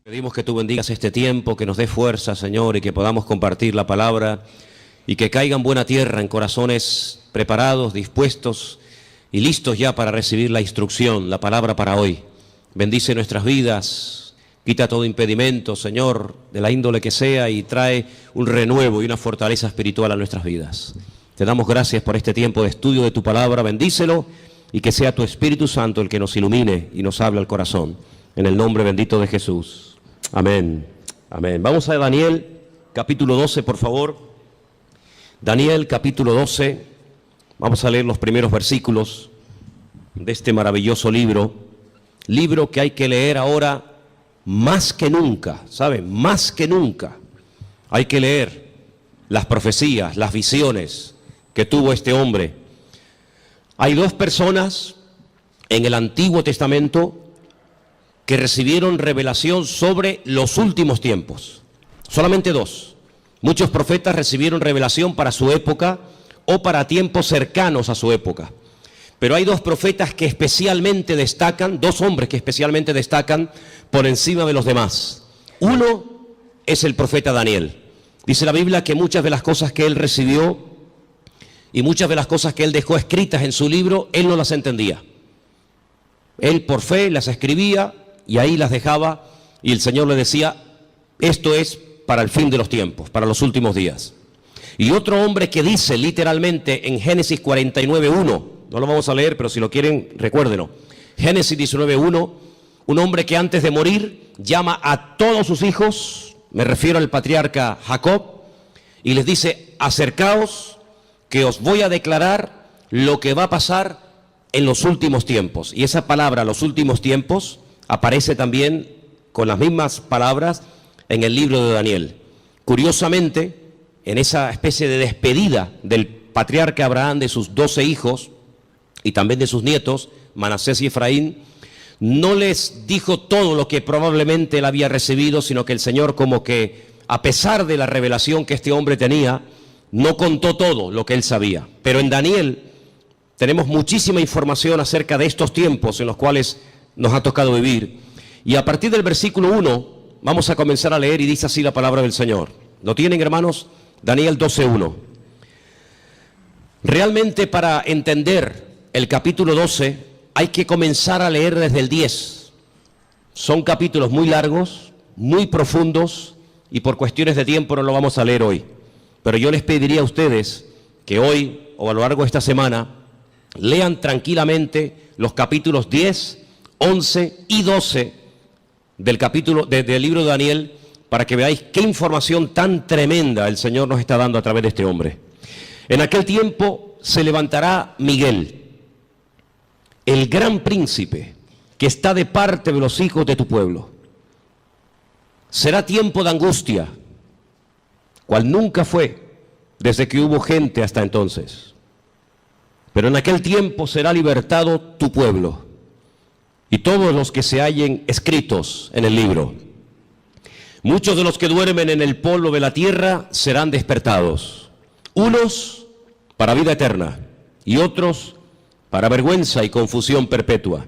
Pedimos que tú bendigas este tiempo, que nos dé fuerza, Señor, y que podamos compartir la palabra y que caiga en buena tierra, en corazones preparados, dispuestos y listos ya para recibir la instrucción, la palabra para hoy. Bendice nuestras vidas, quita todo impedimento, Señor, de la índole que sea, y trae un renuevo y una fortaleza espiritual a nuestras vidas. Te damos gracias por este tiempo de estudio de tu palabra, bendícelo y que sea tu Espíritu Santo el que nos ilumine y nos hable al corazón. En el nombre bendito de Jesús. Amén. Amén. Vamos a Daniel, capítulo 12, por favor. Daniel, capítulo 12. Vamos a leer los primeros versículos de este maravilloso libro. Libro que hay que leer ahora más que nunca, ¿saben? Más que nunca. Hay que leer las profecías, las visiones que tuvo este hombre. Hay dos personas en el Antiguo Testamento que recibieron revelación sobre los últimos tiempos. Solamente dos. Muchos profetas recibieron revelación para su época o para tiempos cercanos a su época. Pero hay dos profetas que especialmente destacan, dos hombres que especialmente destacan por encima de los demás. Uno es el profeta Daniel. Dice la Biblia que muchas de las cosas que él recibió y muchas de las cosas que él dejó escritas en su libro, él no las entendía. Él por fe las escribía y ahí las dejaba, y el Señor le decía: esto es para el fin de los tiempos, para los últimos días. Y otro hombre que dice literalmente en Génesis 49:1, no lo vamos a leer, pero si lo quieren, recuérdenlo. Génesis 19:1, un hombre que antes de morir llama a todos sus hijos, me refiero al patriarca Jacob, y les dice: acercaos, que os voy a declarar lo que va a pasar en los últimos tiempos. Y esa palabra, los últimos tiempos, aparece también con las mismas palabras en el libro de Daniel. Curiosamente, en esa especie de despedida del patriarca Abraham de sus 12 hijos y también de sus nietos, Manasés y Efraín, no les dijo todo lo que probablemente él había recibido, sino que el Señor, como que a pesar de la revelación que este hombre tenía, no contó todo lo que él sabía. Pero en Daniel tenemos muchísima información acerca de estos tiempos en los cuales nos ha tocado vivir. Y a partir del versículo 1 vamos a comenzar a leer, y dice así la palabra del Señor. ¿Lo tienen, hermanos? Daniel 12:1. Realmente, para entender el capítulo 12 hay que comenzar a leer desde el 10. Son capítulos muy largos, muy profundos, y por cuestiones de tiempo no lo vamos a leer hoy. Pero yo les pediría a ustedes que hoy o a lo largo de esta semana lean tranquilamente los capítulos 10, 11 y 12 del libro de Daniel, para que veáis qué información tan tremenda el Señor nos está dando a través de este hombre. En aquel tiempo se levantará Miguel, el gran príncipe, que está de parte de los hijos de tu pueblo. Será tiempo de angustia, cual nunca fue desde que hubo gente hasta entonces. Pero en aquel tiempo será libertado tu pueblo y todos los que se hallen escritos en el libro. Muchos de los que duermen en el polvo de la tierra serán despertados, unos para vida eterna y otros para vergüenza y confusión perpetua.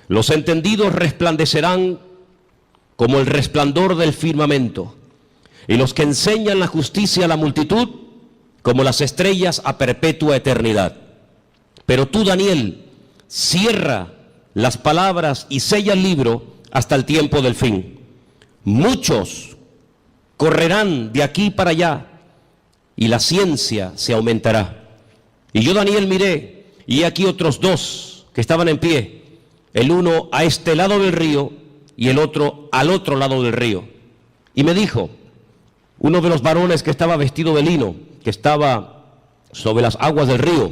Los entendidos resplandecerán como el resplandor del firmamento, y los que enseñan la justicia a la multitud como las estrellas a perpetua eternidad. Pero tú, Daniel, cierra las palabras y sella el libro hasta el tiempo del fin. Muchos correrán de aquí para allá y la ciencia se aumentará. Y yo, Daniel, miré, y aquí otros dos que estaban en pie, el uno a este lado del río y el otro al otro lado del río. Y me dijo uno de los varones que estaba vestido de lino, que estaba sobre las aguas del río: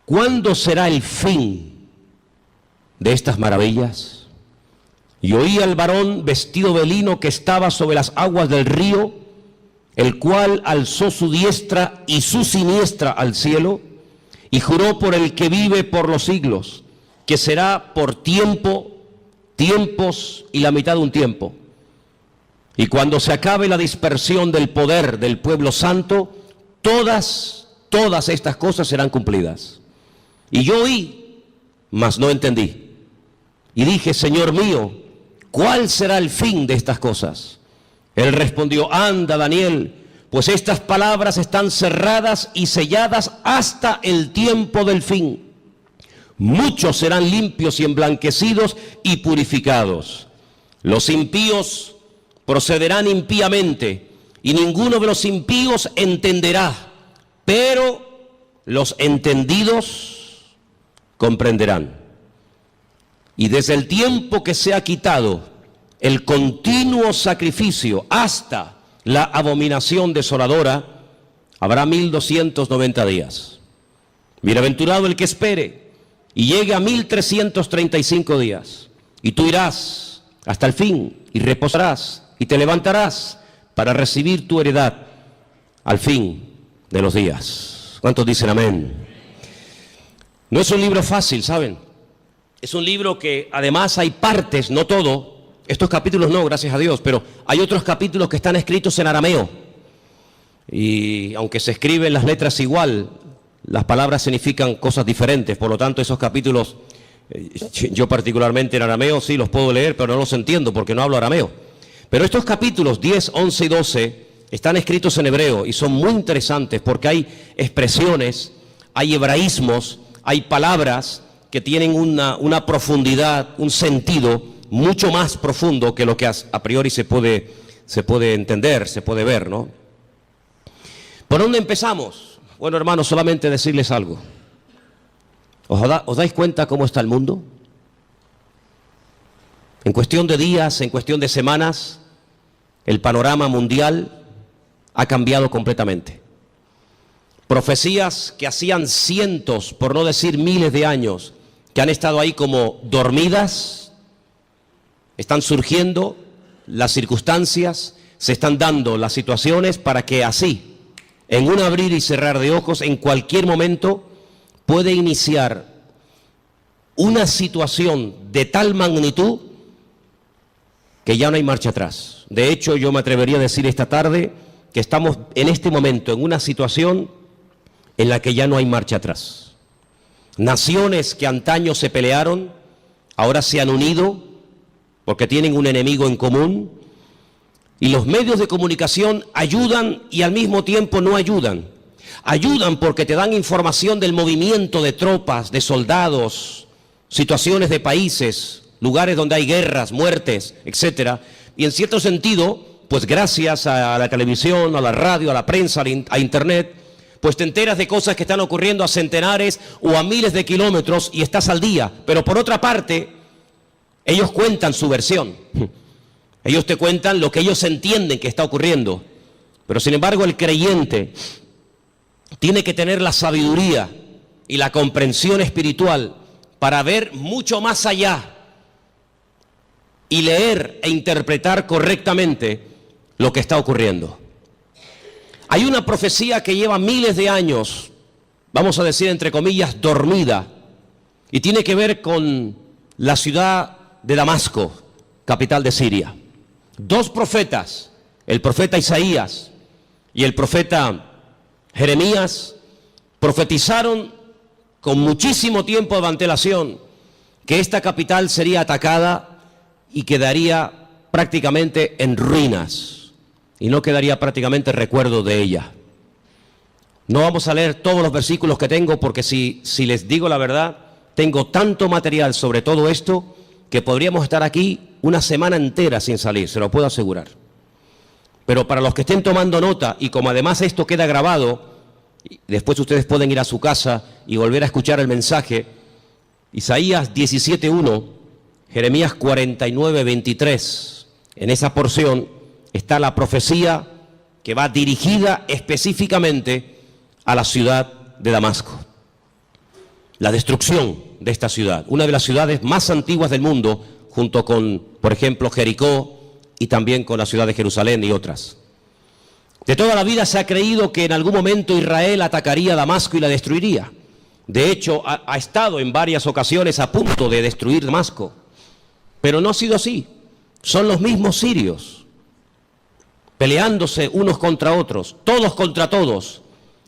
¿cuándo será el fin de estas maravillas? Y oí al varón vestido de lino que estaba sobre las aguas del río, el cual alzó su diestra y su siniestra al cielo, y juró por el que vive por los siglos, que será por tiempo, tiempos y la mitad de un tiempo. Y cuando se acabe la dispersión del poder del pueblo santo, todas estas cosas serán cumplidas. Y yo oí, mas no entendí. Y dije: Señor mío, ¿cuál será el fin de estas cosas? Él respondió, anda, Daniel, pues estas palabras están cerradas y selladas hasta el tiempo del fin. Muchos serán limpios y emblanquecidos y purificados. Los impíos procederán impíamente, y ninguno de los impíos entenderá, pero los entendidos comprenderán. Y desde el tiempo que se ha quitado el continuo sacrificio hasta la abominación desoladora, habrá 1290 días. Bienaventurado el que espere y llegue a 1335 días. Y tú irás hasta el fin y reposarás y te levantarás para recibir tu heredad al fin de los días. ¿Cuántos dicen amén? No es un libro fácil, ¿saben? Es un libro que además hay partes, no todo. Estos capítulos no, gracias a Dios, pero hay otros capítulos que están escritos en arameo. Y aunque se escriben las letras igual, las palabras significan cosas diferentes. Por lo tanto, esos capítulos, yo particularmente en arameo sí los puedo leer, pero no los entiendo porque no hablo arameo. Pero estos capítulos 10, 11 y 12 están escritos en hebreo y son muy interesantes porque hay expresiones, hay hebraísmos, hay palabras que tienen una profundidad, un sentido mucho más profundo que lo que a priori se puede entender, se puede ver, ¿no? ¿Por dónde empezamos? Bueno, hermanos, solamente decirles algo. ¿Os dais cuenta cómo está el mundo? En cuestión de días, en cuestión de semanas, el panorama mundial ha cambiado completamente. Profecías que hacían cientos, por no decir miles de años, que han estado ahí como dormidas, están surgiendo las circunstancias, se están dando las situaciones para que así, en un abrir y cerrar de ojos, en cualquier momento, puede iniciar una situación de tal magnitud que ya no hay marcha atrás. De hecho, yo me atrevería a decir esta tarde que estamos en este momento en una situación en la que ya no hay marcha atrás. Naciones que antaño se pelearon, ahora se han unido porque tienen un enemigo en común, y los medios de comunicación ayudan y al mismo tiempo no ayudan. Ayudan porque te dan información del movimiento de tropas, de soldados, situaciones de países, lugares donde hay guerras, muertes, etcétera. Y en cierto sentido, pues gracias a la televisión, a la radio, a la prensa, a internet, pues te enteras de cosas que están ocurriendo a centenares o a miles de kilómetros y estás al día. Pero por otra parte, ellos cuentan su versión. Ellos te cuentan lo que ellos entienden que está ocurriendo. Pero sin embargo, el creyente tiene que tener la sabiduría y la comprensión espiritual para ver mucho más allá y leer e interpretar correctamente lo que está ocurriendo. Hay una profecía que lleva miles de años, vamos a decir entre comillas, dormida, y tiene que ver con la ciudad de Damasco, capital de Siria. Dos profetas, el profeta Isaías y el profeta Jeremías, profetizaron con muchísimo tiempo de antelación que esta capital sería atacada y quedaría prácticamente en ruinas. Y no quedaría prácticamente recuerdo de ella. No vamos a leer todos los versículos que tengo porque si les digo la verdad, tengo tanto material sobre todo esto que podríamos estar aquí una semana entera sin salir, se lo puedo asegurar. Pero para los que estén tomando nota, y como además esto queda grabado, después ustedes pueden ir a su casa y volver a escuchar el mensaje, Isaías 17:1, Jeremías 49:23, en esa porción está la profecía que va dirigida específicamente a la ciudad de Damasco. La destrucción de esta ciudad, una de las ciudades más antiguas del mundo, junto con, por ejemplo, Jericó y también con la ciudad de Jerusalén y otras. De toda la vida se ha creído que en algún momento Israel atacaría Damasco y la destruiría. De hecho, ha estado en varias ocasiones a punto de destruir Damasco. Pero no ha sido así. Son los mismos sirios, peleándose unos contra otros, todos contra todos,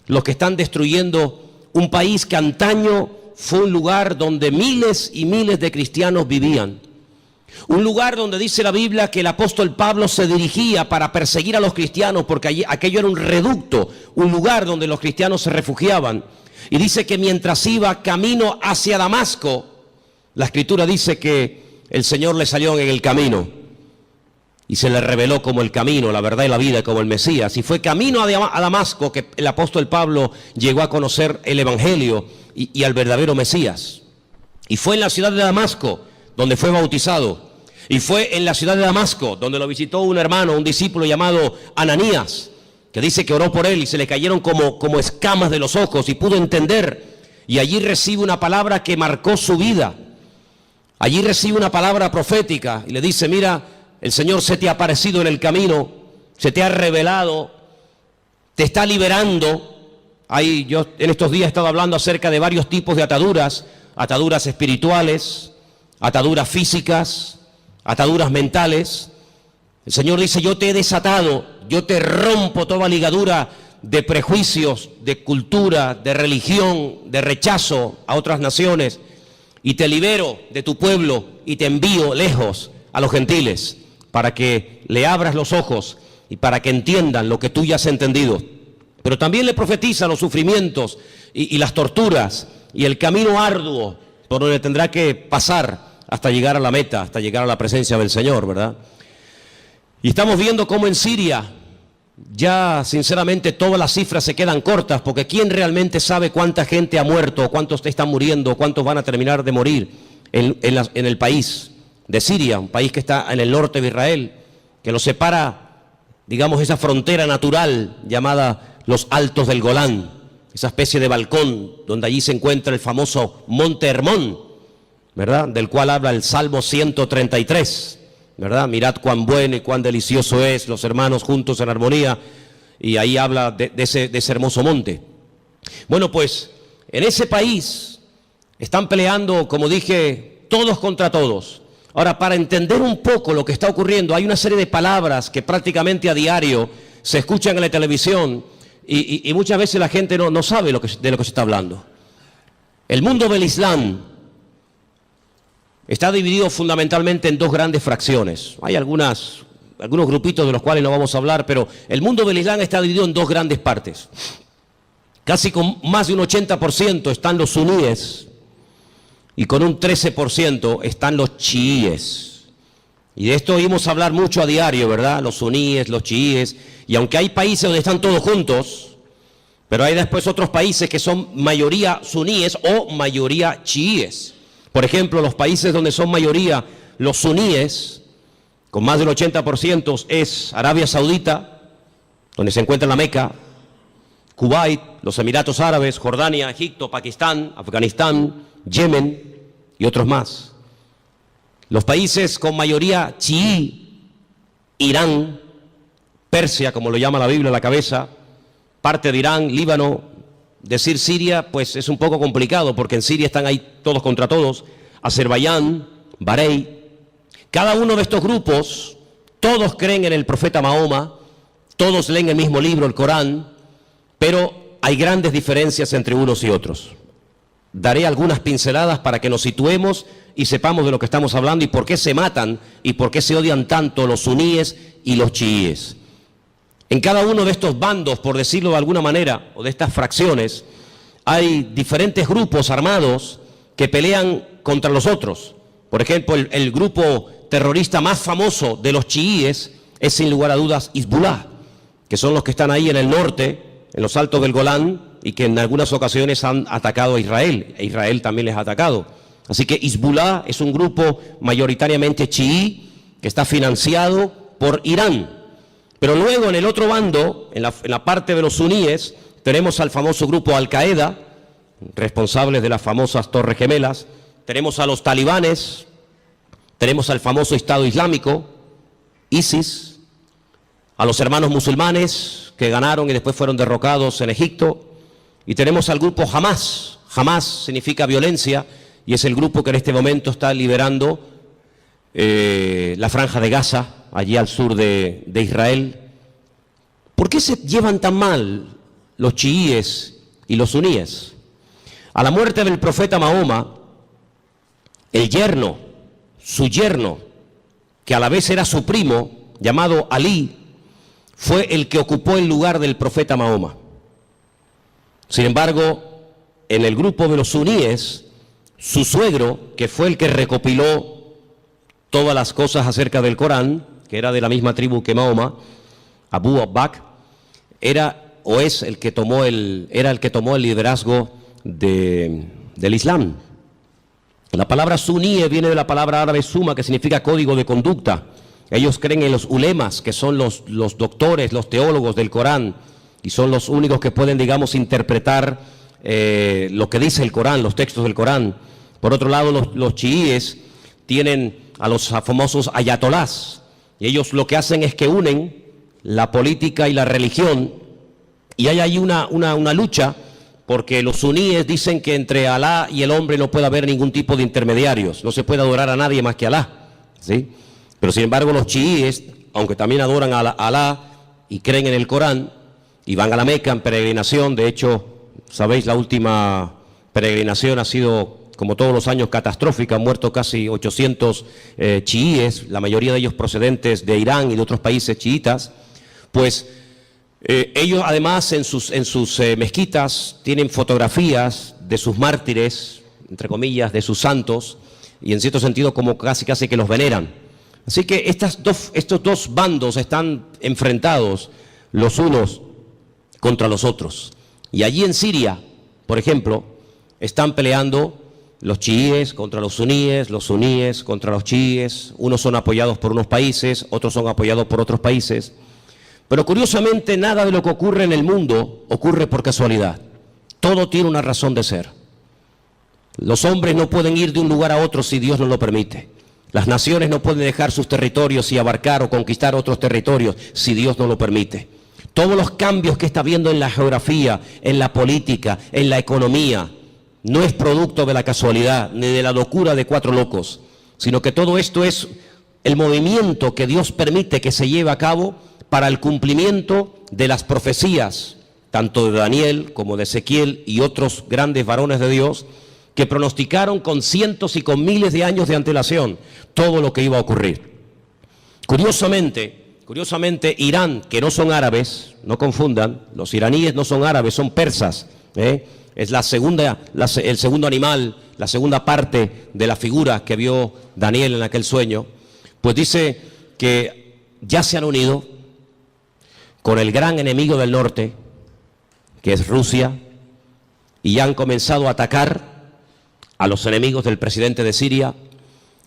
los que están destruyendo un país que antaño fue un lugar donde miles y miles de cristianos vivían. Un lugar donde dice la Biblia que el apóstol Pablo se dirigía para perseguir a los cristianos, porque allí, aquello era un reducto, un lugar donde los cristianos se refugiaban. Y dice que mientras iba camino hacia Damasco, la Escritura dice que el Señor le salió en el camino y se le reveló como el camino, la verdad y la vida, como el Mesías. Y fue camino a Damasco que el apóstol Pablo llegó a conocer el Evangelio y al verdadero Mesías. Y fue en la ciudad de Damasco donde fue bautizado. Y fue en la ciudad de Damasco donde lo visitó un hermano, un discípulo llamado Ananías, que dice que oró por él y se le cayeron como escamas de los ojos y pudo entender. Y allí recibe una palabra que marcó su vida. Allí recibe una palabra profética y le dice: mira, el Señor se te ha aparecido en el camino, se te ha revelado, te está liberando. Yo en estos días he estado hablando acerca de varios tipos de ataduras: ataduras espirituales, ataduras físicas, ataduras mentales. El Señor dice: yo te he desatado, yo te rompo toda ligadura de prejuicios, de cultura, de religión, de rechazo a otras naciones, y te libero de tu pueblo y te envío lejos a los gentiles para que le abras los ojos y para que entiendan lo que tú ya has entendido. Pero también le profetiza los sufrimientos y las torturas y el camino arduo por donde tendrá que pasar hasta llegar a la meta, hasta llegar a la presencia del Señor, ¿verdad? Y estamos viendo cómo en Siria ya sinceramente todas las cifras se quedan cortas, porque ¿quién realmente sabe cuánta gente ha muerto, cuántos están muriendo, cuántos van a terminar de morir en el país de Siria, un país que está en el norte de Israel, que lo separa, digamos, esa frontera natural llamada los Altos del Golán, esa especie de balcón donde allí se encuentra el famoso Monte Hermón, ¿verdad?, del cual habla el Salmo 133, ¿verdad? Mirad cuán bueno y cuán delicioso es los hermanos juntos en armonía, y ahí habla de ese hermoso monte. Bueno, pues en ese país están peleando, como dije, todos contra todos. Ahora, para entender un poco lo que está ocurriendo, hay una serie de palabras que prácticamente a diario se escuchan en la televisión y muchas veces la gente no sabe de lo que se está hablando. El mundo del Islam está dividido fundamentalmente en dos grandes fracciones. Hay algunos grupitos de los cuales no vamos a hablar, pero el mundo del Islam está dividido en dos grandes partes. Casi con más de un 80% están los suníes y con un 13% están los chiíes. Y de esto oímos hablar mucho a diario, ¿verdad? Los suníes, los chiíes. Y aunque hay países donde están todos juntos, pero hay después otros países que son mayoría suníes o mayoría chiíes. Por ejemplo, los países donde son mayoría los suníes, con más del 80%, es Arabia Saudita, donde se encuentra la Meca, Kuwait, los Emiratos Árabes, Jordania, Egipto, Pakistán, Afganistán, Yemen y otros más. Los países con mayoría chií, Irán, Persia, como lo llama la Biblia a la cabeza, parte de Irán, Líbano. Decir Siria, pues es un poco complicado, porque en Siria están ahí todos contra todos, Azerbaiyán, Bahrein. Cada uno de estos grupos, todos creen en el profeta Mahoma, todos leen el mismo libro, el Corán, pero hay grandes diferencias entre unos y otros. Daré algunas pinceladas para que nos situemos y sepamos de lo que estamos hablando y por qué se matan y por qué se odian tanto los suníes y los chiíes. En cada uno de estos bandos, por decirlo de alguna manera, o de estas fracciones, hay diferentes grupos armados que pelean contra los otros. Por ejemplo, el grupo terrorista más famoso de los chiíes es sin lugar a dudas Hezbollah, que son los que están ahí en el norte, en los Altos del Golán, y que en algunas ocasiones han atacado a Israel, e Israel también les ha atacado. Así que Hezbollah es un grupo mayoritariamente chií que está financiado por Irán. Pero luego en el otro bando, en la parte de los suníes, tenemos al famoso grupo Al-Qaeda, responsables de las famosas Torres Gemelas, tenemos a los talibanes, tenemos al famoso Estado Islámico, ISIS, a los hermanos musulmanes que ganaron y después fueron derrocados en Egipto, y tenemos al grupo Hamas. Hamas significa violencia y es el grupo que en este momento está liberando la franja de Gaza, allí al sur de Israel. ¿Por qué se llevan tan mal los chiíes y los suníes? A la muerte del profeta Mahoma, su yerno, que a la vez era su primo, llamado Alí, fue el que ocupó el lugar del profeta Mahoma. Sin embargo, en el grupo de los suníes, su suegro, que fue el que recopiló todas las cosas acerca del Corán, que era de la misma tribu que Mahoma, Abu Bakr, era el que tomó el liderazgo del Islam. La palabra suní viene de la palabra árabe suma, que significa código de conducta. Ellos creen en los ulemas, que son los doctores, los teólogos del Corán, y son los únicos que pueden, digamos, interpretar lo que dice el Corán, los textos del Corán. Por otro lado, los chiíes tienen a los famosos ayatolás, y ellos lo que hacen es que unen la política y la religión, y hay ahí una lucha, porque los suníes dicen que entre Alá y el hombre no puede haber ningún tipo de intermediarios, no se puede adorar a nadie más que a Alá, ¿sí? Pero sin embargo los chiíes, aunque también adoran a Alá y creen en el Corán, y van a la Meca en peregrinación. De hecho, sabéis, la última peregrinación ha sido, como todos los años, catastrófica. Han muerto casi 800 chiíes, la mayoría de ellos procedentes de Irán y de otros países chiitas. Pues ellos además en sus mezquitas tienen fotografías de sus mártires, entre comillas, de sus santos, y en cierto sentido como casi que los veneran. Así que estos dos bandos están enfrentados los unos contra los otros. Y allí en Siria, por ejemplo, están peleando los chiíes contra los suníes contra los chiíes. Unos son apoyados por unos países, otros son apoyados por otros países. Pero curiosamente nada de lo que ocurre en el mundo ocurre por casualidad. Todo tiene una razón de ser. Los hombres no pueden ir de un lugar a otro si Dios no lo permite. Las naciones no pueden dejar sus territorios y abarcar o conquistar otros territorios si Dios no lo permite. Todos los cambios que está habiendo en la geografía, en la política, en la economía, no es producto de la casualidad ni de la locura de cuatro locos, sino que todo esto es el movimiento que Dios permite que se lleve a cabo para el cumplimiento de las profecías, tanto de Daniel como de Ezequiel y otros grandes varones de Dios, que pronosticaron con cientos y con miles de años de antelación todo lo que iba a ocurrir. Curiosamente, Irán, que no son árabes, no confundan, los iraníes no son árabes, son persas, es el segundo animal, la segunda parte de la figura que vio Daniel en aquel sueño, pues dice que ya se han unido con el gran enemigo del norte, que es Rusia, y ya han comenzado a atacar a los enemigos del presidente de Siria,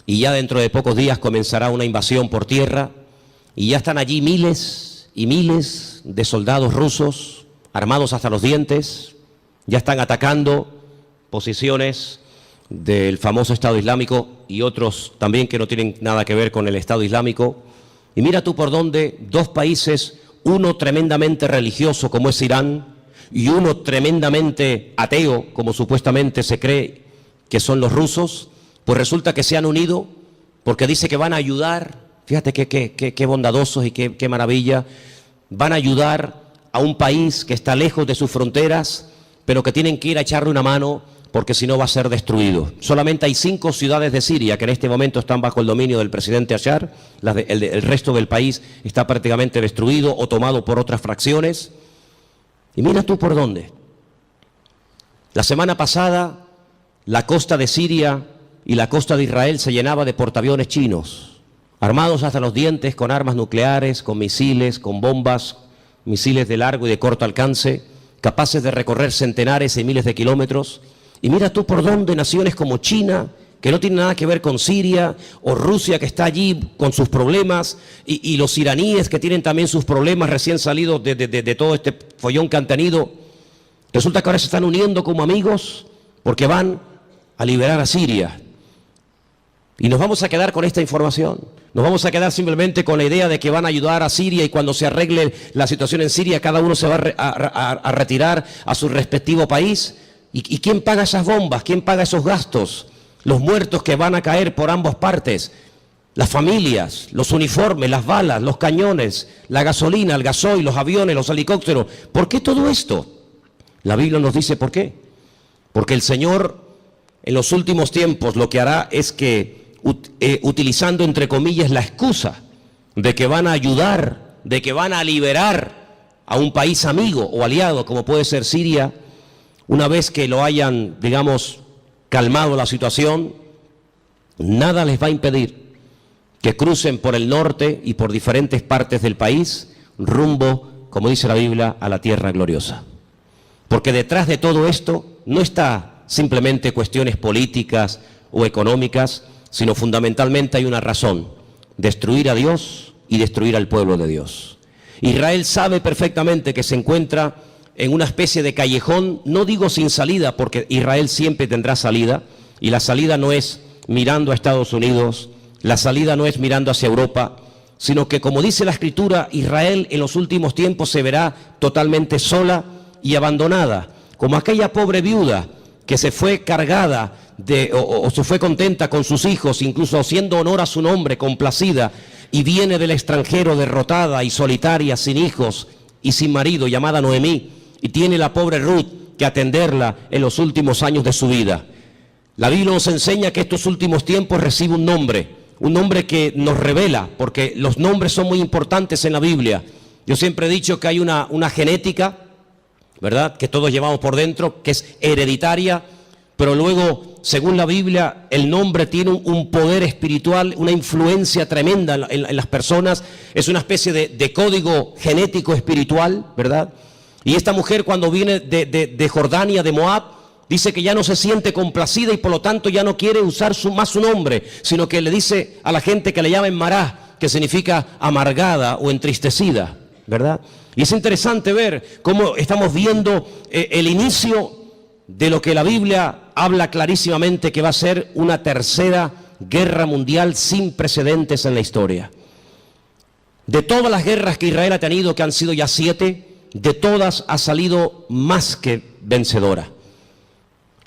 y ya dentro de pocos días comenzará una invasión por tierra, y ya están allí miles y miles de soldados rusos, armados hasta los dientes, ya están atacando posiciones del famoso Estado Islámico y otros también que no tienen nada que ver con el Estado Islámico. Y mira tú por dónde dos países, uno tremendamente religioso como es Irán, y uno tremendamente ateo, como supuestamente se cree que son los rusos, pues resulta que se han unido porque dice que van a ayudar, fíjate qué bondadosos y qué maravilla, van a ayudar a un país que está lejos de sus fronteras, pero que tienen que ir a echarle una mano porque si no va a ser destruido. Solamente hay 5 ciudades de Siria que en este momento están bajo el dominio del presidente Bashar, el resto del país está prácticamente destruido o tomado por otras fracciones. Y mira tú por dónde. La semana pasada la costa de Siria y la costa de Israel se llenaba de portaaviones chinos, armados hasta los dientes con armas nucleares, con misiles, con bombas, misiles de largo y de corto alcance, capaces de recorrer centenares y miles de kilómetros. Y mira tú por dónde naciones como China, que no tiene nada que ver con Siria, o Rusia, que está allí con sus problemas, y los iraníes, que tienen también sus problemas recién salidos de todo este follón que han tenido, resulta que ahora se están uniendo como amigos porque van a liberar a Siria. Y nos vamos a quedar con esta información, nos vamos a quedar simplemente con la idea de que van a ayudar a Siria y cuando se arregle la situación en Siria cada uno se va a retirar a su respectivo país. ¿Y quién paga esas bombas? ¿Quién paga esos gastos? Los muertos que van a caer por ambas partes, las familias, los uniformes, las balas, los cañones, la gasolina, el gasoil, los aviones, los helicópteros. ¿Por qué todo esto? La Biblia nos dice por qué. Porque el Señor en los últimos tiempos lo que hará es que utilizando entre comillas la excusa de que van a ayudar, de que van a liberar a un país amigo o aliado como puede ser Siria, una vez que lo hayan, digamos, calmado la situación, nada les va a impedir que crucen por el norte y por diferentes partes del país rumbo, como dice la Biblia, a la tierra gloriosa. Porque detrás de todo esto no está simplemente cuestiones políticas o económicas, sino fundamentalmente hay una razón: destruir a Dios y destruir al pueblo de Dios. Israel sabe perfectamente que se encuentra en una especie de callejón, no digo sin salida, porque Israel siempre tendrá salida, y la salida no es mirando a Estados Unidos, la salida no es mirando hacia Europa, sino que, como dice la Escritura, Israel en los últimos tiempos se verá totalmente sola y abandonada, como aquella pobre viuda que se fue cargada o se fue contenta con sus hijos, incluso haciendo honor a su nombre, complacida, y viene del extranjero derrotada y solitaria, sin hijos y sin marido, llamada Noemí, y tiene la pobre Ruth que atenderla en los últimos años de su vida. La Biblia nos enseña que estos últimos tiempos recibe un nombre que nos revela, porque los nombres son muy importantes en la Biblia. Yo siempre he dicho que hay una genética, ¿verdad?, que todos llevamos por dentro, que es hereditaria, pero luego, según la Biblia, el nombre tiene un poder espiritual, una influencia tremenda en las personas. Es una especie de código genético espiritual, ¿verdad? Y esta mujer, cuando viene de Jordania, de Moab, dice que ya no se siente complacida y por lo tanto ya no quiere usar más su nombre, sino que le dice a la gente que le llamen Mará, que significa amargada o entristecida, ¿verdad? Y es interesante ver cómo estamos viendo el inicio de lo que la Biblia habla clarísimamente, que va a ser una tercera guerra mundial sin precedentes en la historia. De todas las guerras que Israel ha tenido, que han sido ya 7, de todas ha salido más que vencedora.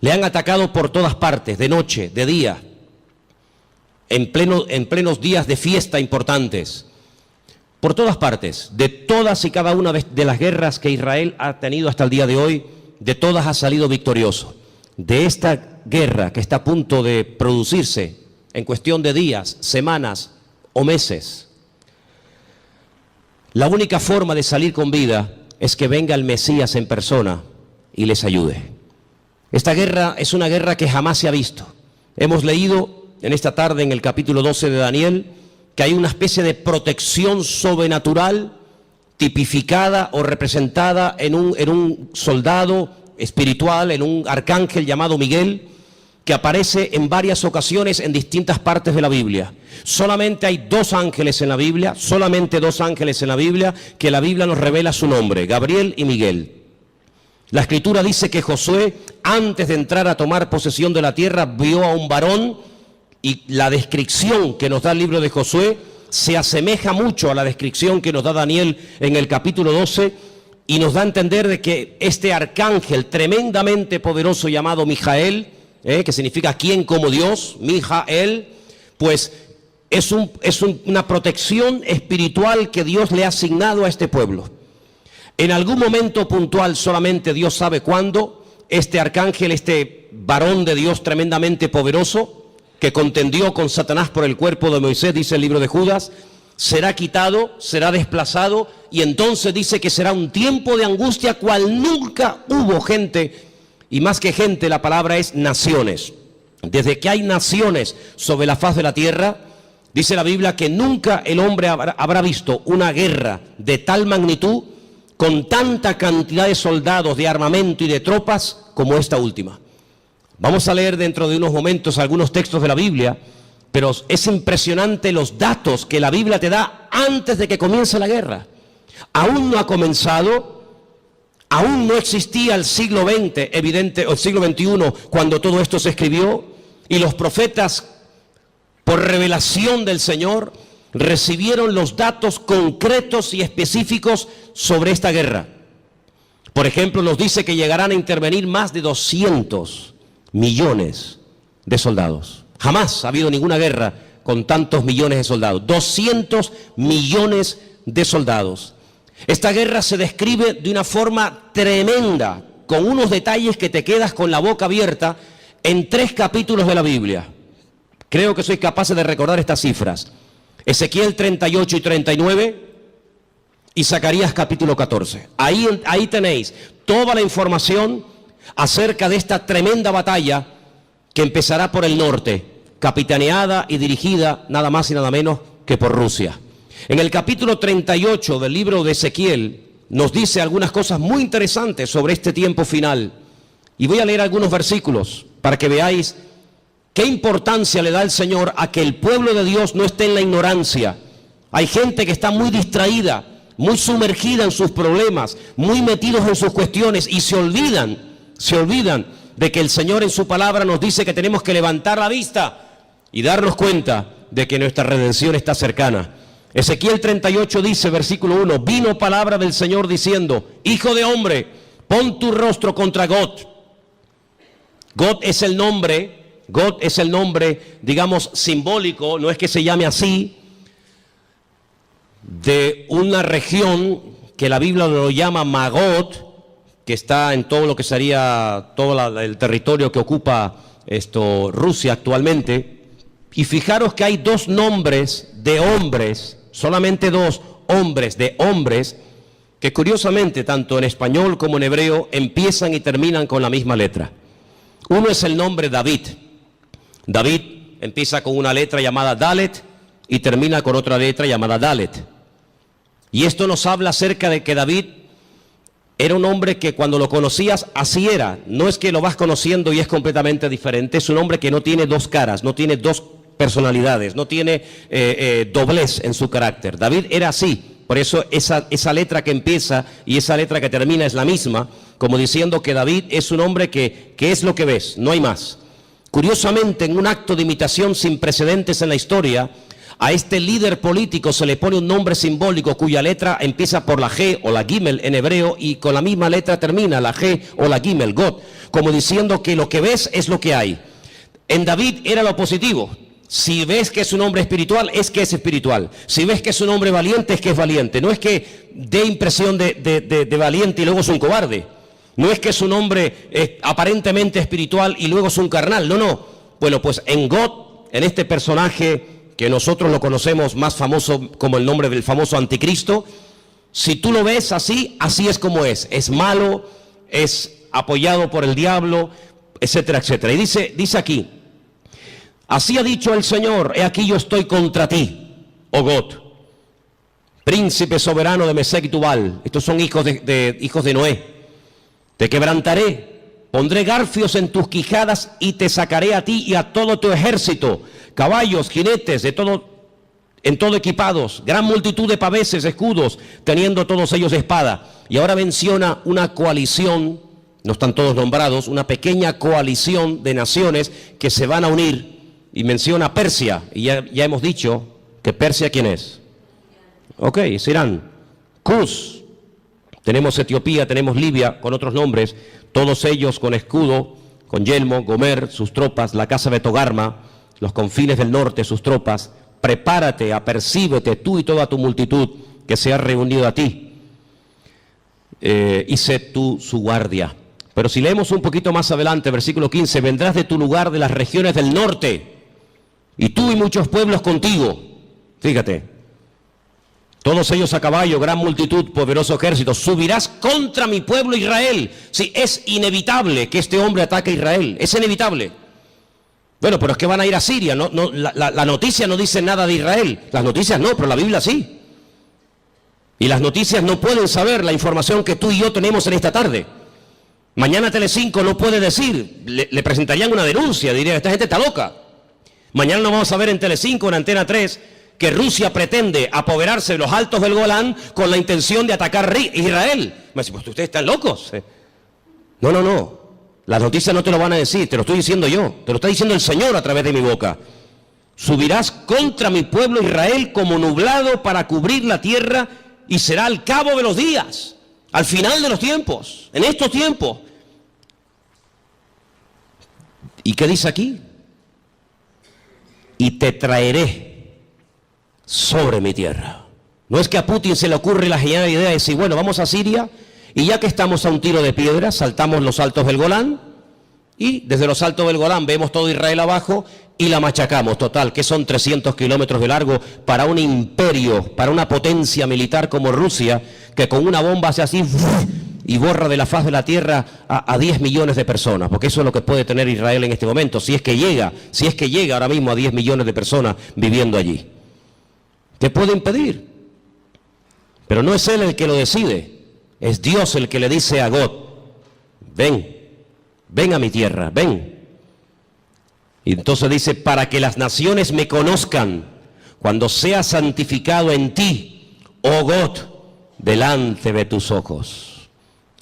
Le han atacado por todas partes, de noche, de día, en plenos días de fiesta importantes, por todas partes. De todas y cada una de las guerras que Israel ha tenido hasta el día de hoy, de todas ha salido victorioso. De esta guerra que está a punto de producirse en cuestión de días, semanas o meses, la única forma de salir con vida es que venga el Mesías en persona y les ayude. Esta guerra es una guerra que jamás se ha visto. Hemos leído en esta tarde en el capítulo 12 de Daniel que hay una especie de protección sobrenatural tipificada o representada en un soldado espiritual, en un arcángel llamado Miguel, que aparece en varias ocasiones en distintas partes de la Biblia. Solamente hay 2 ángeles en la Biblia, solamente 2 ángeles en la Biblia, que la Biblia nos revela su nombre: Gabriel y Miguel. La Escritura dice que Josué, antes de entrar a tomar posesión de la tierra, vio a un varón, y la descripción que nos da el libro de Josué se asemeja mucho a la descripción que nos da Daniel en el capítulo 12, y nos da a entender de que este arcángel tremendamente poderoso llamado Mijael, que significa quien como Dios, Mijael, pues es una protección espiritual que Dios le ha asignado a este pueblo. En algún momento puntual, solamente Dios sabe cuándo, este arcángel, este varón de Dios tremendamente poderoso, que contendió con Satanás por el cuerpo de Moisés, dice el libro de Judas, será quitado, será desplazado, y entonces dice que será un tiempo de angustia cual nunca hubo gente, y más que gente, la palabra es naciones. Desde que hay naciones sobre la faz de la tierra, dice la Biblia que nunca el hombre habrá visto una guerra de tal magnitud, con tanta cantidad de soldados, de armamento y de tropas como esta última. Vamos a leer dentro de unos momentos algunos textos de la Biblia, pero es impresionante los datos que la Biblia te da antes de que comience la guerra. Aún no ha comenzado, aún no existía el siglo XX, o el siglo XXI, cuando todo esto se escribió, y los profetas, por revelación del Señor, recibieron los datos concretos y específicos sobre esta guerra. Por ejemplo, nos dice que llegarán a intervenir más de 200 millones de soldados. Jamás ha habido ninguna guerra con tantos millones de soldados. 200 millones de soldados. Esta guerra se describe de una forma tremenda, con unos detalles que te quedas con la boca abierta en 3 capítulos de la Biblia. Creo que sois capaces de recordar estas cifras. Ezequiel 38 y 39 y Zacarías capítulo 14. Ahí tenéis toda la información acerca de esta tremenda batalla que empezará por el norte, capitaneada y dirigida nada más y nada menos que por Rusia. En el capítulo 38 del libro de Ezequiel nos dice algunas cosas muy interesantes sobre este tiempo final. Y voy a leer algunos versículos para que veáis qué importancia le da el Señor a que el pueblo de Dios no esté en la ignorancia. Hay gente que está muy distraída, muy sumergida en sus problemas, muy metidos en sus cuestiones y se olvidan de que el Señor en su palabra nos dice que tenemos que levantar la vista y darnos cuenta de que nuestra redención está cercana. Ezequiel 38 dice, versículo 1, vino palabra del Señor diciendo, hijo de hombre, pon tu rostro contra Gog. Gog es el nombre, digamos, simbólico, no es que se llame así, de una región que la Biblia lo llama Magot, que está en todo lo que sería todo el territorio que ocupa Rusia actualmente. Y fijaros que hay dos nombres de hombres, solamente dos hombres de hombres, que curiosamente tanto en español como en hebreo empiezan y terminan con la misma letra. Uno es el nombre David. David empieza con una letra llamada Dalet y termina con otra letra llamada Dalet. Y esto nos habla acerca de que David era un hombre que cuando lo conocías así era. No es que lo vas conociendo y es completamente diferente. Es un hombre que no tiene dos caras, no tiene dos personalidades, no tiene doblez en su carácter. David era así. Por eso esa letra que empieza y esa letra que termina es la misma, como diciendo que David es un hombre que es lo que ves, no hay más. Curiosamente, en un acto de imitación sin precedentes en la historia, a este líder político se le pone un nombre simbólico cuya letra empieza por la G o la Gimel en hebreo y con la misma letra termina la G o la Gimel, God, como diciendo que lo que ves es lo que hay. En David era lo positivo. Si ves que es un hombre espiritual, es que es espiritual. Si ves que es un hombre valiente, es que es valiente. No es que dé impresión de valiente y luego es un cobarde. No es que es un hombre aparentemente espiritual y luego es un carnal. No. Bueno, pues en God, en este personaje que nosotros lo conocemos más famoso como el nombre del famoso anticristo, si tú lo ves así, así es como es. Es malo, es apoyado por el diablo, etcétera, etcétera. Y dice aquí, así ha dicho el Señor, he aquí yo estoy contra ti, oh God, príncipe soberano de Mesec y Tubal. Estos son hijos de Noé. Te quebrantaré, pondré garfios en tus quijadas y te sacaré a ti y a todo tu ejército, caballos, jinetes, en todo equipados, gran multitud de paveses, escudos, teniendo todos ellos espada. Y ahora menciona una coalición, no están todos nombrados, una pequeña coalición de naciones que se van a unir. Y menciona Persia, y ya hemos dicho que Persia, ¿quién es? Ok, es Irán. Cus, tenemos Etiopía, tenemos Libia, con otros nombres, todos ellos con escudo, con yelmo, Gomer, sus tropas, la casa de Togarma, los confines del norte, sus tropas. Prepárate, apercíbete tú y toda tu multitud que se ha reunido a ti, y sé tú su guardia. Pero si leemos un poquito más adelante, versículo 15, vendrás de tu lugar de las regiones del norte, y tú y muchos pueblos contigo. Fíjate, todos ellos a caballo, gran multitud, poderoso ejército. Subirás contra mi pueblo Israel. Sí, es inevitable que este hombre ataque a Israel, es inevitable. Bueno, pero es que van a ir a Siria. La noticia no dice nada de Israel. Las noticias no, pero la Biblia sí. Y las noticias no pueden saber la información que tú y yo tenemos en esta tarde. Mañana Telecinco no puede decir, le presentarían una denuncia, dirían, esta gente está loca. Mañana no vamos a ver en Telecinco, en Antena 3, que Rusia pretende apoderarse de los altos del Golán con la intención de atacar Israel. Me dice, pues ustedes están locos. No. Las noticias no te lo van a decir, te lo estoy diciendo yo, te lo está diciendo el Señor a través de mi boca. Subirás contra mi pueblo Israel como nublado para cubrir la tierra y será al cabo de los días, al final de los tiempos, en estos tiempos. ¿Y qué dice aquí? Y te traeré sobre mi tierra. No es que a Putin se le ocurre la genial idea de decir, bueno, vamos a Siria y ya que estamos a un tiro de piedra, saltamos los altos del Golán y desde los altos del Golán vemos todo Israel abajo y la machacamos. Total, que son 300 kilómetros de largo para un imperio, para una potencia militar como Rusia, que con una bomba hace así y borra de la faz de la tierra a 10 millones de personas, porque eso es lo que puede tener Israel en este momento, si es que llega ahora mismo a 10 millones de personas viviendo allí. ¿Qué puede impedir? Pero no es él el que lo decide, es Dios el que le dice a God, ven a mi tierra, ven. Y entonces dice, para que las naciones me conozcan, cuando sea santificado en ti, oh God, delante de tus ojos.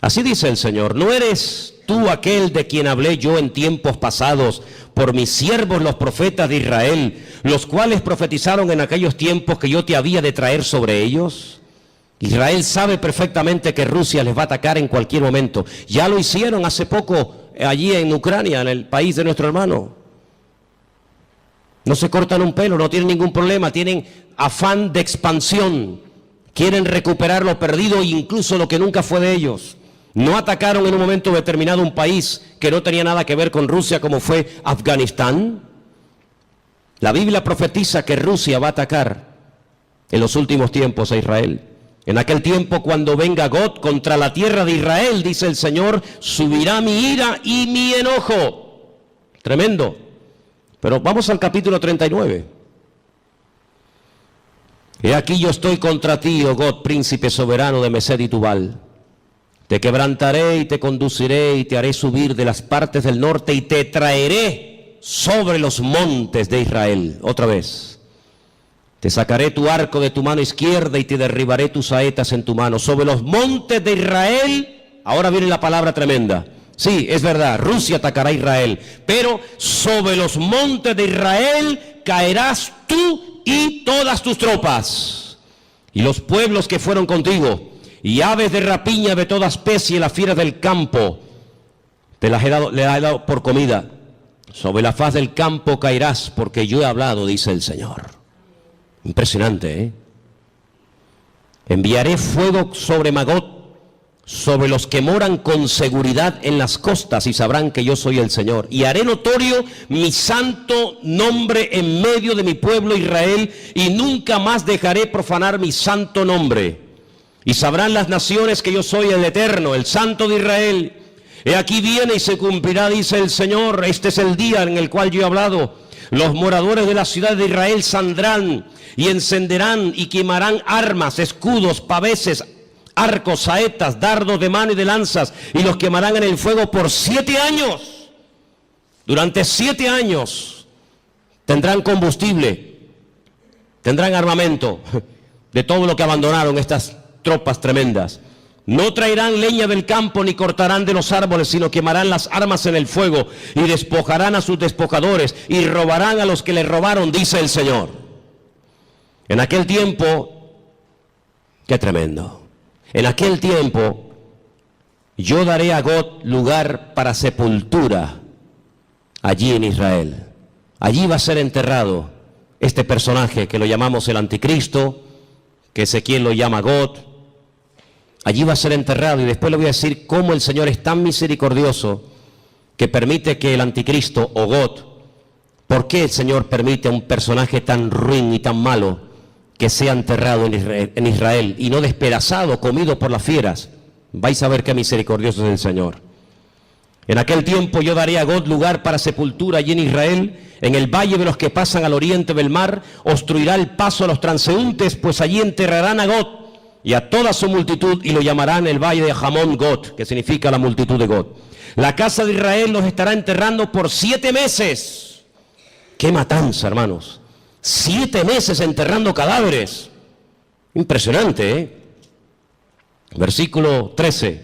Así dice el Señor, ¿no eres tú aquel de quien hablé yo en tiempos pasados por mis siervos los profetas de Israel, los cuales profetizaron en aquellos tiempos que yo te había de traer sobre ellos? Israel sabe perfectamente que Rusia les va a atacar en cualquier momento. Ya lo hicieron hace poco allí en Ucrania, en el país de nuestro hermano. No se cortan un pelo, no tienen ningún problema, tienen afán de expansión. Quieren recuperar lo perdido e incluso lo que nunca fue de ellos. No atacaron en un momento determinado un país que no tenía nada que ver con Rusia, como fue Afganistán. La Biblia profetiza que Rusia va a atacar en los últimos tiempos a Israel. En aquel tiempo, cuando venga God contra la tierra de Israel, dice el Señor, subirá mi ira y mi enojo. Tremendo. Pero vamos al capítulo 39. He aquí yo estoy contra ti, oh God, príncipe soberano de Mesed y Tubal. Te quebrantaré y te conduciré y te haré subir de las partes del norte y te traeré sobre los montes de Israel. Otra vez. Te sacaré tu arco de tu mano izquierda y te derribaré tus saetas en tu mano. Sobre los montes de Israel, ahora viene la palabra tremenda. Sí, es verdad, Rusia atacará a Israel, pero sobre los montes de Israel caerás tú y todas tus tropas, y los pueblos que fueron contigo, y aves de rapiña de toda especie, las fieras del campo, te las he dado por comida. Sobre la faz del campo caerás, porque yo he hablado, dice el Señor. Impresionante, ¿eh? Enviaré fuego sobre Magot, sobre los que moran con seguridad en las costas, y sabrán que yo soy el Señor. Y haré notorio mi santo nombre en medio de mi pueblo Israel, y nunca más dejaré profanar mi santo nombre. Y sabrán las naciones que yo soy el Eterno, el Santo de Israel. He aquí viene y se cumplirá, dice el Señor, este es el día en el cual yo he hablado. Los moradores de la ciudad de Israel saldrán y encenderán y quemarán armas, escudos, paveses, arcos, saetas, dardos de mano y de lanzas, y los quemarán en el fuego por 7 años. Durante 7 años tendrán combustible, tendrán armamento de todo lo que abandonaron estas tropas tremendas. No traerán leña del campo ni cortarán de los árboles, sino quemarán las armas en el fuego y despojarán a sus despojadores y robarán a los que les robaron, dice el Señor. En aquel tiempo, qué tremendo. En aquel tiempo, yo daré a God lugar para sepultura allí en Israel. Allí va a ser enterrado este personaje que lo llamamos el anticristo, que Ezequiel lo llama God. Allí va a ser enterrado, y después le voy a decir cómo el Señor es tan misericordioso que permite que el anticristo o God, ¿por qué el Señor permite a un personaje tan ruin y tan malo que sea enterrado en Israel y no despedazado, comido por las fieras? Vais a ver qué misericordioso es el Señor. En aquel tiempo yo daré a God lugar para sepultura allí en Israel, en el valle de los que pasan al oriente del mar, obstruirá el paso a los transeúntes, pues allí enterrarán a God y a toda su multitud, y lo llamarán el valle de Hamón God, que significa la multitud de God. La casa de Israel los estará enterrando por 7 meses. ¡Qué matanza, hermanos! 7 meses enterrando cadáveres. Impresionante, ¿eh? Versículo 13.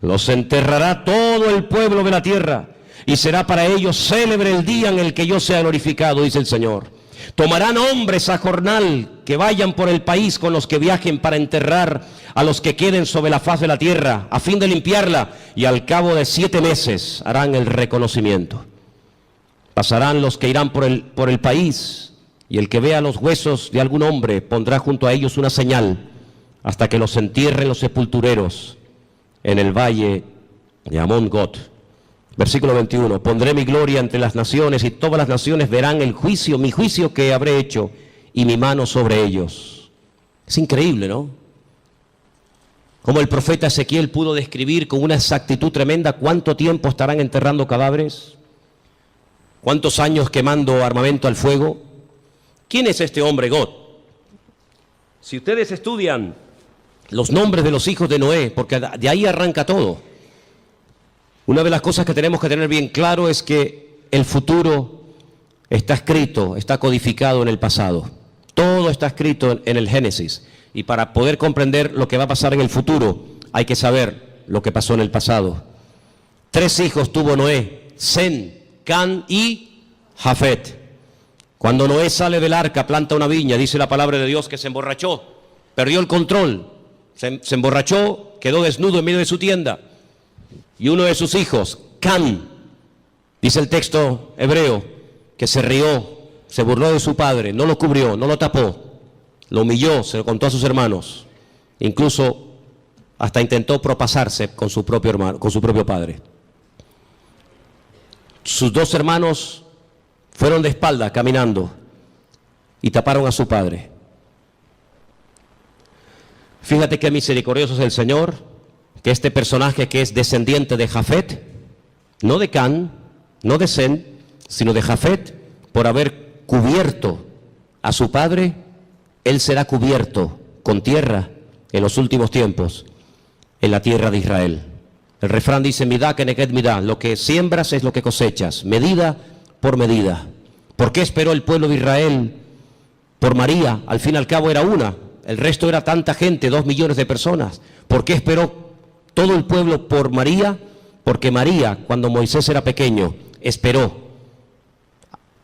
Los enterrará todo el pueblo de la tierra, y será para ellos célebre el día en el que yo sea glorificado, dice el Señor. Tomarán hombres a jornal que vayan por el país con los que viajen para enterrar a los que queden sobre la faz de la tierra, a fin de limpiarla, y al cabo de 7 meses harán el reconocimiento. Pasarán los que irán por el país, y el que vea los huesos de algún hombre pondrá junto a ellos una señal, hasta que los entierren los sepultureros en el valle de Hamón God. Versículo 21, pondré mi gloria entre las naciones y todas las naciones verán el juicio, mi juicio que habré hecho y mi mano sobre ellos. Es increíble, ¿no? Como el profeta Ezequiel pudo describir con una exactitud tremenda cuánto tiempo estarán enterrando cadáveres, cuántos años quemando armamento al fuego. ¿Quién es este hombre God? Si ustedes estudian los nombres de los hijos de Noé, porque de ahí arranca todo, una de las cosas que tenemos que tener bien claro es que el futuro está escrito, está codificado en el pasado. Todo está escrito en el Génesis. Y para poder comprender lo que va a pasar en el futuro, hay que saber lo que pasó en el pasado. 3 hijos tuvo Noé: Sem, Can y Jafet. Cuando Noé sale del arca, planta una viña, dice la palabra de Dios que se emborrachó, perdió el control, se emborrachó, quedó desnudo en medio de su tienda. Y uno de sus hijos, Can, dice el texto hebreo, que se rió, se burló de su padre, no lo cubrió, no lo tapó, lo humilló, se lo contó a sus hermanos, incluso hasta intentó propasarse con su propio hermano, con su propio padre. Sus 2 hermanos fueron de espalda caminando y taparon a su padre. Fíjate qué misericordioso es el Señor, que este personaje que es descendiente de Jafet, no de Can, no de Sem, sino de Jafet, por haber cubierto a su padre, él será cubierto con tierra en los últimos tiempos, en la tierra de Israel. El refrán dice, midá keneged midá, lo que siembras es lo que cosechas, medida por medida. ¿Por qué esperó el pueblo de Israel por María? Al fin y al cabo era una, el resto era tanta gente, 2 millones de personas. ¿Por qué esperó todo el pueblo por María? Porque María, cuando Moisés era pequeño, esperó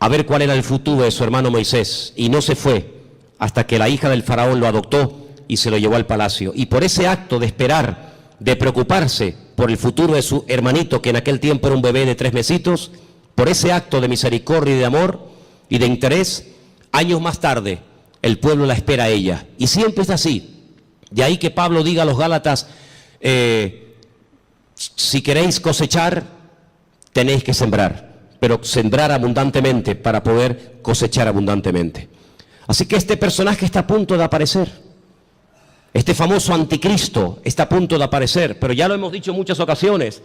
a ver cuál era el futuro de su hermano Moisés, y no se fue hasta que la hija del faraón lo adoptó y se lo llevó al palacio. Y por ese acto de esperar, de preocuparse por el futuro de su hermanito, que en aquel tiempo era un bebé de 3 mesitos, por ese acto de misericordia y de amor y de interés, años más tarde el pueblo la espera a ella. Y siempre es así. De ahí que Pablo diga a los Gálatas, si queréis cosechar, tenéis que sembrar, pero sembrar abundantemente para poder cosechar abundantemente. Así que este personaje está a punto de aparecer. Este famoso anticristo está a punto de aparecer, pero ya lo hemos dicho en muchas ocasiones,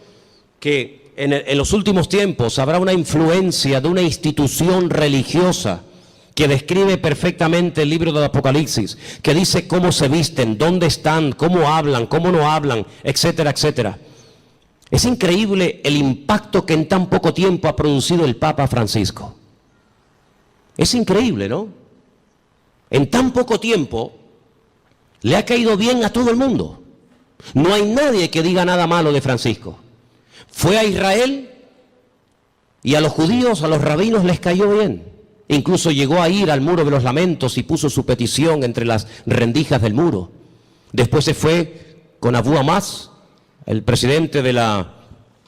que en los últimos tiempos habrá una influencia de una institución religiosa que describe perfectamente el libro del Apocalipsis, que dice cómo se visten, dónde están, cómo hablan, cómo no hablan, etcétera, etcétera. Es increíble el impacto que en tan poco tiempo ha producido el Papa Francisco. Es increíble, ¿no? En tan poco tiempo le ha caído bien a todo el mundo. No hay nadie que diga nada malo de Francisco. Fue a Israel y a los judíos, a los rabinos les cayó bien. Incluso llegó a ir al muro de los lamentos y puso su petición entre las rendijas del muro. Después se fue con Abu Hamas, el presidente de la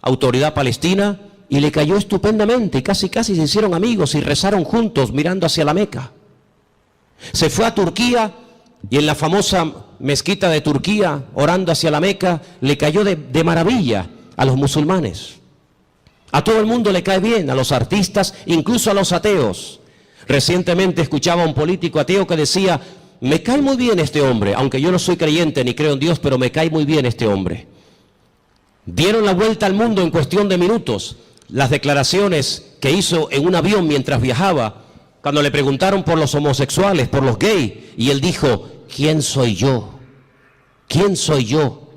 autoridad palestina, y le cayó estupendamente y casi se hicieron amigos y rezaron juntos mirando hacia la Meca. Se fue a Turquía y en la famosa mezquita de Turquía, orando hacia la Meca, le cayó de maravilla a los musulmanes. A todo el mundo le cae bien, a los artistas, incluso a los ateos. Recientemente escuchaba a un político ateo que decía, me cae muy bien este hombre, aunque yo no soy creyente ni creo en Dios, pero me cae muy bien este hombre. Dieron la vuelta al mundo en cuestión de minutos. Las declaraciones que hizo en un avión mientras viajaba, cuando le preguntaron por los homosexuales, por los gays, y él dijo, ¿quién soy yo? ¿Quién soy yo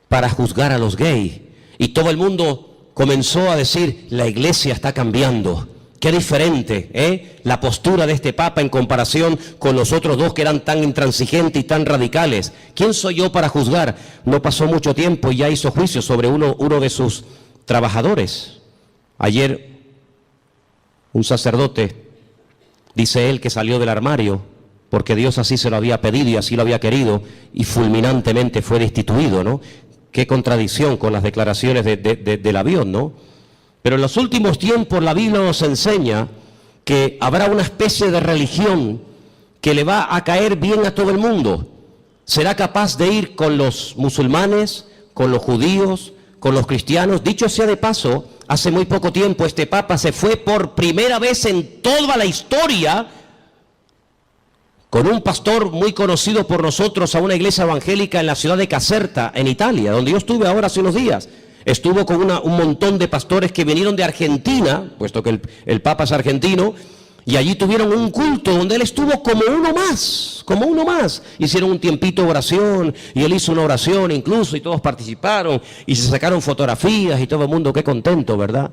para juzgar a los gays? Y todo el mundo comenzó a decir, la iglesia está cambiando. Qué diferente, la postura de este Papa en comparación con los otros 2 que eran tan intransigentes y tan radicales. ¿Quién soy yo para juzgar? No pasó mucho tiempo y ya hizo juicio sobre uno de sus trabajadores. Ayer un sacerdote, dice él, que salió del armario porque Dios así se lo había pedido y así lo había querido, y fulminantemente fue destituido, ¿no? Qué contradicción con las declaraciones del avión, ¿no? Pero en los últimos tiempos la Biblia nos enseña que habrá una especie de religión que le va a caer bien a todo el mundo. Será capaz de ir con los musulmanes, con los judíos, con los cristianos. Dicho sea de paso, hace muy poco tiempo este Papa se fue por primera vez en toda la historia con un pastor muy conocido por nosotros a una iglesia evangélica en la ciudad de Caserta, en Italia, donde yo estuve ahora hace unos días. Estuvo con un montón de pastores que vinieron de Argentina, puesto que el Papa es argentino, y allí tuvieron un culto donde él estuvo como uno más. Hicieron un tiempito de oración, y él hizo una oración incluso, y todos participaron, y se sacaron fotografías, y todo el mundo, qué contento, ¿verdad?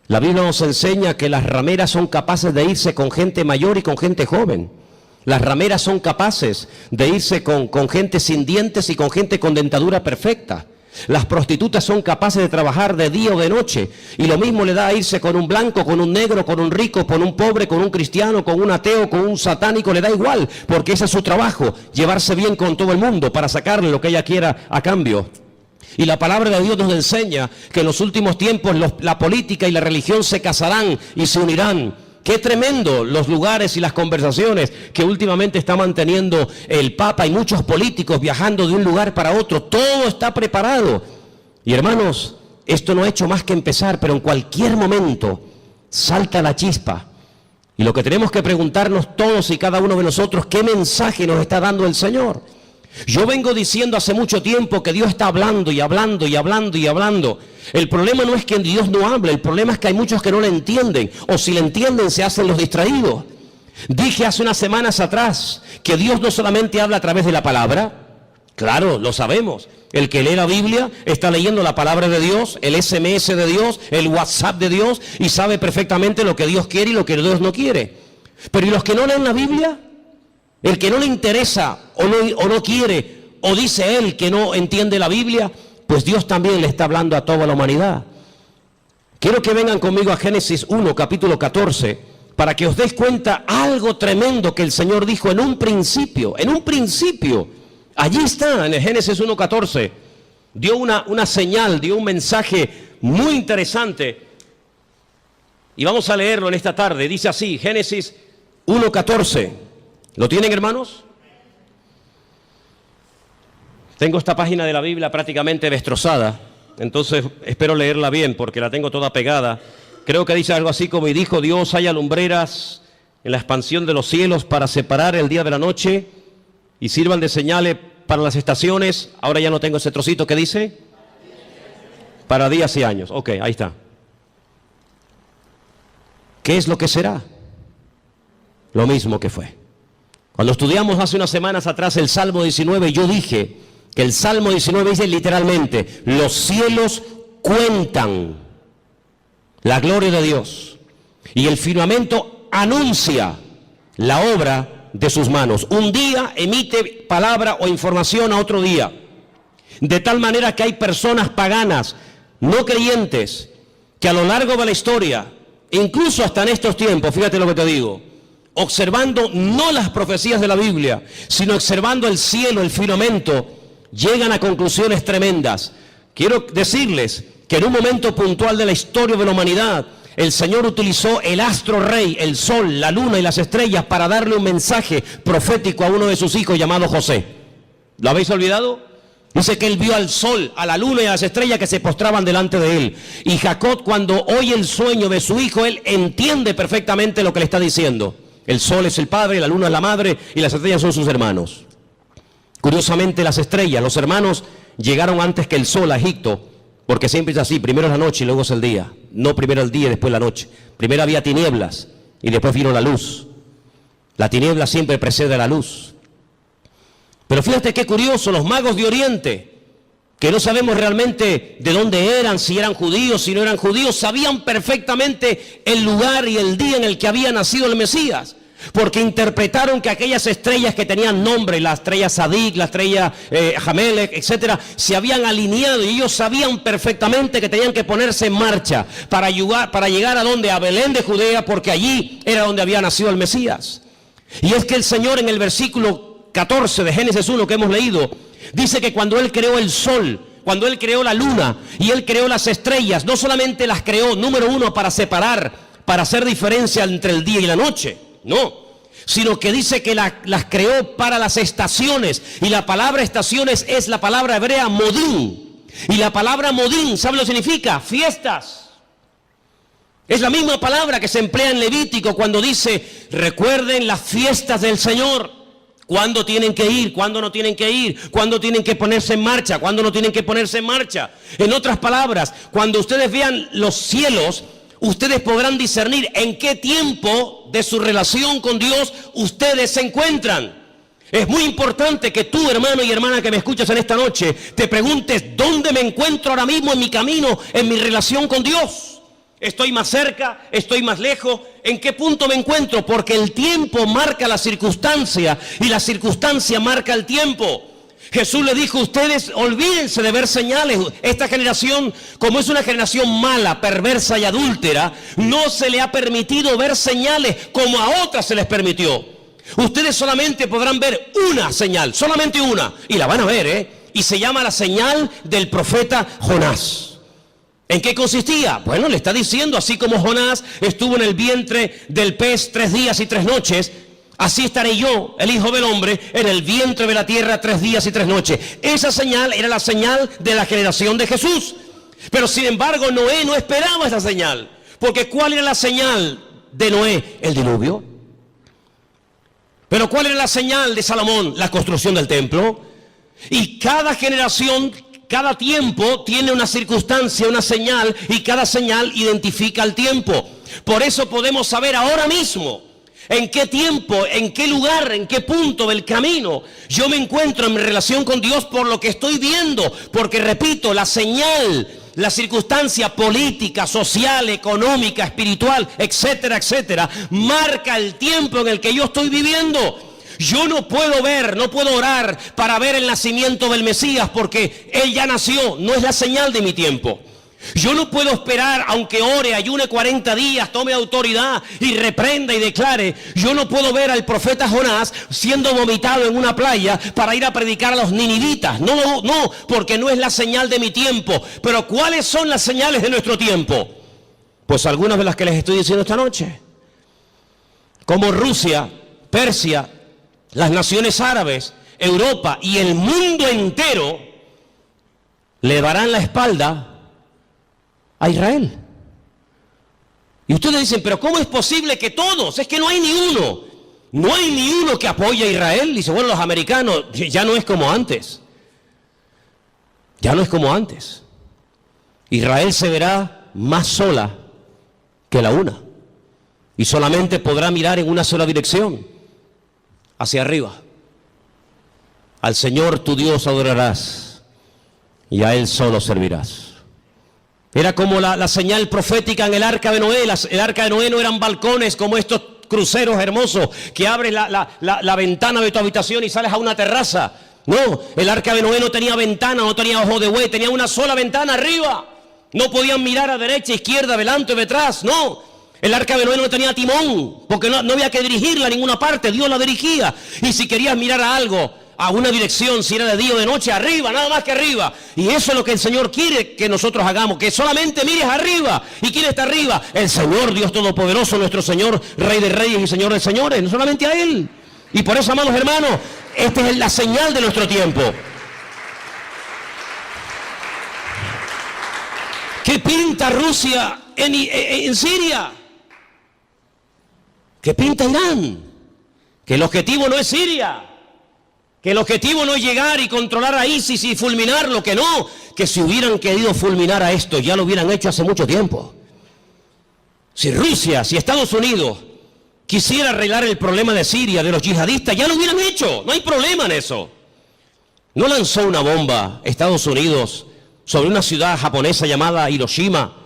La Biblia nos enseña que las rameras son capaces de irse con gente mayor y con gente joven. Las rameras son capaces de irse con gente sin dientes y con gente con dentadura perfecta. Las prostitutas son capaces de trabajar de día o de noche. Y lo mismo le da a irse con un blanco, con un negro, con un rico, con un pobre, con un cristiano, con un ateo, con un satánico. Le da igual, porque ese es su trabajo, llevarse bien con todo el mundo para sacarle lo que ella quiera a cambio. Y la palabra de Dios nos enseña que en los últimos tiempos la política y la religión se casarán y se unirán. Qué tremendo los lugares y las conversaciones que últimamente está manteniendo el Papa y muchos políticos viajando de un lugar para otro. Todo está preparado. Y hermanos, esto no ha hecho más que empezar, pero en cualquier momento salta la chispa. Y lo que tenemos que preguntarnos todos y cada uno de nosotros, ¿qué mensaje nos está dando el Señor? Yo vengo diciendo hace mucho tiempo que Dios está hablando y hablando y hablando y hablando. El problema no es que Dios no hable, el problema es que hay muchos que no le entienden, o si le entienden se hacen los distraídos. Dije hace unas semanas atrás que Dios no solamente habla a través de la palabra, claro, lo sabemos. El que lee la Biblia está leyendo la palabra de Dios, el SMS de Dios, el WhatsApp de Dios, y sabe perfectamente lo que Dios quiere y lo que Dios no quiere. Pero ¿y los que no leen la Biblia? El que no le interesa o no quiere, o dice él que no entiende la Biblia, pues Dios también le está hablando a toda la humanidad. Quiero que vengan conmigo a Génesis 1, capítulo 14, para que os des cuenta algo tremendo que el Señor dijo en un principio. Allí está, en el Génesis 1, 14. Dio una señal, dio un mensaje muy interesante. Y vamos a leerlo en esta tarde. Dice así, Génesis 1, 14. ¿Lo tienen, hermanos? Tengo esta página de la Biblia prácticamente destrozada, entonces espero leerla bien porque la tengo toda pegada. Creo que dice algo así como: y dijo Dios, haya lumbreras en la expansión de los cielos para separar el día de la noche y sirvan de señales para las estaciones. Ahora ya no tengo ese trocito que dice para días y años. Ok, ahí está. ¿Qué es lo que será? Lo mismo que fue. Cuando estudiamos hace unas semanas atrás el Salmo 19, yo dije que el Salmo 19 dice literalmente: los cielos cuentan la gloria de Dios y el firmamento anuncia la obra de sus manos. Un día emite palabra o información a otro día, de tal manera que hay personas paganas, no creyentes, que a lo largo de la historia, incluso hasta en estos tiempos, fíjate lo que te digo, observando no las profecías de la Biblia, sino observando el cielo, el firmamento, llegan a conclusiones tremendas. Quiero decirles que en un momento puntual de la historia de la humanidad, el Señor utilizó el astro rey, el sol, la luna y las estrellas para darle un mensaje profético a uno de sus hijos llamado José. ¿Lo habéis olvidado? Dice que él vio al sol, a la luna y a las estrellas que se postraban delante de él. Y Jacob, cuando oye el sueño de su hijo, él entiende perfectamente lo que le está diciendo. El sol es el padre, la luna es la madre y las estrellas son sus hermanos. Curiosamente, las estrellas, los hermanos, llegaron antes que el sol a Egipto, porque siempre es así: primero es la noche y luego es el día. No primero el día y después la noche. Primero había tinieblas y después vino la luz. La tiniebla siempre precede a la luz. Pero fíjate qué curioso, los magos de Oriente, que no sabemos realmente de dónde eran, si eran judíos, si no eran judíos, sabían perfectamente el lugar y el día en el que había nacido el Mesías, porque interpretaron que aquellas estrellas que tenían nombre, la estrella Sadik, la estrella Jamelec, etcétera, se habían alineado y ellos sabían perfectamente que tenían que ponerse en marcha para llegar a donde, a Belén de Judea, porque allí era donde había nacido el Mesías. Y es que el Señor, en el versículo 14 de Génesis 1 que hemos leído, dice que cuando Él creó el sol, cuando Él creó la luna y Él creó las estrellas, no solamente las creó, número uno, para separar, para hacer diferencia entre el día y la noche, no, sino que dice que las creó para las estaciones. Y la palabra estaciones es la palabra hebrea modín. Y la palabra modín, ¿sabe lo que significa? Fiestas. Es la misma palabra que se emplea en Levítico cuando dice, recuerden las fiestas del Señor. ¿Cuándo tienen que ir? ¿Cuándo no tienen que ir? ¿Cuándo tienen que ponerse en marcha? ¿Cuándo no tienen que ponerse en marcha? En otras palabras, cuando ustedes vean los cielos, ustedes podrán discernir en qué tiempo de su relación con Dios ustedes se encuentran. Es muy importante que tú, hermano y hermana que me escuchas en esta noche, te preguntes, ¿dónde me encuentro ahora mismo en mi camino, en mi relación con Dios? ¿Estoy más cerca? ¿Estoy más lejos? ¿En qué punto me encuentro? Porque el tiempo marca la circunstancia y la circunstancia marca el tiempo. Jesús le dijo, ustedes olvídense de ver señales. Esta generación, como es una generación mala, perversa y adúltera, no se le ha permitido ver señales como a otras se les permitió. Ustedes solamente podrán ver una señal, solamente una, y la van a ver, y se llama la señal del profeta Jonás. ¿En qué consistía? Bueno, le está diciendo, así como Jonás estuvo en el vientre del pez 3 días y 3 noches, así estaré yo, el Hijo del Hombre, en el vientre de la tierra 3 días y 3 noches. Esa señal era la señal de la generación de Jesús. Pero sin embargo, Noé no esperaba esa señal. Porque ¿cuál era la señal de Noé? El diluvio. Pero ¿cuál era la señal de Salomón? La construcción del templo. Y cada generación, cada tiempo tiene una circunstancia, una señal, y cada señal identifica el tiempo. Por eso podemos saber ahora mismo en qué tiempo, en qué lugar, en qué punto del camino yo me encuentro en mi relación con Dios por lo que estoy viendo. Porque repito, la señal, la circunstancia política, social, económica, espiritual, etcétera, etcétera, marca el tiempo en el que yo estoy viviendo. Yo no puedo ver, no puedo orar para ver el nacimiento del Mesías porque Él ya nació, no es la señal de mi tiempo. Yo no puedo esperar, aunque ore, ayune 40 días, tome autoridad y reprenda y declare. Yo no puedo ver al profeta Jonás siendo vomitado en una playa para ir a predicar a los ninivitas. No, porque no es la señal de mi tiempo. Pero ¿cuáles son las señales de nuestro tiempo? Pues algunas de las que les estoy diciendo esta noche. Como Rusia, Persia, las naciones árabes, Europa y el mundo entero le darán la espalda a Israel. Y ustedes dicen, pero ¿cómo es posible que todos? Es que no hay ni uno. No hay ni uno que apoye a Israel. Dice, bueno, los americanos, ya no es como antes. Ya no es como antes. Israel se verá más sola que la una. Y solamente podrá mirar en una sola dirección, hacia arriba. Al Señor tu Dios adorarás y a Él solo servirás. Era como la señal profética en el arca de Noé. El arca de Noé no eran balcones como estos cruceros hermosos que abres la ventana de tu habitación y sales a una terraza. No, el arca de Noé no tenía ventana, no tenía ojo de buey, tenía una sola ventana arriba. No podían mirar a derecha, izquierda, delante o detrás, no. El arca de Noé no tenía timón, porque no había que dirigirla a ninguna parte, Dios la dirigía. Y si querías mirar a algo, a una dirección, si era de día o de noche, arriba, nada más que arriba. Y eso es lo que el Señor quiere que nosotros hagamos, que solamente mires arriba. ¿Y quién está arriba? El Señor, Dios Todopoderoso, nuestro Señor, Rey de Reyes y Señor de Señores, no solamente a Él. Y por eso, amados hermanos, esta es la señal de nuestro tiempo. ¿Qué pinta Rusia en Siria? ¿Qué pinta Irán? Que el objetivo no es Siria. Que el objetivo no es llegar y controlar a ISIS y fulminarlo, que no. Que si hubieran querido fulminar a esto, ya lo hubieran hecho hace mucho tiempo. Si Rusia, si Estados Unidos quisiera arreglar el problema de Siria, de los yihadistas, ya lo hubieran hecho. No hay problema en eso. No lanzó una bomba Estados Unidos sobre una ciudad japonesa llamada Hiroshima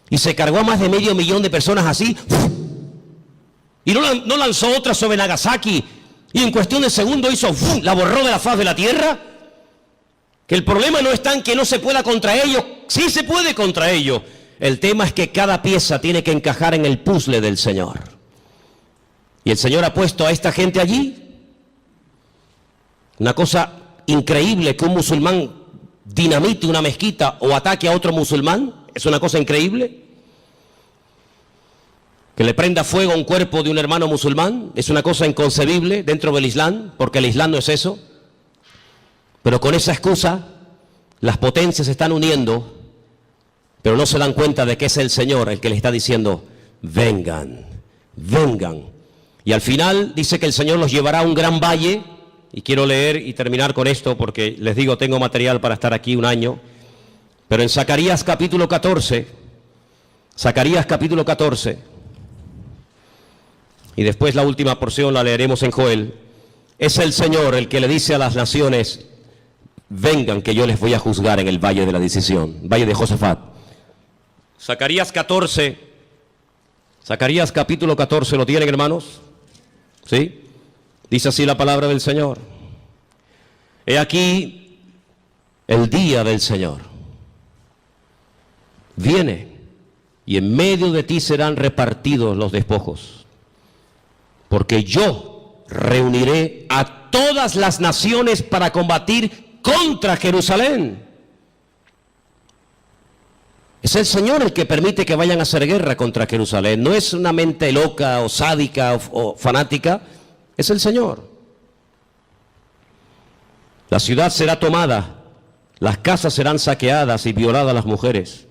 y se cargó a más de 500.000 de personas así. Y no lanzó otra sobre Nagasaki y en cuestión de segundos hizo, la borró de la faz de la tierra. Que el problema no está en que no se pueda contra ellos, sí se puede contra ellos. El tema es que cada pieza tiene que encajar en el puzzle del Señor. Y el Señor ha puesto a esta gente allí. Una cosa increíble que un musulmán dinamite una mezquita o ataque a otro musulmán, es una cosa increíble. Que le prenda fuego a un cuerpo de un hermano musulmán, es una cosa inconcebible dentro del Islam, porque el Islam no es eso. Pero con esa excusa, las potencias se están uniendo, pero no se dan cuenta de que es el Señor el que le está diciendo, vengan, vengan. Y al final dice que el Señor los llevará a un gran valle, y quiero leer y terminar con esto porque les digo, tengo material para estar aquí un año, pero en Zacarías capítulo 14, y después la última porción la leeremos en Joel, es el Señor el que le dice a las naciones, vengan que yo les voy a juzgar en el valle de la decisión, valle de Josafat. Zacarías 14, Zacarías capítulo 14, ¿lo tienen, hermanos? ¿Sí? Dice así la palabra del Señor. He aquí el día del Señor. Viene y en medio de ti serán repartidos los despojos, porque yo reuniré a todas las naciones para combatir contra Jerusalén. Es el Señor el que permite que vayan a hacer guerra contra Jerusalén. No es una mente loca o sádica o fanática. Es el Señor. La ciudad será tomada, las casas serán saqueadas y violadas las mujeres.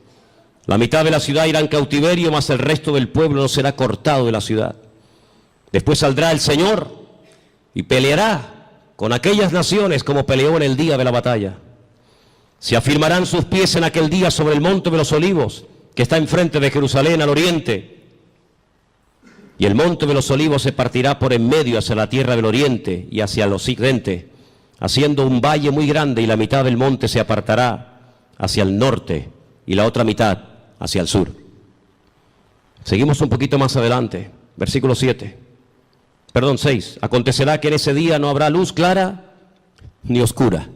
La mitad de la ciudad irá en cautiverio, mas el resto del pueblo no será cortado de la ciudad. Después saldrá el Señor y peleará con aquellas naciones como peleó en el día de la batalla. Se afirmarán sus pies en aquel día sobre el monte de los olivos, que está enfrente de Jerusalén al oriente. Y el monte de los olivos se partirá por en medio hacia la tierra del oriente y hacia el occidente, haciendo un valle muy grande, y la mitad del monte se apartará hacia el norte y la otra mitad hacia el sur. Seguimos un poquito más adelante, versículo 6. Acontecerá que en ese día no habrá luz clara ni oscura.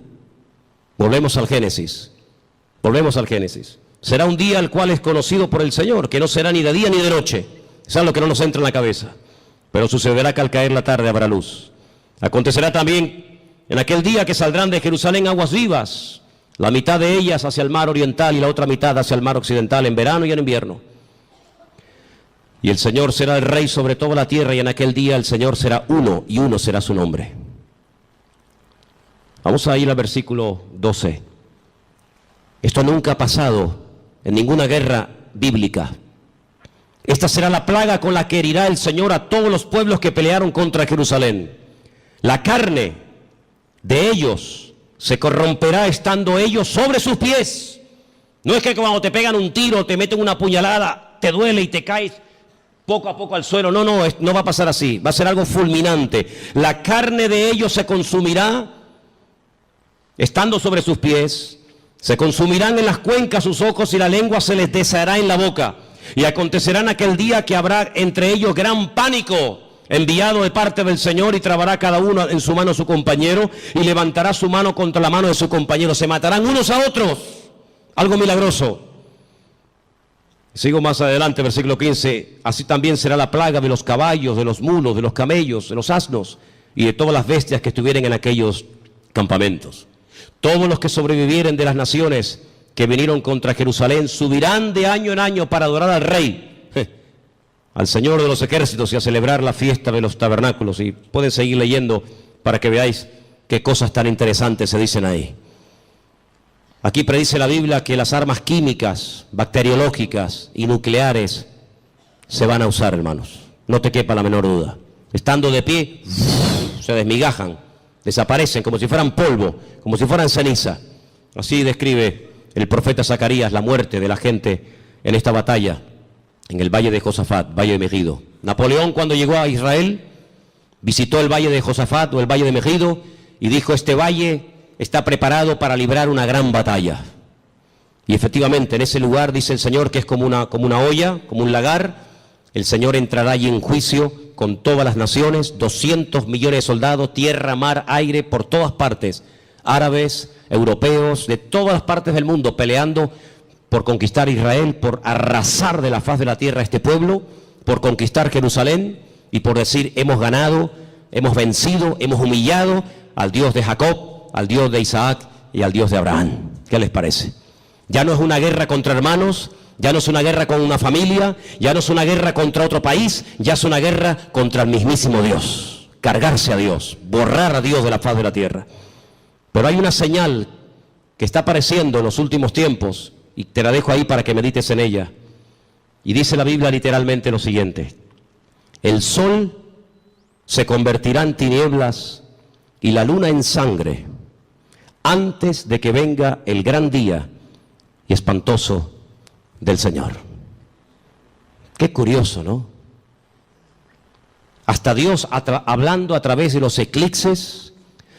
Volvemos al Génesis. Será un día el cual es conocido por el Señor, que no será ni de día ni de noche. Es algo que no nos entra en la cabeza. Pero sucederá que al caer la tarde habrá luz. Acontecerá también en aquel día que saldrán de Jerusalén aguas vivas, la mitad de ellas hacia el mar oriental y la otra mitad hacia el mar occidental, en verano y en invierno. Y el Señor será el Rey sobre toda la tierra, y en aquel día el Señor será uno, y uno será su nombre. Vamos a ir al versículo 12. Esto nunca ha pasado en ninguna guerra bíblica. Esta será la plaga con la que herirá el Señor a todos los pueblos que pelearon contra Jerusalén. La carne de ellos se corromperá estando ellos sobre sus pies. No es que cuando te pegan un tiro, te meten una puñalada, te duele y te caes poco a poco al suelo. No va a pasar así. Va a ser algo fulminante. La carne de ellos se consumirá estando sobre sus pies. Se consumirán en las cuencas sus ojos, y la lengua se les deshará en la boca. Y acontecerá en aquel día que habrá entre ellos gran pánico, enviado de parte del Señor, y trabará cada uno en su mano a su compañero, y levantará su mano contra la mano de su compañero. Se matarán unos a otros. Algo milagroso. Sigo más adelante, versículo 15. Así también será la plaga de los caballos, de los mulos, de los camellos, de los asnos y de todas las bestias que estuvieren en aquellos campamentos. Todos los que sobrevivieren de las naciones que vinieron contra Jerusalén subirán de año en año para adorar al Rey, al Señor de los ejércitos, y a celebrar la fiesta de los tabernáculos. Y pueden seguir leyendo para que veáis qué cosas tan interesantes se dicen ahí. Aquí predice la Biblia que las armas químicas, bacteriológicas y nucleares se van a usar, hermanos. No te quepa la menor duda. Estando de pie, se desmigajan, desaparecen como si fueran polvo, como si fueran ceniza. Así describe el profeta Zacarías la muerte de la gente en esta batalla, en el valle de Josafat, valle de Megido. Napoleón, cuando llegó a Israel, visitó el valle de Josafat o el valle de Megido y dijo: este valle está preparado para librar una gran batalla. Y efectivamente, en ese lugar, dice el Señor, que es como una olla, como un lagar. El Señor entrará allí en juicio con todas las naciones, 200 millones de soldados, tierra, mar, aire, por todas partes, árabes, europeos, de todas las partes del mundo, peleando por conquistar Israel, por arrasar de la faz de la tierra a este pueblo, por conquistar Jerusalén y por decir: hemos ganado, hemos vencido, hemos humillado al Dios de Jacob, al Dios de Isaac y al Dios de Abraham. ¿Qué les parece? Ya no es una guerra contra hermanos, ya no es una guerra con una familia, ya no es una guerra contra otro país, ya es una guerra contra el mismísimo Dios. Cargarse a Dios, borrar a Dios de la faz de la tierra. Pero hay una señal que está apareciendo en los últimos tiempos, y te la dejo ahí para que medites en ella. Y dice la Biblia literalmente lo siguiente: el sol se convertirá en tinieblas y la luna en sangre antes de que venga el gran día y espantoso del Señor. Qué curioso, ¿no? Hasta Dios hablando a través de los eclipses,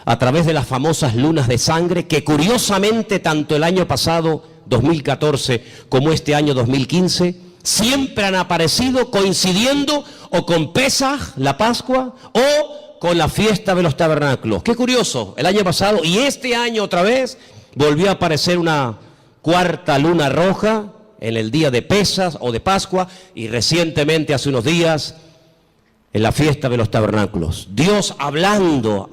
a través de las famosas lunas de sangre, que curiosamente tanto el año pasado, 2014, como este año 2015, siempre han aparecido coincidiendo o con Pesaj, la Pascua, o con la fiesta de los tabernáculos. Qué curioso, el año pasado y este año otra vez volvió a aparecer una cuarta luna roja en el día de Pesaj o de Pascua, y recientemente, hace unos días, en la fiesta de los tabernáculos. Dios hablando,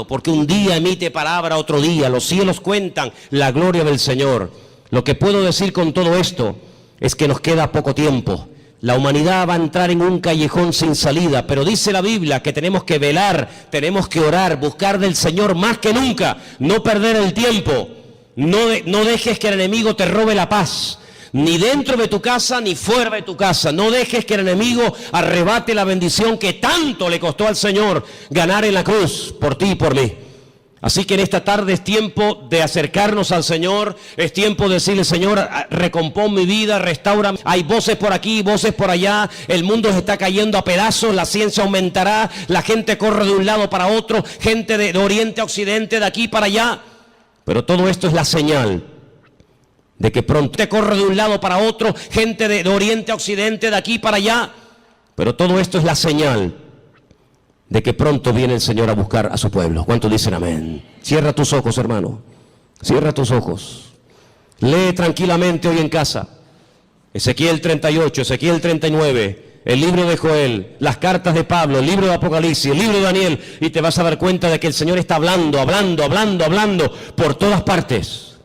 porque un día emite palabra, otro día, los cielos cuentan la gloria del Señor. Lo que puedo decir con todo esto es que nos queda poco tiempo. La humanidad va a entrar en un callejón sin salida, pero dice la Biblia que tenemos que velar, tenemos que orar, buscar del Señor más que nunca, no perder el tiempo. No dejes que el enemigo te robe la paz, ni dentro de tu casa ni fuera de tu casa. No dejes que el enemigo arrebate la bendición que tanto le costó al Señor ganar en la cruz por ti y por mí. Así que en esta tarde es tiempo de acercarnos al Señor, es tiempo de decirle: Señor, recompón mi vida, restaura. Hay voces por aquí, voces por allá, el mundo se está cayendo a pedazos, la ciencia aumentará, la gente corre de un lado para otro, gente de oriente a occidente, de aquí para allá. Pero todo esto es la señal de que pronto te corre de un lado para otro, gente de oriente a occidente, de aquí para allá. Pero todo esto es la señal de que pronto viene el Señor a buscar a su pueblo. ¿Cuántos dicen amén? Cierra tus ojos, hermano. Cierra tus ojos. Lee tranquilamente hoy en casa Ezequiel 38, Ezequiel 39, el libro de Joel, las cartas de Pablo, el libro de Apocalipsis, el libro de Daniel, y te vas a dar cuenta de que el Señor está hablando por todas partes,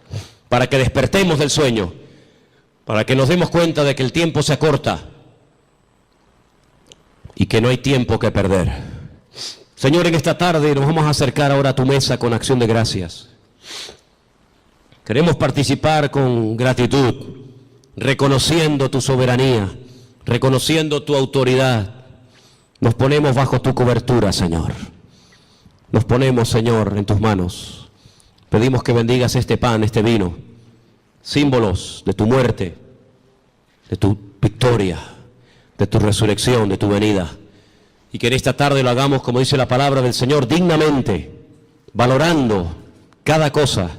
para que despertemos del sueño, para que nos demos cuenta de que el tiempo se acorta y que no hay tiempo que perder. Señor, en esta tarde nos vamos a acercar ahora a tu mesa con acción de gracias. Queremos participar con gratitud, reconociendo tu soberanía, reconociendo tu autoridad. Nos ponemos bajo tu cobertura, Señor. Nos ponemos, Señor, en tus manos. Pedimos que bendigas este pan, este vino, símbolos de tu muerte, de tu victoria, de tu resurrección, de tu venida. Y que en esta tarde lo hagamos, como dice la palabra del Señor, dignamente, valorando cada cosa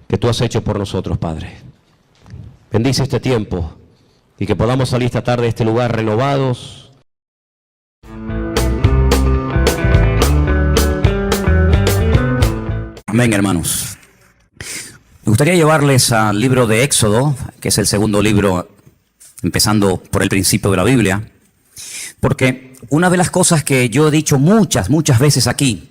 que tú has hecho por nosotros, Padre. Bendice este tiempo y que podamos salir esta tarde de este lugar renovados. Amén, hermanos. Me gustaría llevarles al libro de Éxodo, que es el segundo libro, empezando por el principio de la Biblia, porque una de las cosas que yo he dicho muchas veces aquí,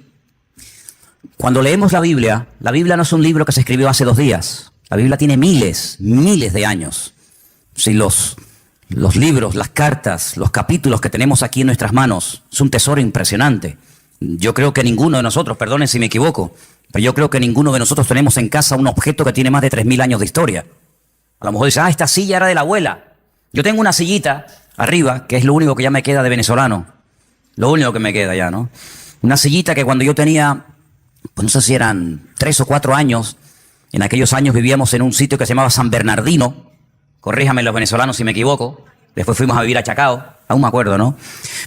cuando leemos la Biblia no es un libro que se escribió hace 2 días. La Biblia tiene miles de años. Si los libros, las cartas, los capítulos que tenemos aquí en nuestras manos, es un tesoro impresionante. Yo creo que ninguno de nosotros, perdonen si me equivoco, pero yo creo que ninguno de nosotros tenemos en casa un objeto que tiene más de 3.000 años de historia. A lo mejor dice, esta silla era de la abuela. Yo tengo una sillita arriba, que es lo único que ya me queda de venezolano. Lo único que me queda ya, ¿no? Una sillita que cuando yo tenía, pues no sé si eran 3 o 4 años, en aquellos años vivíamos en un sitio que se llamaba San Bernardino. Corríjame los venezolanos si me equivoco. Después fuimos a vivir a Chacao. Aún me acuerdo, ¿no?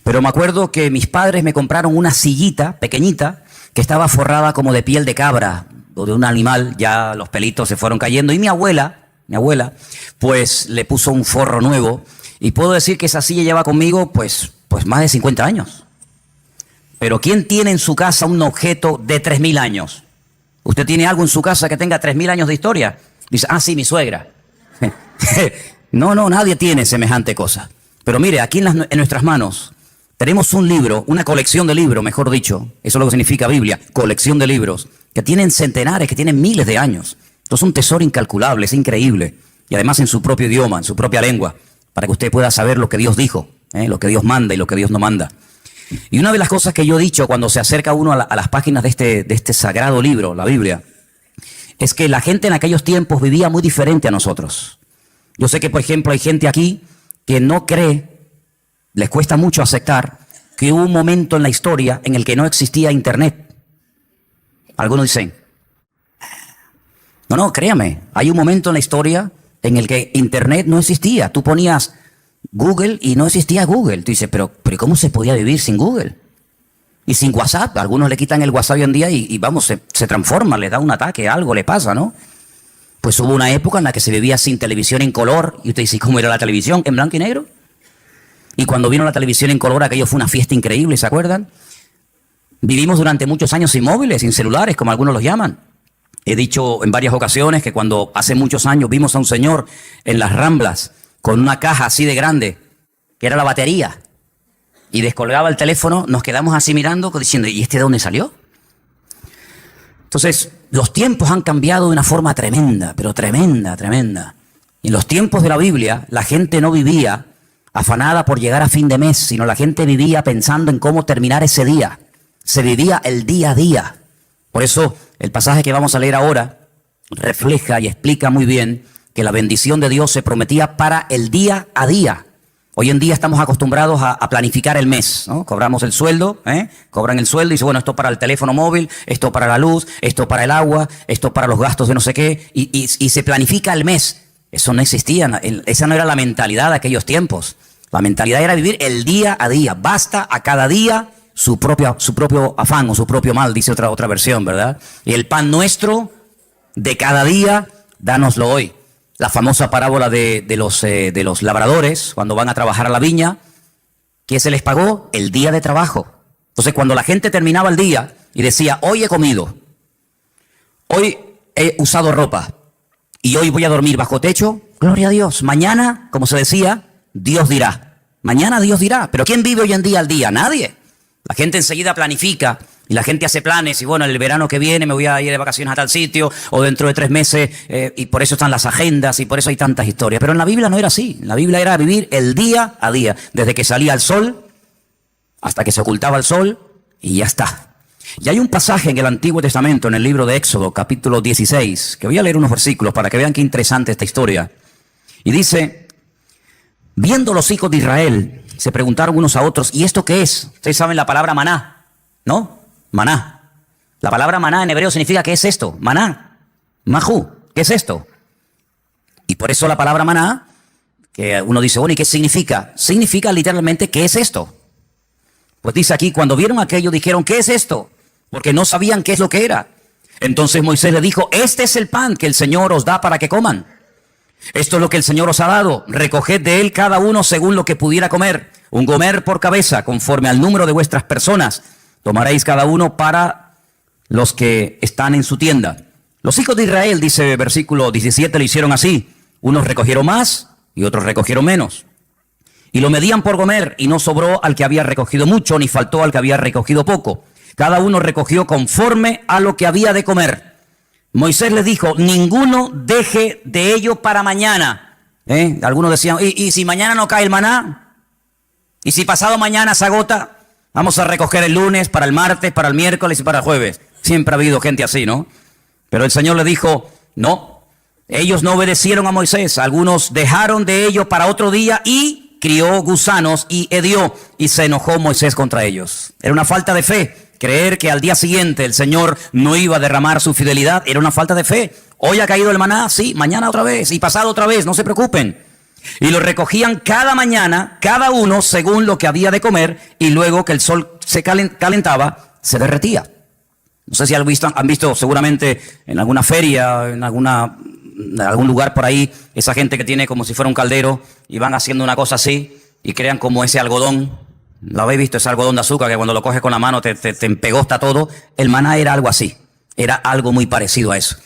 Pero me acuerdo que mis padres me compraron una sillita pequeñita que estaba forrada como de piel de cabra o de un animal. Ya los pelitos se fueron cayendo. Y mi abuela, pues le puso un forro nuevo. Y puedo decir que esa silla lleva conmigo, pues más de 50 años. Pero ¿quién tiene en su casa un objeto de 3.000 años? ¿Usted tiene algo en su casa que tenga 3.000 años de historia? Dice, sí, mi suegra. No, nadie tiene semejante cosa. Pero mire, aquí en nuestras manos tenemos un libro, una colección de libros, mejor dicho. Eso es lo que significa Biblia, colección de libros, que tienen centenares, que tienen miles de años. Esto es un tesoro incalculable, es increíble. Y además en su propio idioma, en su propia lengua, para que usted pueda saber lo que Dios dijo, lo que Dios manda y lo que Dios no manda. Y una de las cosas que yo he dicho cuando se acerca uno a las páginas de este sagrado libro, la Biblia, es que la gente en aquellos tiempos vivía muy diferente a nosotros. Yo sé que, por ejemplo, hay gente aquí que no cree, les cuesta mucho aceptar que hubo un momento en la historia en el que no existía Internet. Algunos dicen, no, créame, hay un momento en la historia en el que Internet no existía. Tú ponías Google y no existía Google. Tú dices, pero ¿cómo se podía vivir sin Google? Y sin WhatsApp. Algunos le quitan el WhatsApp hoy en día y vamos, se transforma, le da un ataque, algo le pasa, ¿no? Pues hubo una época en la que se vivía sin televisión en color. Y usted dice, ¿cómo era la televisión? ¿En blanco y negro? Y cuando vino la televisión en color, aquello fue una fiesta increíble, ¿se acuerdan? Vivimos durante muchos años sin móviles, sin celulares, como algunos los llaman. He dicho en varias ocasiones que cuando hace muchos años vimos a un señor en las Ramblas con una caja así de grande, que era la batería, y descolgaba el teléfono, nos quedamos así mirando, diciendo, ¿y este de dónde salió? Entonces, los tiempos han cambiado de una forma tremenda, pero tremenda, tremenda. Y en los tiempos de la Biblia, la gente no vivía afanada por llegar a fin de mes, sino la gente vivía pensando en cómo terminar ese día. Se vivía el día a día. Por eso, el pasaje que vamos a leer ahora refleja y explica muy bien que la bendición de Dios se prometía para el día a día. Hoy en día estamos acostumbrados a planificar el mes, ¿no? Cobramos el sueldo, cobran el sueldo y dicen, bueno, esto para el teléfono móvil, esto para la luz, esto para el agua, esto para los gastos de no sé qué, y se planifica el mes. Eso no existía, esa no era la mentalidad de aquellos tiempos. La mentalidad era vivir el día a día, basta a cada día su propio afán o su propio mal, dice otra versión, ¿verdad? Y el pan nuestro de cada día, dánoslo hoy. La famosa parábola de los labradores, cuando van a trabajar a la viña, ¿qué se les pagó? El día de trabajo. Entonces, cuando la gente terminaba el día y decía, hoy he comido, hoy he usado ropa y hoy voy a dormir bajo techo, gloria a Dios. Mañana, como se decía, Dios dirá. Mañana Dios dirá. Pero ¿quién vive hoy en día al día? Nadie. La gente enseguida planifica y la gente hace planes y bueno, el verano que viene me voy a ir de vacaciones a tal sitio o dentro de 3 meses y por eso están las agendas y por eso hay tantas historias. Pero en la Biblia no era así. En la Biblia era vivir el día a día, desde que salía el sol hasta que se ocultaba el sol y ya está. Y hay un pasaje en el Antiguo Testamento, en el libro de Éxodo, capítulo 16, que voy a leer unos versículos para que vean qué interesante esta historia. Y dice, viendo los hijos de Israel, se preguntaron unos a otros, ¿y esto qué es? Ustedes saben la palabra maná, ¿no? Maná. La palabra maná en hebreo significa, ¿qué es esto? Maná. Majú. ¿Qué es esto? Y por eso la palabra maná, que uno dice, bueno, ¿y qué significa? Significa literalmente, ¿qué es esto? Pues dice aquí, cuando vieron aquello, dijeron, ¿qué es esto? Porque no sabían qué es lo que era. Entonces Moisés le dijo, este es el pan que el Señor os da para que coman. Esto es lo que el Señor os ha dado. Recoged de él cada uno según lo que pudiera comer. Un gomer por cabeza, conforme al número de vuestras personas. Tomaréis cada uno para los que están en su tienda. Los hijos de Israel, dice versículo 17, lo hicieron así. Unos recogieron más y otros recogieron menos. Y lo medían por gomer y no sobró al que había recogido mucho, ni faltó al que había recogido poco. Cada uno recogió conforme a lo que había de comer. Moisés les dijo, ninguno deje de ello para mañana. Algunos decían, ¿y si mañana no cae el maná? ¿Y si pasado mañana se agota? Vamos a recoger el lunes, para el martes, para el miércoles y para el jueves. Siempre ha habido gente así, ¿no? Pero el Señor le dijo, no. Ellos no obedecieron a Moisés. Algunos dejaron de ello para otro día y crió gusanos y hedió. Y se enojó Moisés contra ellos. Era una falta de fe. Creer que al día siguiente el Señor no iba a derramar su fidelidad era una falta de fe. Hoy ha caído el maná, sí, mañana otra vez y pasado otra vez, no se preocupen. Y lo recogían cada mañana, cada uno según lo que había de comer, y luego que el sol se calentaba, se derretía. No sé si han visto seguramente en alguna feria, en algún lugar por ahí, esa gente que tiene como si fuera un caldero y van haciendo una cosa así y crean como ese algodón. ¿Lo habéis visto? Ese algodón de azúcar que cuando lo coges con la mano te empegosta todo. El maná era algo así. Era algo muy parecido a eso.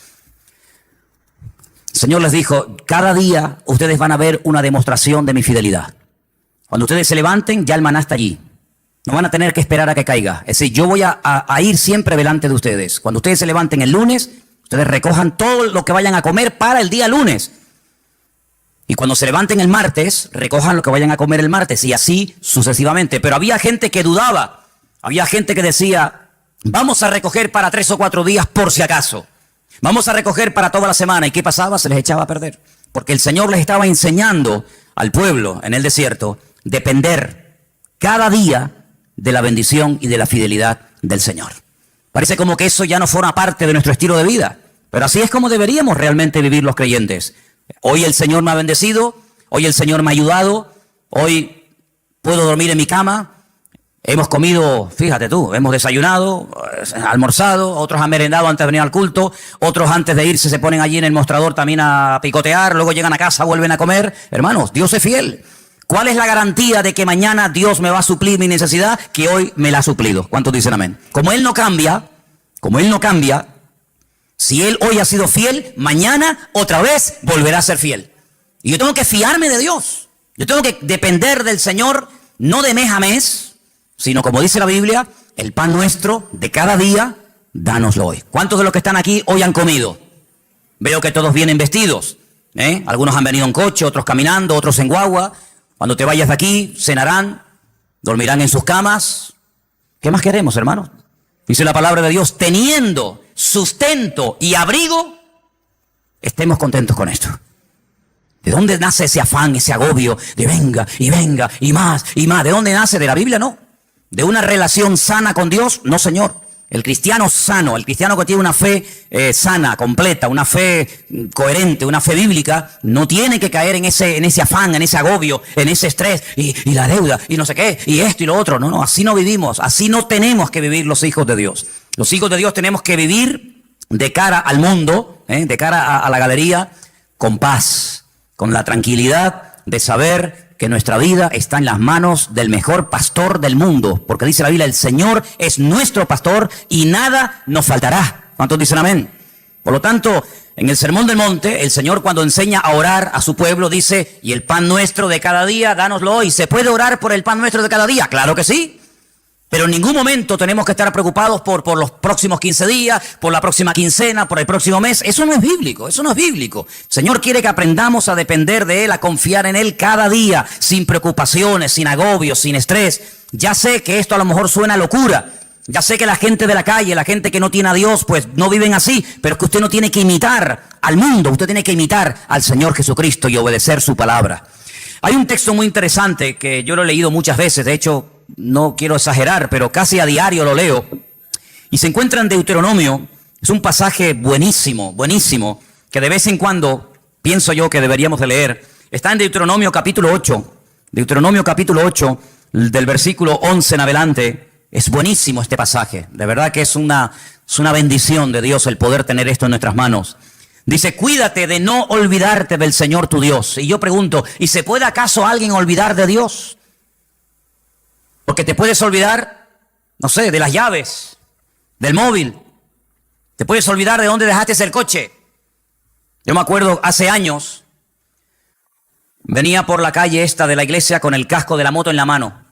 El Señor les dijo, cada día ustedes van a ver una demostración de mi fidelidad. Cuando ustedes se levanten, ya el maná está allí. No van a tener que esperar a que caiga. Es decir, yo voy a ir siempre delante de ustedes. Cuando ustedes se levanten el lunes, ustedes recojan todo lo que vayan a comer para el día lunes. Y cuando se levanten el martes, recojan lo que vayan a comer el martes y así sucesivamente. Pero había gente que dudaba. Había gente que decía, vamos a recoger para 3 o 4 días por si acaso. Vamos a recoger para toda la semana. ¿Y qué pasaba? Se les echaba a perder. porque el Señor les estaba enseñando al pueblo en el desierto depender cada día de la bendición y de la fidelidad del Señor. Parece como que eso ya no forma parte de nuestro estilo de vida, pero así es como deberíamos realmente vivir los creyentes. Hoy el Señor me ha bendecido, hoy el Señor me ha ayudado, hoy puedo dormir en mi cama. Hemos comido, fíjate tú, hemos desayunado, almorzado, otros han merendado antes de venir al culto, otros antes de irse se ponen allí en el mostrador también a picotear, luego llegan a casa, vuelven a comer. Hermanos, Dios es fiel. ¿Cuál es la garantía de que mañana Dios me va a suplir mi necesidad? Que hoy me la ha suplido. ¿Cuántos dicen amén? Como Él no cambia, si Él hoy ha sido fiel, mañana otra vez volverá a ser fiel. Y yo tengo que fiarme de Dios. Yo tengo que depender del Señor, no de mes a mes, sino como dice la Biblia, el pan nuestro de cada día, dánoslo hoy. ¿Cuántos de los que están aquí hoy han comido? Veo que todos vienen vestidos, Algunos han venido en coche, otros caminando, otros en guagua. Cuando te vayas de aquí, cenarán, dormirán en sus camas. ¿Qué más queremos, hermanos? Dice la palabra de Dios, teniendo sustento y abrigo, estemos contentos con esto. ¿De dónde nace ese afán, ese agobio de venga y más y más? ¿De dónde nace? ¿De la Biblia? No. ¿De una relación sana con Dios? No, Señor. El cristiano sano, el cristiano que tiene una fe sana, completa, una fe coherente, una fe bíblica, no tiene que caer en ese afán, en ese agobio, en ese estrés y la deuda y no sé qué, y esto y lo otro. No, así no vivimos, así no tenemos que vivir los hijos de Dios. Los hijos de Dios tenemos que vivir de cara al mundo, de cara a la galería, con paz, con la tranquilidad de saber que nuestra vida está en las manos del mejor pastor del mundo, porque dice la Biblia, el Señor es nuestro pastor y nada nos faltará. ¿Cuántos dicen amén? Por lo tanto, en el Sermón del Monte, el Señor cuando enseña a orar a su pueblo dice, y el pan nuestro de cada día, dánoslo hoy. ¿Se puede orar por el pan nuestro de cada día? Claro que sí. Pero en ningún momento tenemos que estar preocupados por los próximos 15 días, por la próxima quincena, por el próximo mes. Eso no es bíblico, eso no es bíblico. El Señor quiere que aprendamos a depender de Él, a confiar en Él cada día, sin preocupaciones, sin agobios, sin estrés. Ya sé que esto a lo mejor suena locura. Ya sé que la gente de la calle, la gente que no tiene a Dios, pues no viven así. Pero es que usted no tiene que imitar al mundo, usted tiene que imitar al Señor Jesucristo y obedecer su palabra. Hay un texto muy interesante que yo lo he leído muchas veces, de hecho, no quiero exagerar, pero casi a diario lo leo. Y se encuentra en Deuteronomio. Es un pasaje buenísimo, buenísimo, que de vez en cuando pienso yo que deberíamos de leer. Está en Deuteronomio capítulo 8. Deuteronomio capítulo 8, del versículo 11 en adelante. Es buenísimo este pasaje. De verdad que es una bendición de Dios el poder tener esto en nuestras manos. Dice, cuídate de no olvidarte del Señor tu Dios. Y yo pregunto, ¿y se puede acaso alguien olvidar de Dios? Porque te puedes olvidar, no sé, de las llaves, del móvil. Te puedes olvidar de dónde dejaste el coche. Yo me acuerdo hace años, venía por la calle esta de la iglesia con el casco de la moto en la mano.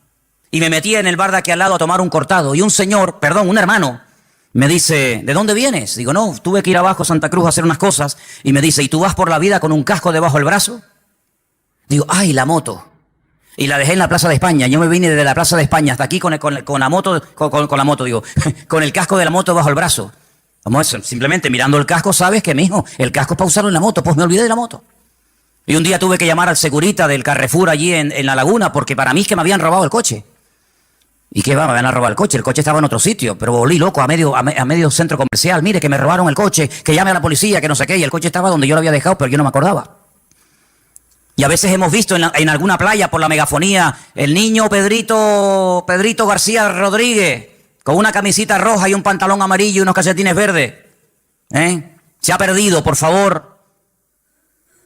Y me metía en el bar de aquí al lado a tomar un cortado. Y un hermano, me dice, ¿de dónde vienes? Digo, no, tuve que ir abajo a Santa Cruz a hacer unas cosas. Y me dice, ¿y tú vas por la vida con un casco debajo del brazo? Digo, ¡ay, la moto! Y la dejé en la Plaza de España. Yo me vine desde la Plaza de España hasta aquí con la moto, con el casco de la moto bajo el brazo. Como eso, simplemente mirando el casco, sabes que, mijo, el casco es para usarlo en la moto. Pues me olvidé de la moto. Y un día tuve que llamar al segurita del Carrefour allí en la laguna, porque para mí es que me habían robado el coche. ¿Y qué va? Me habían robado el coche estaba en otro sitio, pero volví loco a medio centro comercial. Mire, que me robaron el coche, que llame a la policía, que no sé qué. Y el coche estaba donde yo lo había dejado, pero yo no me acordaba. Y a veces hemos visto en alguna playa por la megafonía el niño Pedrito García Rodríguez con una camisita roja y un pantalón amarillo y unos calcetines verdes. Se ha perdido, por favor.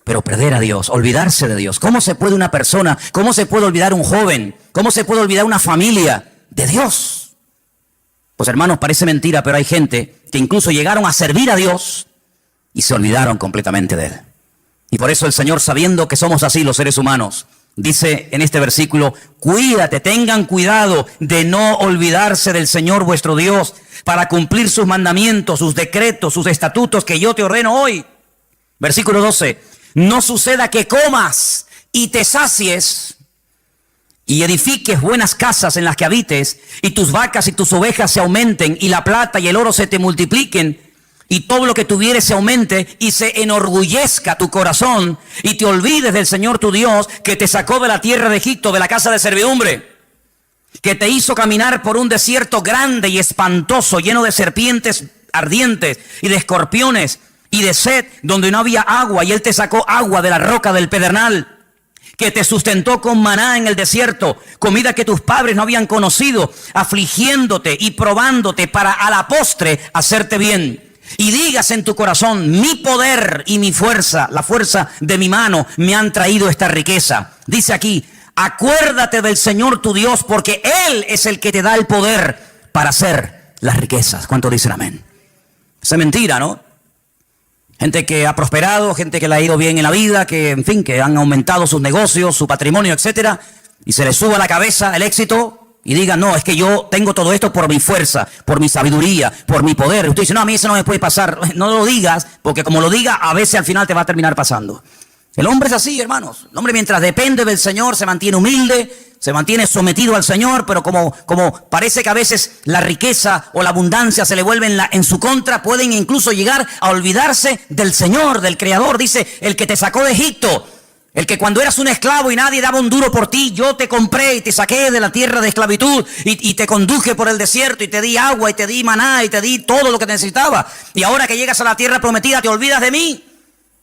Pero perder a Dios, olvidarse de Dios. ¿Cómo se puede una persona, cómo se puede olvidar un joven, cómo se puede olvidar una familia de Dios? Pues hermanos, parece mentira, pero hay gente que incluso llegaron a servir a Dios y se olvidaron completamente de Él. Y por eso el Señor, sabiendo que somos así los seres humanos, dice en este versículo, cuídate, tengan cuidado de no olvidarse del Señor vuestro Dios para cumplir sus mandamientos, sus decretos, sus estatutos que yo te ordeno hoy. Versículo 12, no suceda que comas y te sacies y edifiques buenas casas en las que habites y tus vacas y tus ovejas se aumenten y la plata y el oro se te multipliquen, y todo lo que tuvieres se aumente y se enorgullezca tu corazón y te olvides del Señor tu Dios, que te sacó de la tierra de Egipto, de la casa de servidumbre, que te hizo caminar por un desierto grande y espantoso, lleno de serpientes ardientes y de escorpiones y de sed, donde no había agua, y Él te sacó agua de la roca del pedernal, que te sustentó con maná en el desierto, comida que tus padres no habían conocido, afligiéndote y probándote para a la postre hacerte bien. Y digas en tu corazón: mi poder y mi fuerza, la fuerza de mi mano, me han traído esta riqueza. Dice aquí: acuérdate del Señor tu Dios, porque Él es el que te da el poder para hacer las riquezas. ¿Cuánto dicen amén? Esa es mentira, ¿no? Gente que ha prosperado, gente que le ha ido bien en la vida, que en fin, que han aumentado sus negocios, su patrimonio, etcétera, y se les suba a la cabeza el éxito y digan: no, es que yo tengo todo esto por mi fuerza, por mi sabiduría, por mi poder. Usted dice: no, a mí eso no me puede pasar. No lo digas, porque como lo diga, a veces al final te va a terminar pasando. El hombre es así, hermanos. El hombre, mientras depende del Señor, se mantiene humilde, se mantiene sometido al Señor, pero como parece que a veces la riqueza o la abundancia se le vuelven en su contra, pueden incluso llegar a olvidarse del Señor, del Creador. Dice: el que te sacó de Egipto, el que cuando eras un esclavo y nadie daba un duro por ti, yo te compré y te saqué de la tierra de esclavitud y te conduje por el desierto y te di agua y te di maná y te di todo lo que necesitaba. Y ahora que llegas a la tierra prometida te olvidas de mí,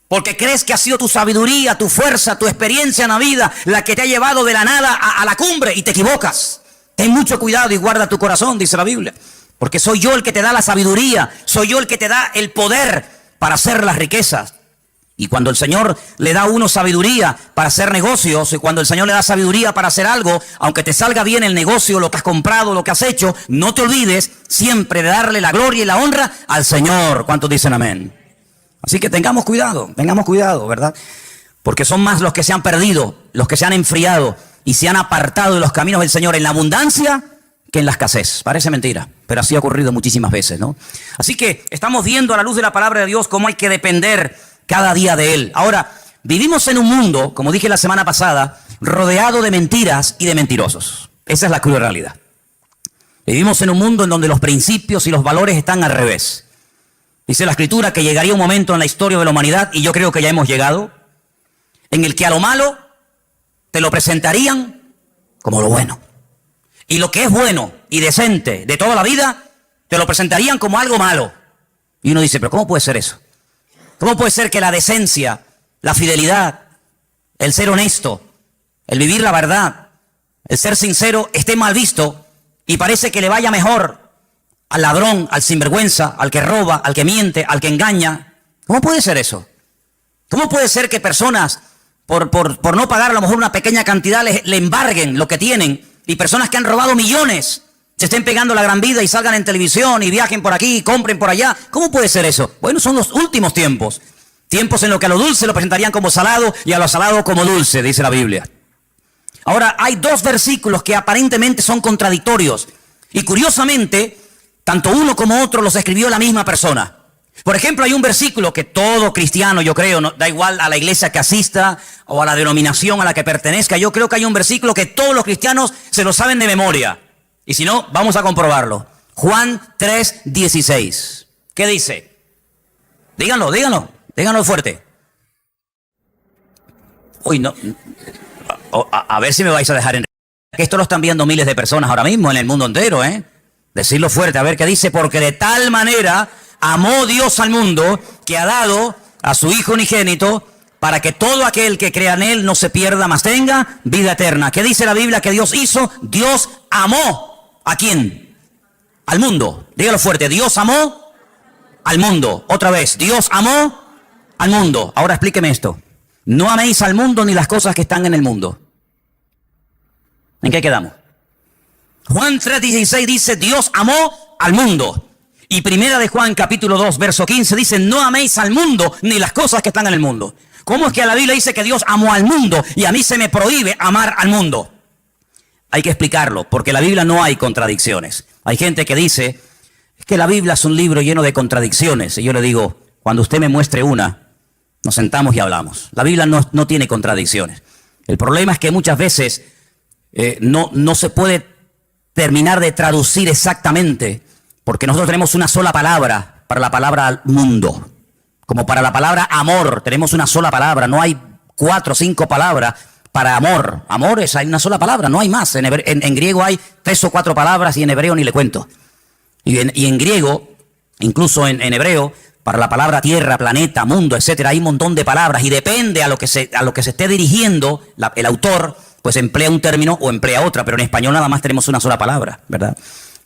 porque crees que ha sido tu sabiduría, tu fuerza, tu experiencia en la vida la que te ha llevado de la nada a la cumbre, y te equivocas. Ten mucho cuidado y guarda tu corazón, dice la Biblia, porque soy yo el que te da la sabiduría, soy yo el que te da el poder para hacer las riquezas. Y cuando el Señor le da a uno sabiduría para hacer negocios, y cuando el Señor le da sabiduría para hacer algo, aunque te salga bien el negocio, lo que has comprado, lo que has hecho, no te olvides siempre de darle la gloria y la honra al Señor. ¿Cuántos dicen amén? Así que tengamos cuidado, ¿verdad? Porque son más los que se han perdido, los que se han enfriado y se han apartado de los caminos del Señor en la abundancia que en la escasez. Parece mentira, pero así ha ocurrido muchísimas veces, ¿no? Así que estamos viendo a la luz de la palabra de Dios cómo hay que depender cada día de Él. Ahora, vivimos en un mundo, como dije la semana pasada, rodeado de mentiras y de mentirosos. Esa es la cruel realidad. Vivimos en un mundo en donde los principios y los valores están al revés. Dice la Escritura que llegaría un momento en la historia de la humanidad, y yo creo que ya hemos llegado, en el que a lo malo te lo presentarían como lo bueno. Y lo que es bueno y decente de toda la vida, te lo presentarían como algo malo. Y uno dice: ¿pero cómo puede ser eso? ¿Cómo puede ser que la decencia, la fidelidad, el ser honesto, el vivir la verdad, el ser sincero esté mal visto y parece que le vaya mejor al ladrón, al sinvergüenza, al que roba, al que miente, al que engaña? ¿Cómo puede ser eso? ¿Cómo puede ser que personas, por no pagar a lo mejor una pequeña cantidad, le embarguen lo que tienen, y personas que han robado millones se estén pegando la gran vida y salgan en televisión y viajen por aquí y compren por allá? ¿Cómo puede ser eso? Bueno, son los últimos tiempos. Tiempos en los que a lo dulce lo presentarían como salado y a lo salado como dulce, dice la Biblia. Ahora, hay dos versículos que aparentemente son contradictorios. Y curiosamente, tanto uno como otro los escribió la misma persona. Por ejemplo, hay un versículo que todo cristiano, yo creo, no, da igual a la iglesia que asista o a la denominación a la que pertenezca, yo creo que hay un versículo que todos los cristianos se lo saben de memoria. Y si no, vamos a comprobarlo. Juan 3:16. ¿Qué dice? Díganlo fuerte. Uy, no. A ver si me vais a dejar en... Que esto lo están viendo miles de personas ahora mismo en el mundo entero, ¿eh? Decirlo fuerte, a ver qué dice. Porque de tal manera amó Dios al mundo, que ha dado a su Hijo unigénito, para que todo aquel que crea en Él no se pierda, mas tenga vida eterna. ¿Qué dice la Biblia que Dios hizo? Dios amó. ¿A quién? Al mundo. Dígalo fuerte. Dios amó al mundo. Otra vez. Dios amó al mundo. Ahora explíqueme esto. No améis al mundo ni las cosas que están en el mundo. ¿En qué quedamos? Juan 3:16 dice: Dios amó al mundo. Y primera de Juan capítulo 2 verso 15 dice: no améis al mundo ni las cosas que están en el mundo. ¿Cómo es que la Biblia dice que Dios amó al mundo y a mí se me prohíbe amar al mundo? Hay que explicarlo, porque en la Biblia no hay contradicciones. Hay gente que dice: es que la Biblia es un libro lleno de contradicciones. Y yo le digo: cuando usted me muestre una, nos sentamos y hablamos. La Biblia no tiene contradicciones. El problema es que muchas veces no se puede terminar de traducir exactamente, porque nosotros tenemos una sola palabra para la palabra mundo, como para la palabra amor. Tenemos una sola palabra, no hay 4 o 5 palabras para amor. Amor hay una sola palabra, no hay más. En griego hay 3 o 4 palabras y en hebreo ni le cuento. Y en griego, incluso en hebreo, para la palabra tierra, planeta, mundo, etcétera, hay un montón de palabras y depende a lo que se esté dirigiendo el autor, pues emplea un término o emplea otra, pero en español nada más tenemos una sola palabra, ¿verdad?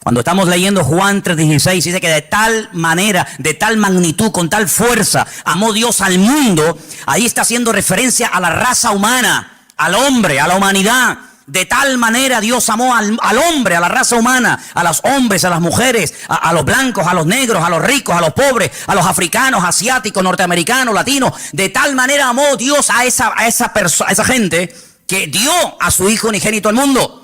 Cuando estamos leyendo Juan 3:16, dice que de tal manera, de tal magnitud, con tal fuerza, amó Dios al mundo. Ahí está haciendo referencia a la raza humana, al hombre, a la humanidad. De tal manera Dios amó al hombre, a la raza humana, a los hombres, a las mujeres, a los blancos, a los negros, a los ricos, a los pobres, a los africanos, asiáticos, norteamericanos, latinos. De tal manera amó Dios a esa gente que dio a su Hijo unigénito al mundo,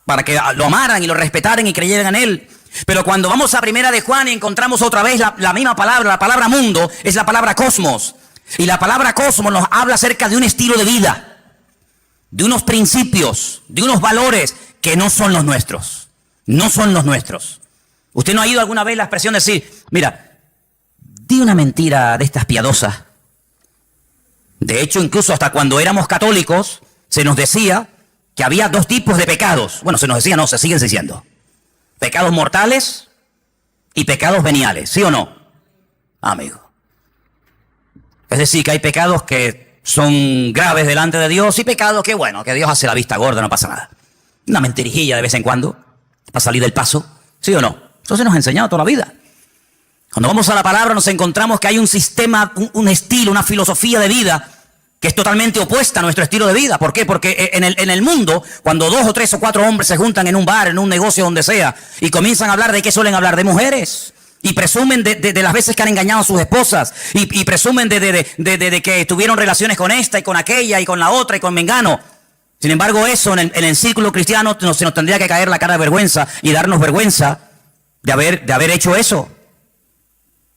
para que lo amaran y lo respetaran y creyeran en Él. Pero cuando vamos a Primera de Juan y encontramos otra vez la misma palabra, la palabra mundo, es la palabra cosmos. Y la palabra cosmos nos habla acerca de un estilo de vida, de unos principios, de unos valores que no son los nuestros. No son los nuestros. ¿Usted no ha oído alguna vez la expresión de decir, mira, di una mentira de estas piadosas? De hecho, incluso hasta cuando éramos católicos, se nos decía que había 2 tipos de pecados. Bueno, se nos decía, no, se siguen diciendo. Pecados mortales y pecados veniales, ¿sí o no? Amigo. Es decir, que hay pecados que son graves delante de Dios y pecados que, bueno, que Dios hace la vista gorda, no pasa nada. Una mentirijilla de vez en cuando para salir del paso, ¿sí o no? Eso se nos ha enseñado toda la vida. Cuando vamos a la palabra nos encontramos que hay un sistema, un estilo, una filosofía de vida que es totalmente opuesta a nuestro estilo de vida. ¿Por qué? Porque en el mundo, cuando 2 o 3 o 4 hombres se juntan en un bar, en un negocio, donde sea, y comienzan a hablar, ¿de qué suelen hablar? De mujeres. Y presumen de las veces que han engañado a sus esposas. Y presumen de que tuvieron relaciones con esta y con aquella y con la otra y con mengano. Sin embargo, eso en el círculo cristiano se nos tendría que caer la cara de vergüenza y darnos vergüenza de haber hecho eso.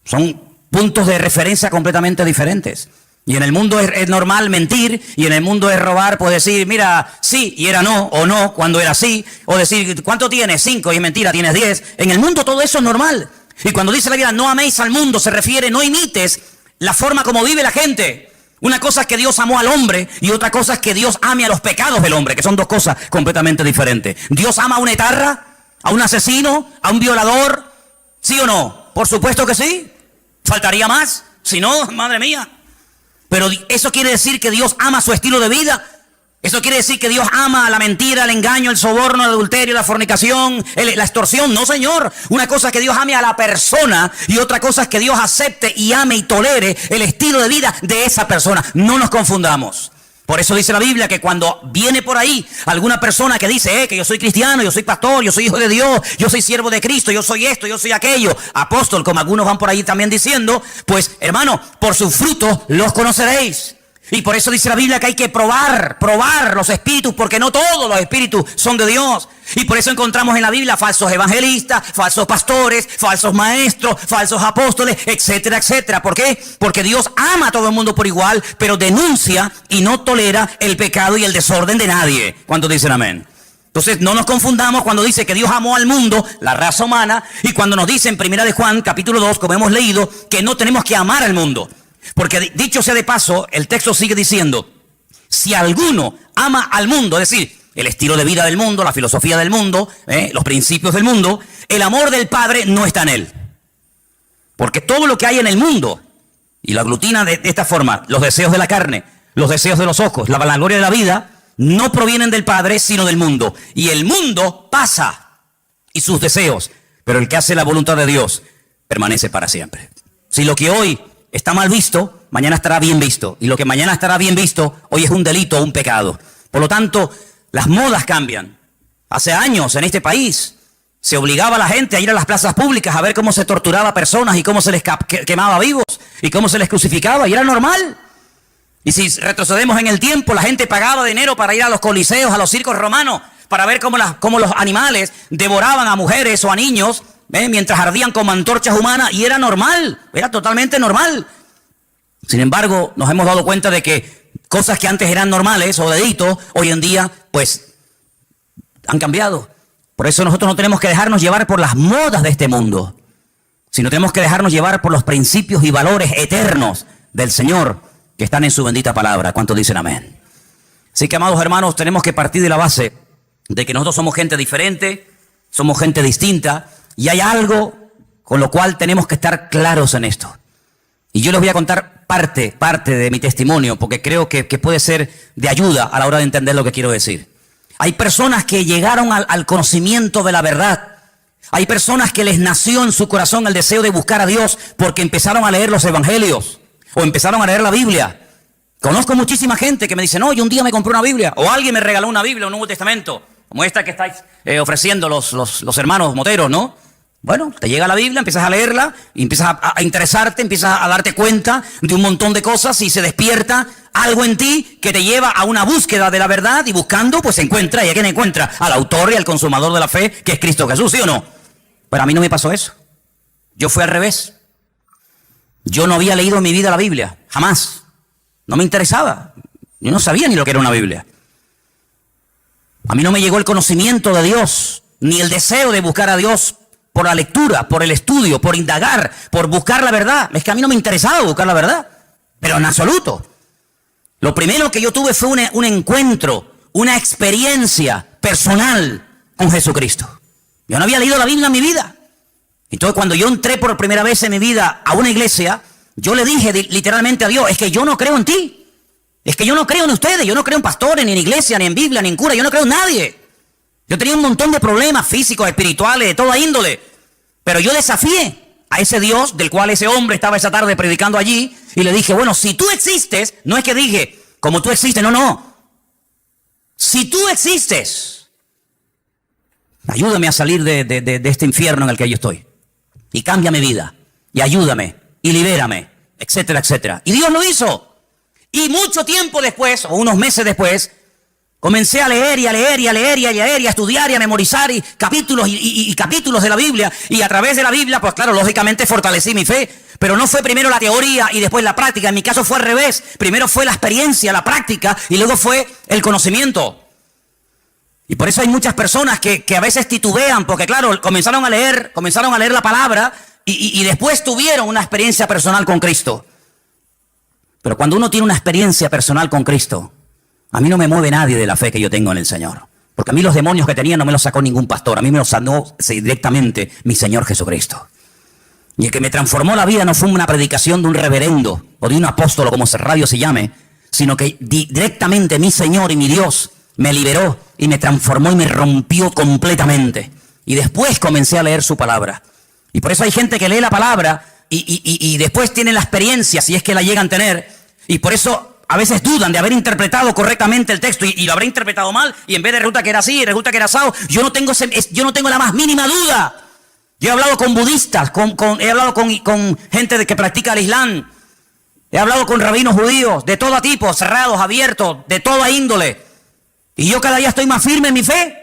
Son puntos de referencia completamente diferentes. Y en el mundo es normal mentir, y en el mundo es robar, pues decir, mira, sí, y era no, o no, cuando era sí, o decir, ¿cuánto tienes? 5, y es mentira, tienes 10. En el mundo todo eso es normal. Y cuando dice la Biblia, no améis al mundo, se refiere, no imites la forma como vive la gente. Una cosa es que Dios amó al hombre y otra cosa es que Dios ame a los pecados del hombre, que son 2 cosas completamente diferentes. ¿Dios ama a un etarra, a un asesino, a un violador? ¿Sí o no? Por supuesto que sí. ¿Faltaría más? Si no, madre mía. Pero ¿eso quiere decir que Dios ama su estilo de vida? ¿Eso quiere decir que Dios ama la mentira, el engaño, el soborno, el adulterio, la fornicación, la extorsión? No, señor. Una cosa es que Dios ame a la persona y otra cosa es que Dios acepte y ame y tolere el estilo de vida de esa persona. No nos confundamos. Por eso dice la Biblia que cuando viene por ahí alguna persona que dice que yo soy cristiano, yo soy pastor, yo soy hijo de Dios, yo soy siervo de Cristo, yo soy esto, yo soy aquello, apóstol, como algunos van por ahí también diciendo, pues hermano, por sus frutos los conoceréis. Y por eso dice la Biblia que hay que probar los espíritus, porque no todos los espíritus son de Dios. Y por eso encontramos en la Biblia falsos evangelistas, falsos pastores, falsos maestros, falsos apóstoles, etcétera, etcétera. ¿Por qué? Porque Dios ama a todo el mundo por igual, pero denuncia y no tolera el pecado y el desorden de nadie. ¿Cuántos dicen amén? Entonces no nos confundamos cuando dice que Dios amó al mundo, la raza humana, y cuando nos dice en Primera de Juan, capítulo 2, como hemos leído, que no tenemos que amar al mundo. Porque dicho sea de paso, el texto sigue diciendo, si alguno ama al mundo, es decir, el estilo de vida del mundo, la filosofía del mundo, los principios del mundo, el amor del Padre no está en él. Porque todo lo que hay en el mundo, y lo aglutina de esta forma, los deseos de la carne, los deseos de los ojos, la vanagloria de la vida, no provienen del Padre, sino del mundo. Y el mundo pasa, y sus deseos, pero el que hace la voluntad de Dios permanece para siempre. Si lo que hoy está mal visto, mañana estará bien visto. Y lo que mañana estará bien visto, hoy es un delito o un pecado. Por lo tanto, las modas cambian. Hace años en este país se obligaba a la gente a ir a las plazas públicas a ver cómo se torturaba a personas y cómo se les quemaba vivos y cómo se les crucificaba. Y era normal. Y si retrocedemos en el tiempo, la gente pagaba dinero para ir a los coliseos, a los circos romanos, para ver cómo los animales devoraban a mujeres o a niños, mientras ardían como antorchas humanas, y era normal, era totalmente normal. Sin embargo, nos hemos dado cuenta de que cosas que antes eran normales o delitos, hoy en día, pues, han cambiado. Por eso nosotros no tenemos que dejarnos llevar por las modas de este mundo, sino tenemos que dejarnos llevar por los principios y valores eternos del Señor que están en su bendita palabra. ¿Cuántos dicen amén? Así que, amados hermanos, tenemos que partir de la base de que nosotros somos gente diferente, somos gente distinta, y hay algo con lo cual tenemos que estar claros en esto. Y yo les voy a contar parte de mi testimonio, porque creo que puede ser de ayuda a la hora de entender lo que quiero decir. Hay personas que llegaron al conocimiento de la verdad. Hay personas que les nació en su corazón el deseo de buscar a Dios porque empezaron a leer los evangelios o empezaron a leer la Biblia. Conozco muchísima gente que me dice, no, yo un día me compré una Biblia, o alguien me regaló una Biblia, un Nuevo Testamento, como esta que estáis ofreciendo los hermanos moteros, ¿no? Bueno, te llega la Biblia, empiezas a leerla, y empiezas a interesarte, empiezas a darte cuenta de un montón de cosas y se despierta algo en ti que te lleva a una búsqueda de la verdad, y buscando, pues se encuentra. ¿Y a quién encuentra? Al autor y al consumador de la fe, que es Cristo Jesús, ¿sí o no? Pero a mí no me pasó eso. Yo fui al revés. Yo no había leído en mi vida la Biblia, jamás. No me interesaba. Yo no sabía ni lo que era una Biblia. A mí no me llegó el conocimiento de Dios, ni el deseo de buscar a Dios por la lectura, por el estudio, por indagar, por buscar la verdad. Es que a mí no me interesaba buscar la verdad, pero en absoluto. Lo primero que yo tuve fue un encuentro, una experiencia personal con Jesucristo. Yo no había leído la Biblia en mi vida. Entonces, cuando yo entré por primera vez en mi vida a una iglesia, yo le dije literalmente a Dios, es que yo no creo en ti. Es que yo no creo en ustedes, yo no creo en pastores, ni en iglesia, ni en Biblia, ni en cura, yo no creo en nadie. Yo tenía un montón de problemas físicos, espirituales, de toda índole. Pero yo desafié a ese Dios del cual ese hombre estaba esa tarde predicando allí, y le dije, bueno, si tú existes, no es que dije, como tú existes, no. Si tú existes, ayúdame a salir de este infierno en el que yo estoy. Y cambia mi vida, y ayúdame, y libérame, etcétera, etcétera. Y Dios lo hizo. Y mucho tiempo después, o unos meses después, comencé a leer y a leer y a leer y a leer y a estudiar y a memorizar capítulos y capítulos de la Biblia. Y a través de la Biblia, pues claro, lógicamente fortalecí mi fe. Pero no fue primero la teoría y después la práctica. En mi caso fue al revés. Primero fue la experiencia, la práctica, y luego fue el conocimiento. Y por eso hay muchas personas que a veces titubean, porque claro, comenzaron a leer la palabra y después tuvieron una experiencia personal con Cristo. Pero cuando uno tiene una experiencia personal con Cristo, a mí no me mueve nadie de la fe que yo tengo en el Señor. Porque a mí los demonios que tenía no me los sacó ningún pastor. A mí me los sanó directamente mi Señor Jesucristo. Y el que me transformó la vida no fue una predicación de un reverendo o de un apóstolo, como ese radio se llame, sino que directamente mi Señor y mi Dios me liberó y me transformó y me rompió completamente. Y después comencé a leer su palabra. Y por eso hay gente que lee la palabra y después tienen la experiencia, si es que la llegan a tener. Y por eso a veces dudan de haber interpretado correctamente el texto y lo habré interpretado mal, y en vez de resulta que era así, resulta que era asado. Yo no tengo la más mínima duda. Yo he hablado con budistas, he hablado con gente que practica el Islam, he hablado con rabinos judíos de todo tipo, cerrados, abiertos, de toda índole. Y yo cada día estoy más firme en mi fe,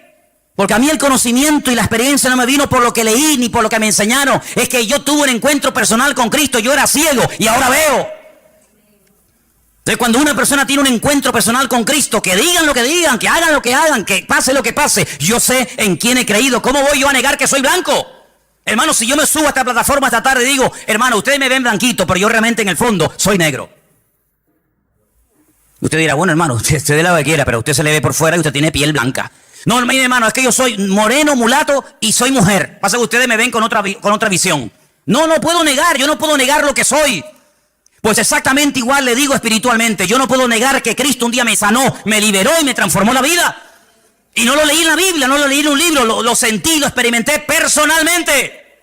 porque a mí el conocimiento y la experiencia no me vino por lo que leí ni por lo que me enseñaron. Es que yo tuve un encuentro personal con Cristo. Yo era ciego y ahora veo. Entonces, cuando una persona tiene un encuentro personal con Cristo, que digan lo que digan, que hagan lo que hagan, que pase lo que pase, yo sé en quién he creído. ¿Cómo voy yo a negar que soy blanco? Hermano, si yo me subo a esta plataforma esta tarde y digo, hermano, ustedes me ven blanquito, pero yo realmente en el fondo soy negro. Usted dirá, bueno, hermano, usted de lo que quiera, pero usted se le ve por fuera y usted tiene piel blanca. No, mire, hermano, es que yo soy moreno, mulato y soy mujer. Pasa que ustedes me ven con otra visión. No puedo negar, yo no puedo negar lo que soy. Pues exactamente igual le digo espiritualmente. Yo no puedo negar que Cristo un día me sanó, me liberó y me transformó la vida. Y no lo leí en la Biblia, no lo leí en un libro, lo sentí, lo experimenté personalmente.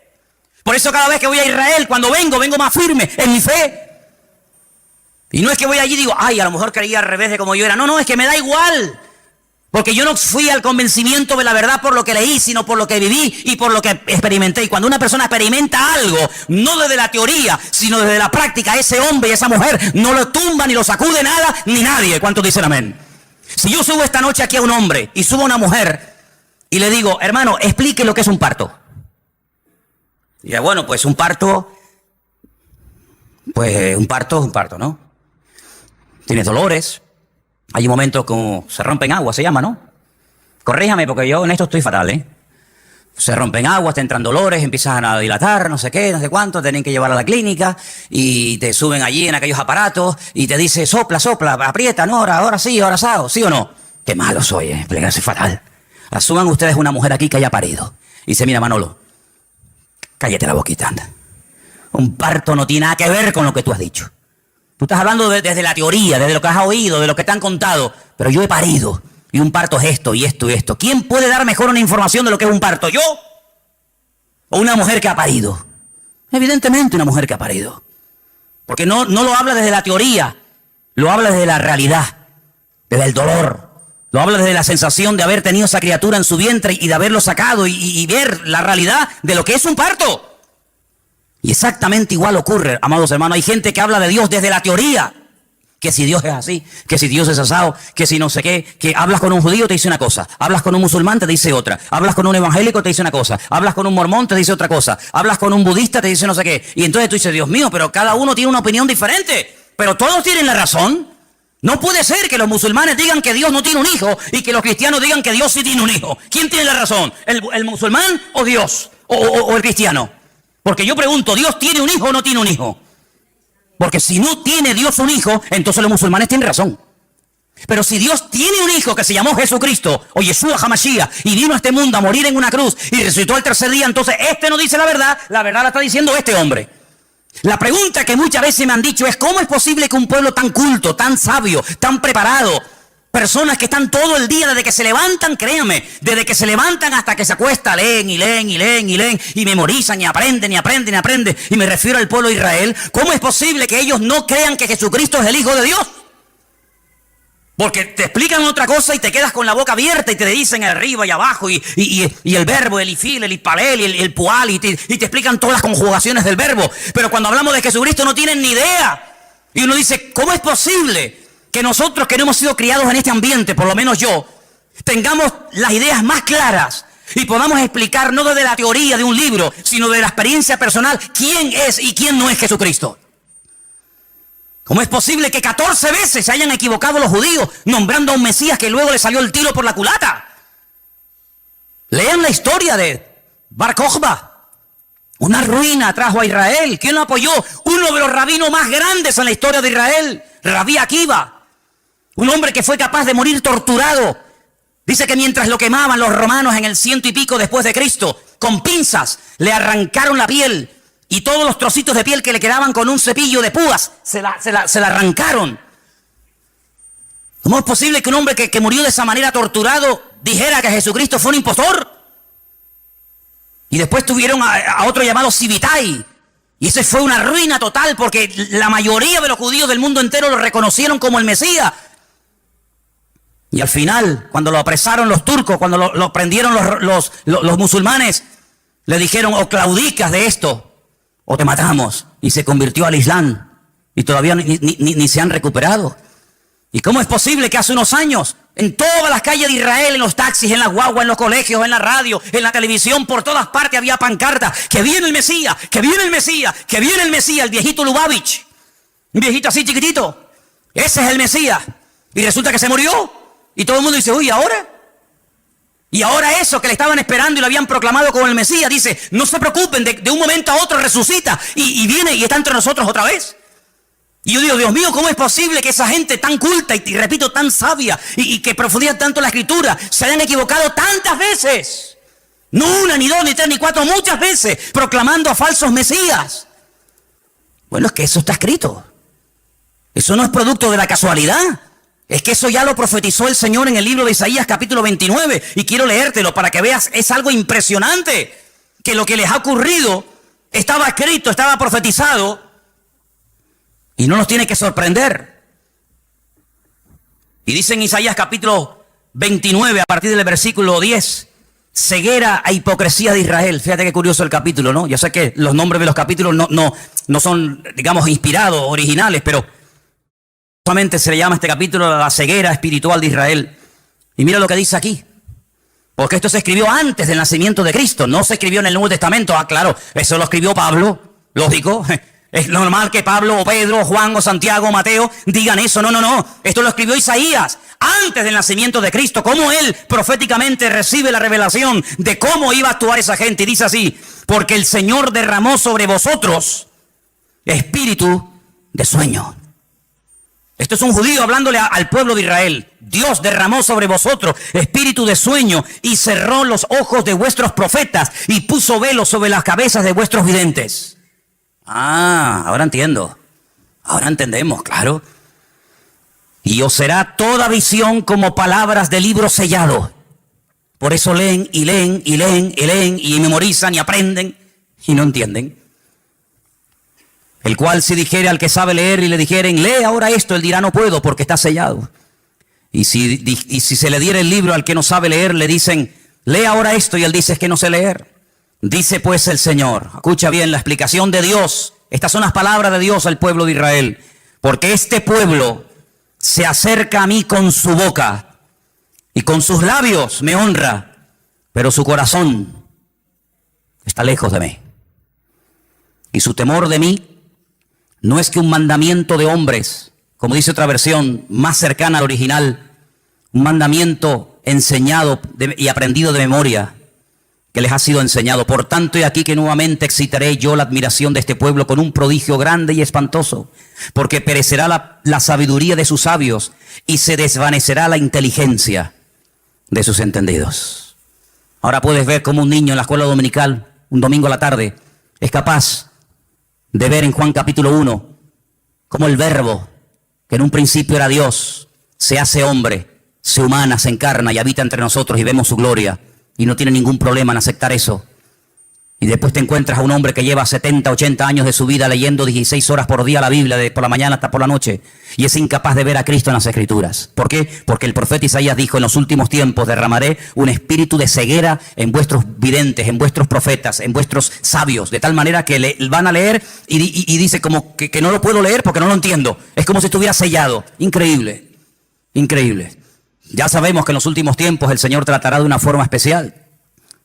Por eso cada vez que voy a Israel, cuando vengo más firme en mi fe. Y no es que voy allí y digo, ay, a lo mejor creía al revés de como yo era. No, es que me da igual. Porque yo no fui al convencimiento de la verdad por lo que leí, sino por lo que viví y por lo que experimenté. Y cuando una persona experimenta algo, no desde la teoría, sino desde la práctica, ese hombre y esa mujer no lo tumba, ni lo sacude nada, ni nadie. ¿Cuántos dicen amén? Si yo subo esta noche aquí a un hombre y subo a una mujer y le digo, hermano, explique lo que es un parto. Y ya, bueno, pues un parto, ¿no? Tienes dolores. Hay momentos como se rompen agua, se llama, ¿no? Corríjame porque yo en esto estoy fatal, Se rompen aguas, te entran dolores, empiezan a dilatar, no sé qué, no sé cuánto, tienen que llevar a la clínica y te suben allí en aquellos aparatos y te dice sopla, sopla, aprieta, no, ahora sí, ahora ¿sí o no? Qué malo soy, plegarse fatal. Asuman ustedes una mujer aquí que haya parido. Y dice, mira Manolo, cállate la boquita, anda. Un parto no tiene nada que ver con lo que tú has dicho. Tú estás hablando desde la teoría, desde lo que has oído, de lo que te han contado, pero yo he parido. Y un parto es esto y esto y esto. ¿Quién puede dar mejor una información de lo que es un parto? ¿Yo? ¿O una mujer que ha parido? Evidentemente una mujer que ha parido. Porque no lo habla desde la teoría, lo habla desde la realidad, desde el dolor. Lo habla desde la sensación de haber tenido esa criatura en su vientre y de haberlo sacado y ver la realidad de lo que es un parto. Y exactamente igual ocurre, amados hermanos. Hay gente que habla de Dios desde la teoría. Que si Dios es así, que si Dios es asado, que si no sé qué, que hablas con un judío te dice una cosa, hablas con un musulmán te dice otra, hablas con un evangélico te dice una cosa, hablas con un mormón te dice otra cosa, hablas con un budista te dice no sé qué. Y entonces tú dices, Dios mío, pero cada uno tiene una opinión diferente, pero todos tienen la razón. No puede ser que los musulmanes digan que Dios no tiene un hijo y que los cristianos digan que Dios sí tiene un hijo. ¿Quién tiene la razón? ¿El musulmán o Dios? ¿O el cristiano? Porque yo pregunto, ¿Dios tiene un hijo o no tiene un hijo? Porque si no tiene Dios un hijo, entonces los musulmanes tienen razón. Pero si Dios tiene un hijo que se llamó Jesucristo, o Yeshua HaMashiach, y vino a este mundo a morir en una cruz y resucitó al tercer día, entonces este no dice la verdad la está diciendo este hombre. La pregunta que muchas veces me han dicho es, ¿cómo es posible que un pueblo tan culto, tan sabio, tan preparado, personas que están todo el día desde que se levantan, créanme, desde que se levantan hasta que se acuesta, leen y leen y leen y leen y memorizan y aprenden y aprenden y aprenden, y me refiero al pueblo de Israel, ¿cómo es posible que ellos no crean que Jesucristo es el Hijo de Dios? Porque te explican otra cosa y te quedas con la boca abierta y te dicen arriba y abajo y el verbo, el ifil, el ipalel, el pual y te explican todas las conjugaciones del verbo. Pero cuando hablamos de Jesucristo no tienen ni idea. Y uno dice, ¿cómo es posible que nosotros que no hemos sido criados en este ambiente, por lo menos yo, tengamos las ideas más claras y podamos explicar no desde la teoría de un libro, sino de la experiencia personal, quién es y quién no es Jesucristo? ¿Cómo es posible que 14 veces se hayan equivocado los judíos nombrando a un Mesías que luego le salió el tiro por la culata? Lean la historia de Bar Kokhba. Una ruina trajo a Israel. ¿Quién lo apoyó? Uno de los rabinos más grandes en la historia de Israel, Rabí Akiva. Un hombre que fue capaz de morir torturado. Dice que mientras lo quemaban los romanos en el 100 y pico después de Cristo, con pinzas le arrancaron la piel y todos los trocitos de piel que le quedaban con un cepillo de púas se la arrancaron. ¿Cómo es posible que un hombre que murió de esa manera torturado dijera que Jesucristo fue un impostor? Y después tuvieron a otro llamado Sibitai. Y ese fue una ruina total porque la mayoría de los judíos del mundo entero lo reconocieron como el Mesías. Y al final, cuando lo apresaron los turcos, cuando lo prendieron los musulmanes, le dijeron, o claudicas de esto, o te matamos. Y se convirtió al Islam. Y todavía ni se han recuperado. ¿Y cómo es posible que hace unos años, en todas las calles de Israel, en los taxis, en las guaguas, en los colegios, en la radio, en la televisión, por todas partes había pancartas, que viene el Mesías, que viene el Mesías, que viene el Mesías, el viejito Lubavitch, un viejito así chiquitito, ese es el Mesías, y resulta que se murió, y todo el mundo dice, uy, ¿ahora? Y ahora eso que le estaban esperando y lo habían proclamado como el Mesías, dice, no se preocupen, de un momento a otro resucita, y viene y está entre nosotros otra vez. Y yo digo, Dios mío, ¿cómo es posible que esa gente tan culta y repito, tan sabia y que profundiza tanto la Escritura se hayan equivocado tantas veces? No una, ni dos, ni tres, ni cuatro, muchas veces proclamando a falsos mesías. Bueno, es que eso está escrito. Eso no es producto de la casualidad. Es que eso ya lo profetizó el Señor en el libro de Isaías capítulo 29. Y quiero leértelo para que veas, es algo impresionante. Que lo que les ha ocurrido estaba escrito, estaba profetizado. Y no nos tiene que sorprender. Y dice en Isaías capítulo 29, a partir del versículo 10, ceguera e hipocresía de Israel. Fíjate qué curioso el capítulo, ¿no? Yo sé que los nombres de los capítulos no son, digamos, inspirados, originales, pero solamente se le llama a este capítulo la ceguera espiritual de Israel. Y mira lo que dice aquí. Porque esto se escribió antes del nacimiento de Cristo, no se escribió en el Nuevo Testamento. Ah, claro, eso lo escribió Pablo, lógico. Es normal que Pablo o Pedro o Juan o Santiago o Mateo digan eso. No, no, no. Esto lo escribió Isaías antes del nacimiento de Cristo. Cómo él proféticamente recibe la revelación de cómo iba a actuar esa gente. Y dice así: porque el Señor derramó sobre vosotros espíritu de sueño. Esto es un judío hablándole al pueblo de Israel. Dios derramó sobre vosotros espíritu de sueño y cerró los ojos de vuestros profetas y puso velo sobre las cabezas de vuestros videntes. Ah, ahora entiendo. Ahora entendemos, claro. Y os será toda visión como palabras de libro sellado. Por eso leen y leen y leen y leen y memorizan y aprenden y no entienden. El cual si dijere al que sabe leer y le dijeren, lee ahora esto, él dirá, no puedo porque está sellado. Y si se le diera el libro al que no sabe leer, le dicen, lee ahora esto, y él dice, es que no sé leer. Dice pues el Señor, escucha bien la explicación de Dios. Estas son las palabras de Dios al pueblo de Israel. Porque este pueblo se acerca a mí con su boca y con sus labios me honra, pero su corazón está lejos de mí. Y su temor de mí no es que un mandamiento de hombres, como dice otra versión más cercana al original, un mandamiento enseñado y aprendido de memoria, que les ha sido enseñado. Por tanto, he aquí que nuevamente excitaré yo la admiración de este pueblo con un prodigio grande y espantoso, porque perecerá la sabiduría de sus sabios y se desvanecerá la inteligencia de sus entendidos. Ahora puedes ver cómo un niño en la escuela dominical, un domingo a la tarde, es capaz de ver en Juan capítulo 1 cómo el verbo, que en un principio era Dios, se hace hombre, se humana, se encarna y habita entre nosotros y vemos su gloria. Y no tiene ningún problema en aceptar eso. Y después te encuentras a un hombre que lleva 70, 80 años de su vida leyendo 16 horas por día la Biblia, de por la mañana hasta por la noche, y es incapaz de ver a Cristo en las Escrituras. ¿Por qué? Porque el profeta Isaías dijo, en los últimos tiempos derramaré un espíritu de ceguera en vuestros videntes, en vuestros profetas, en vuestros sabios, de tal manera que van a leer y dice como que no lo puedo leer porque no lo entiendo. Es como si estuviera sellado. Increíble, increíble. Ya sabemos que en los últimos tiempos el Señor tratará de una forma especial.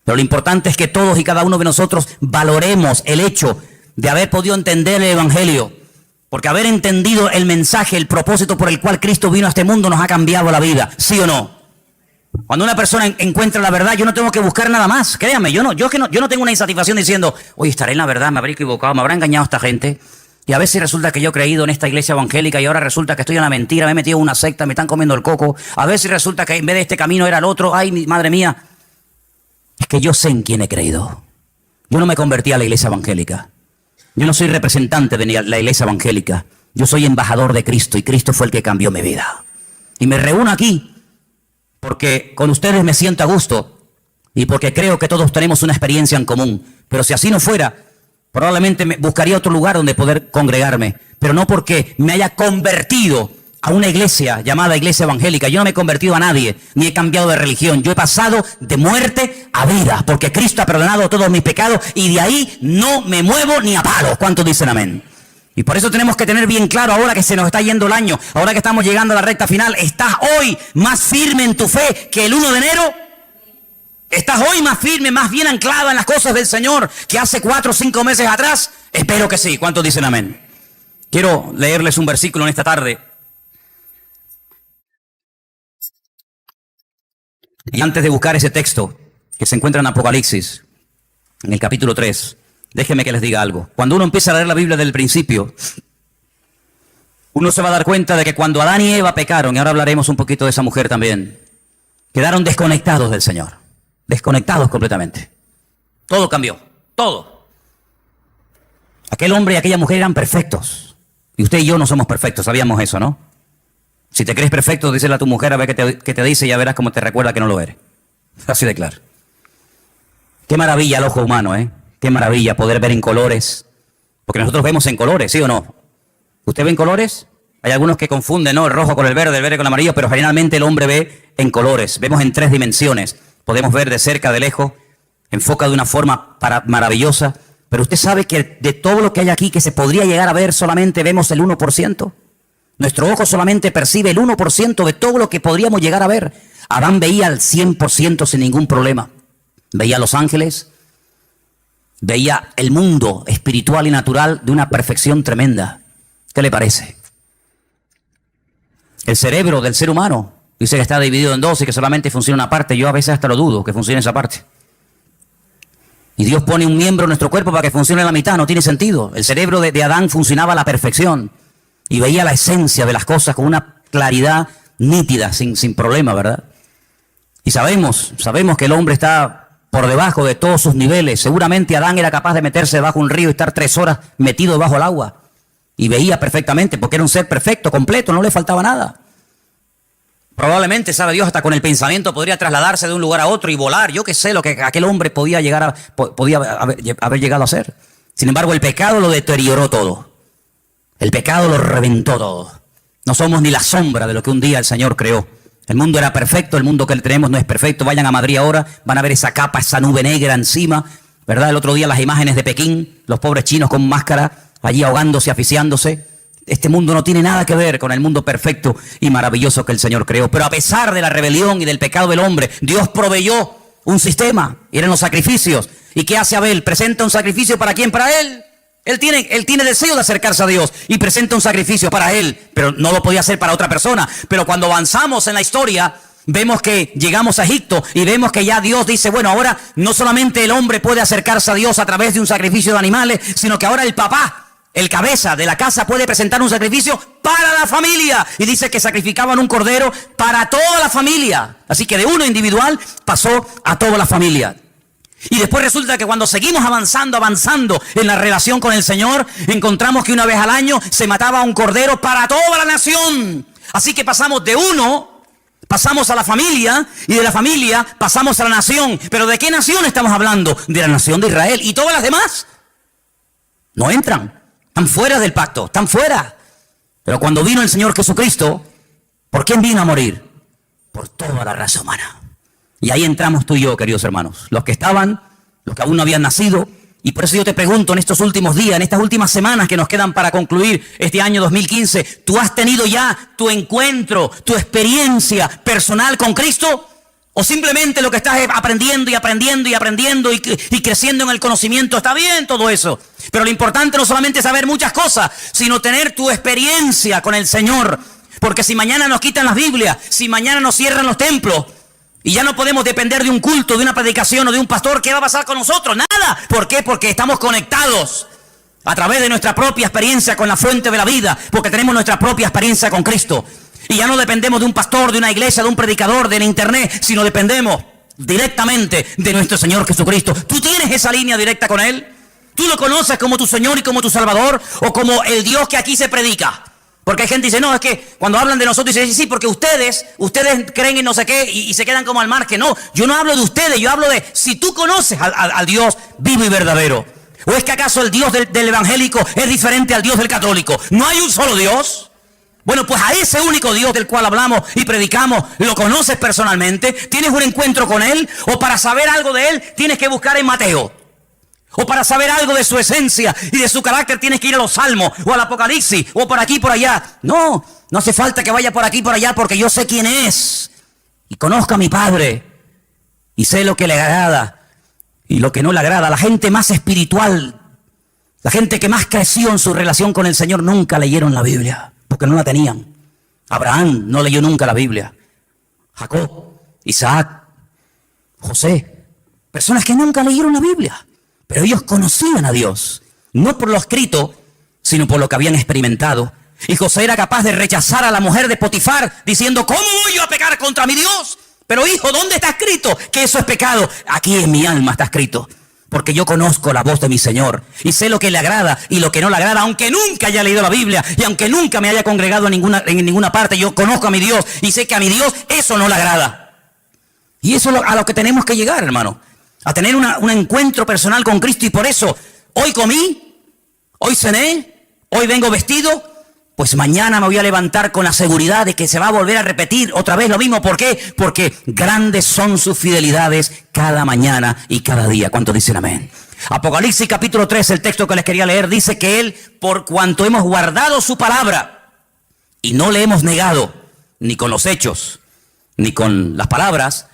Pero lo importante es que todos y cada uno de nosotros valoremos el hecho de haber podido entender el Evangelio. Porque haber entendido el mensaje, el propósito por el cual Cristo vino a este mundo nos ha cambiado la vida. ¿Sí o no? Cuando una persona encuentra la verdad, yo no tengo que buscar nada más. Créame, yo no tengo una insatisfacción diciendo, oye, estaré en la verdad, me habré equivocado, me habrá engañado esta gente. Y a veces resulta que yo he creído en esta iglesia evangélica y ahora resulta que estoy en la mentira, me he metido en una secta, me están comiendo el coco. A veces resulta que en vez de este camino era el otro. Ay, madre mía. Es que yo sé en quién he creído. Yo no me convertí a la iglesia evangélica. Yo no soy representante de la iglesia evangélica. Yo soy embajador de Cristo y Cristo fue el que cambió mi vida. Y me reúno aquí porque con ustedes me siento a gusto y porque creo que todos tenemos una experiencia en común. Pero si así no fuera, probablemente buscaría otro lugar donde poder congregarme, pero no porque me haya convertido a una iglesia llamada iglesia evangélica. Yo no me he convertido a nadie, ni he cambiado de religión. Yo he pasado de muerte a vida, porque Cristo ha perdonado todos mis pecados y de ahí no me muevo ni a palos. ¿Cuántos dicen amén? Y por eso tenemos que tener bien claro, ahora que se nos está yendo el año, ahora que estamos llegando a la recta final, ¿estás hoy más firme en tu fe que el 1 de enero? ¿Estás hoy más firme, más bien anclado en las cosas del Señor que hace 4 o 5 meses atrás? Espero que sí. ¿Cuántos dicen amén? Quiero leerles un versículo en esta tarde. Y antes de buscar ese texto que se encuentra en Apocalipsis, en el capítulo 3, déjenme que les diga algo. Cuando uno empieza a leer la Biblia desde el principio, uno se va a dar cuenta de que cuando Adán y Eva pecaron, y ahora hablaremos un poquito de esa mujer también, quedaron desconectados del Señor. Desconectados completamente. Todo cambió, todo. Aquel hombre y aquella mujer eran perfectos. Y usted y yo no somos perfectos, sabíamos eso, ¿no? Si te crees perfecto, díselo a tu mujer a ver qué te dice y ya verás cómo te recuerda que no lo eres. Así de claro. Qué maravilla el ojo humano, ¿eh? Qué maravilla poder ver en colores. Porque nosotros vemos en colores, ¿sí o no? ¿Usted ve en colores? Hay algunos que confunden, ¿no? El rojo con el verde con el amarillo, pero generalmente el hombre ve en colores. Vemos en 3 dimensiones. Podemos ver de cerca, de lejos, enfoca de una forma maravillosa. Pero usted sabe que de todo lo que hay aquí que se podría llegar a ver, solamente vemos el 1%. Nuestro ojo solamente percibe el 1% de todo lo que podríamos llegar a ver. Adán veía al 100% sin ningún problema. Veía a los ángeles, Veía el mundo espiritual y natural de una perfección tremenda. ¿Qué le parece? El cerebro del ser humano dice que está dividido en dos y que solamente funciona una parte. Yo a veces hasta lo dudo que funcione esa parte. Y Dios pone un miembro en nuestro cuerpo para que funcione la mitad. No tiene sentido. El cerebro de Adán funcionaba a la perfección y veía la esencia de las cosas con una claridad nítida, sin problema, ¿verdad? Y sabemos que el hombre está por debajo de todos sus niveles. Seguramente Adán era capaz de meterse debajo de un río y estar 3 horas metido debajo del agua. Y veía perfectamente, porque era un ser perfecto, completo, no le faltaba nada. Probablemente, sabe Dios, hasta con el pensamiento podría trasladarse de un lugar a otro y volar. Yo qué sé lo que aquel hombre podía haber llegado a hacer. Sin embargo, el pecado lo deterioró todo. El pecado lo reventó todo. No somos ni la sombra de lo que un día el Señor creó. El mundo era perfecto, el mundo que tenemos no es perfecto. Vayan a Madrid ahora, van a ver esa capa, esa nube negra encima, ¿verdad? El otro día las imágenes de Pekín, los pobres chinos con máscara, allí ahogándose, asfixiándose. Este mundo no tiene nada que ver con el mundo perfecto y maravilloso que el Señor creó. Pero a pesar de la rebelión y del pecado del hombre, Dios proveyó un sistema, y eran los sacrificios. ¿Y qué hace Abel? ¿Presenta un sacrificio para quién? Para él. Él tiene deseo de acercarse a Dios y presenta un sacrificio para él, pero no lo podía hacer para otra persona. Pero cuando avanzamos en la historia, vemos que llegamos a Egipto y vemos que ya Dios dice, bueno, ahora no solamente el hombre puede acercarse a Dios a través de un sacrificio de animales, sino que ahora el papá, el cabeza de la casa, puede presentar un sacrificio para la familia. Y dice que sacrificaban un cordero para toda la familia. Así que de uno individual pasó a toda la familia. Y después resulta que cuando seguimos avanzando en la relación con el Señor, encontramos que una vez al año se mataba un cordero para toda la nación. Así que pasamos de uno, pasamos a la familia, y de la familia pasamos a la nación. ¿Pero de qué nación estamos hablando? De la nación de Israel. ¿Y todas las demás? No entran, están fuera del pacto, están fuera. Pero cuando vino el Señor Jesucristo, ¿por quién vino a morir? Por toda la raza humana. Y ahí entramos tú y yo, queridos hermanos, los que estaban, los que aún no habían nacido. Y por eso yo te pregunto, en estos últimos días, en estas últimas semanas que nos quedan para concluir este año 2015, ¿tú has tenido ya tu encuentro, tu experiencia personal con Cristo? ¿O simplemente lo que estás aprendiendo y creciendo en el conocimiento? Está bien todo eso, pero lo importante no solamente es saber muchas cosas, sino tener tu experiencia con el Señor. Porque si mañana nos quitan las Biblias, si mañana nos cierran los templos, y ya no podemos depender de un culto, de una predicación o de un pastor, ¿qué va a pasar con nosotros? Nada. ¿Por qué? Porque estamos conectados a través de nuestra propia experiencia con la fuente de la vida, porque tenemos nuestra propia experiencia con Cristo. Y ya no dependemos de un pastor, de una iglesia, de un predicador, del internet, sino dependemos directamente de nuestro Señor Jesucristo. ¿Tú tienes esa línea directa con Él? ¿Tú lo conoces como tu Señor y como tu Salvador? ¿O como el Dios que aquí se predica? Porque hay gente que dice, no, es que cuando hablan de nosotros, dicen, sí, porque ustedes creen en no sé qué y se quedan como al margen. No, yo no hablo de ustedes, yo hablo de si tú conoces al Dios vivo y verdadero. ¿O es que acaso el Dios del evangélico es diferente al Dios del católico? ¿No hay un solo Dios? Bueno, pues a ese único Dios del cual hablamos y predicamos, ¿lo conoces personalmente? ¿Tienes un encuentro con Él? ¿O para saber algo de Él tienes que buscar en Mateo? ¿O para saber algo de su esencia y de su carácter tienes que ir a los Salmos o al Apocalipsis o por aquí por allá? No, no hace falta que vaya por aquí por allá, porque yo sé quién es y conozco a mi Padre y sé lo que le agrada y lo que no le agrada. La gente más espiritual, la gente que más creció en su relación con el Señor, nunca leyeron la Biblia porque no la tenían. Abraham no leyó nunca la Biblia. Jacob, Isaac, José, personas que nunca leyeron la Biblia. Pero ellos conocían a Dios, no por lo escrito, sino por lo que habían experimentado. Y José era capaz de rechazar a la mujer de Potifar, diciendo, ¿cómo voy yo a pecar contra mi Dios? Pero hijo, ¿dónde está escrito que eso es pecado? Aquí en mi alma está escrito, porque yo conozco la voz de mi Señor y sé lo que le agrada y lo que no le agrada, aunque nunca haya leído la Biblia y aunque nunca me haya congregado en ninguna parte. Yo conozco a mi Dios y sé que a mi Dios eso no le agrada. Y eso es a lo que tenemos que llegar, hermano. A tener un encuentro personal con Cristo. Y por eso, hoy comí, hoy cené, hoy vengo vestido, pues mañana me voy a levantar con la seguridad de que se va a volver a repetir otra vez lo mismo. ¿Por qué? Porque grandes son sus fidelidades cada mañana y cada día. ¿Cuántos dicen amén? Apocalipsis capítulo 3, el texto que les quería leer, dice que Él, por cuanto hemos guardado su palabra y no le hemos negado, ni con los hechos, ni con las palabras,